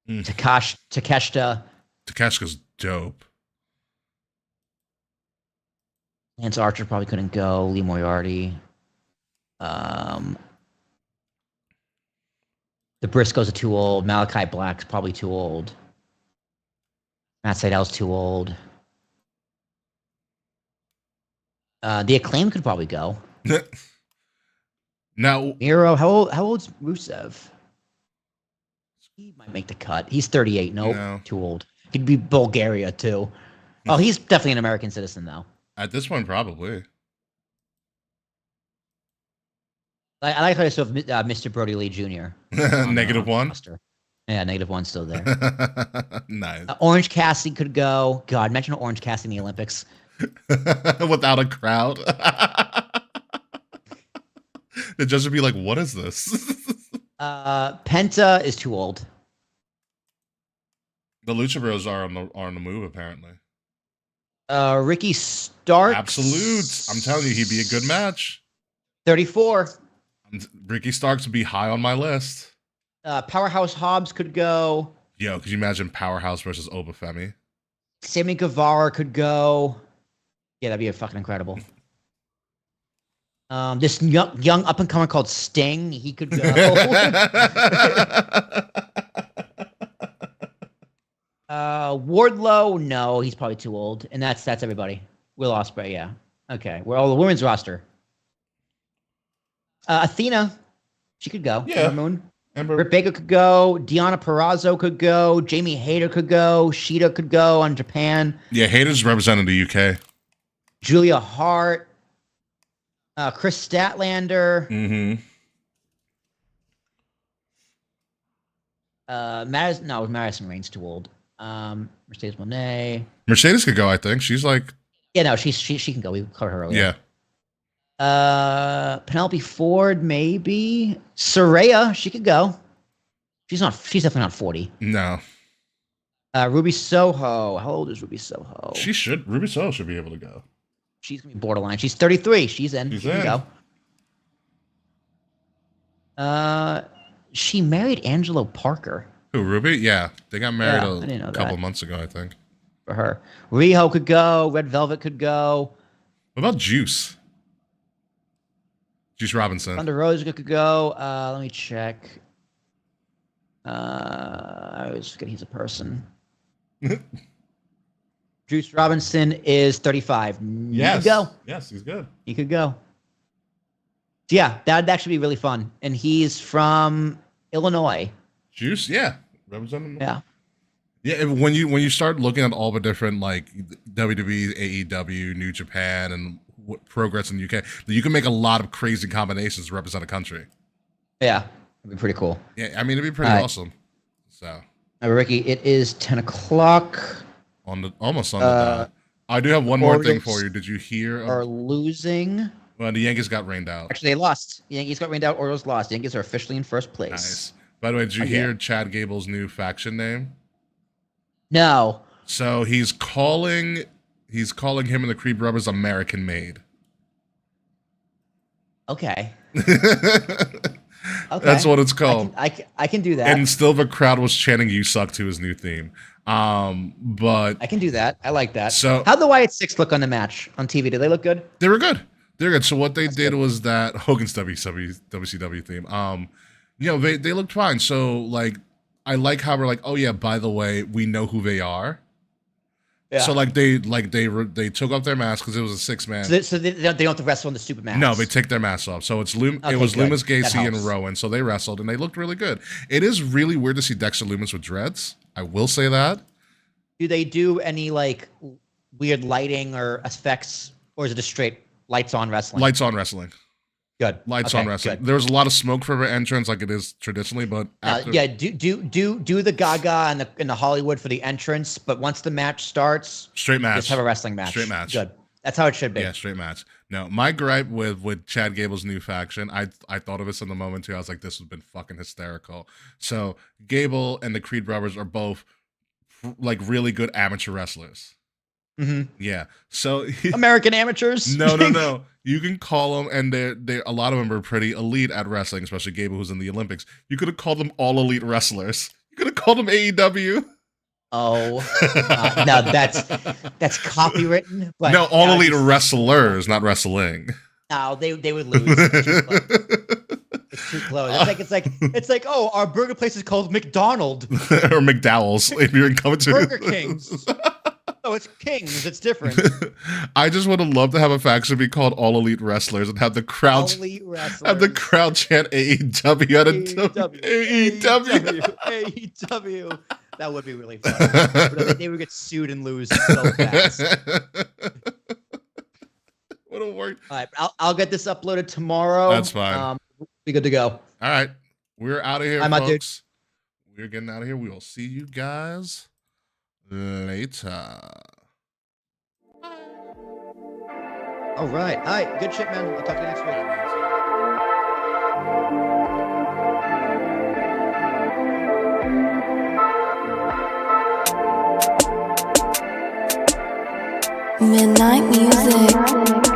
Takeshita. Takeshita's dope. Lance Archer probably couldn't go. Lee Moriarty. The Briscoes are too old. Malachi Black's probably too old. Matt Seidel's too old. The Acclaim could probably go. Now, Miro, how old's Rusev? He might make the cut. He's 38. Nope, No. too old. He'd be Bulgaria too. Oh, he's definitely an American citizen though. at this point, probably. I like how I saw Mr. Brody Lee Jr. -1. Roster. Yeah, -1 still there. Nice. Orange Cassidy could go. God, mention Orange Cassidy in the Olympics. Without a crowd. It'd just be like, what is this? Penta is too old. The Lucha Bros are on the move, apparently. Ricky Starks. Absolute. I'm telling you, he'd be a good match. 34. Ricky Starks would be high on my list. Powerhouse Hobbs could go. Yo, could you imagine Powerhouse versus Obafemi? Sammy Guevara could go. Yeah, that'd be fucking incredible. This young up and comer called Sting, he could go. Wardlow, no, he's probably too old, and that's everybody. Will Ospreay, yeah. Okay, we're all the women's roster. Athena, she could go. Yeah. Moon. Ember. Britt Baker could go. Deonna Purrazzo could go. Jamie Hayter could go. Sheeta could go on Japan. Yeah, Hayter's representing the UK. Julia Hart. Chris Statlander. Mm-hmm. Madison Rain's too old. Mercedes Monet. Mercedes could go, I think. She's like... Yeah, no, she can go. We covered her earlier. Yeah. Penelope Ford, maybe. Saraya, she could go. She's definitely not 40. No. Ruby Soho. How old is Ruby Soho? Ruby Soho should be able to go. She's gonna be borderline. She's 33. She's in. She's She can in. go. She married Angelo Parker. Who, Ruby? Yeah. They got married I didn't know a couple that. months ago, I think. For her. Riho could go. Red Velvet could go. What about Juice? Juice Robinson. Thunder Rosa could go. Let me check. I always forget he's a person. Juice Robinson is 35. He could go. Yes, he's good. He could go. Yeah, that'd actually be really fun. And he's from Illinois. Juice, yeah. Representing. Yeah. Yeah, and when you start looking at all the different like WWE, AEW, New Japan, and what progress in the UK, you can make a lot of crazy combinations to represent a country. Yeah, it'd be pretty cool. Yeah, I mean it'd be pretty awesome. So, Ricky, it is 10 o'clock. Almost on the dot. I do have one more thing Orioles for you. Did you hear? Are losing. Well, the Yankees got rained out. Actually, they lost. The Yankees got rained out. Orioles lost. The Yankees are officially in first place. Nice. By the way, did you hear Chad Gable's new faction name? No. So he's calling him and the Creed Brothers American Made. Okay. That's what it's called. I can do that. And still the crowd was chanting "You suck" to his new theme. But I can do that. I like that. So how'd the Wyatt Six look on the match on TV? Did they look good? They were good. They're good. So what they did good. was that Hogan's WCW theme. They looked fine. So like I like how we're like, oh yeah, by the way, we know who they are. Yeah. So they took off their masks because it was a 6-man. So they don't have to wrestle in the stupid masks. No, they take their masks off. So it was Loomis, Gacy, and Rowan. So they wrestled and they looked really good. It is really weird to see Dexter Loomis with dreads. I will say that. Do they do any like weird lighting or effects, or is it just straight lights on wrestling? Lights on wrestling. Good. Lights on wrestling. Good. There was a lot of smoke for the entrance, like it is traditionally, but after... yeah, do the Gaga and the Hollywood for the entrance, but once the match starts, straight match. Just have a wrestling match. Straight match. Good. That's how it should be. Yeah, straight match. No, my gripe with Chad Gable's new faction, I thought of this in the moment too. I was like, this has been fucking hysterical. So Gable and the Creed brothers are both like really good amateur wrestlers. Mm-hmm. Yeah. So American amateurs. No. You can call them, and they a lot of them are pretty elite at wrestling, especially Gable, who's in the Olympics. You could have called them all elite wrestlers. You could have called them AEW. Oh, no, that's copywritten. But no, all elite wrestlers, not wrestling. No, they would lose. It's too close. It's like oh, our burger place is called McDonald or McDowell's if you're in Covington. Burger King's. Oh, it's Kings. It's different. I just would have loved to have a faction be called All Elite Wrestlers and have the crowd chant AEW out of AEW. That would be really fun. But they would get sued and lose so fast. Would have worked. All right, I'll get this uploaded tomorrow. That's fine. Be good to go. All right, we're out of here, I'm folks. We're getting out of here. We will see you guys later. All right. Good shit, man. I'll talk to you next week. Midnight music.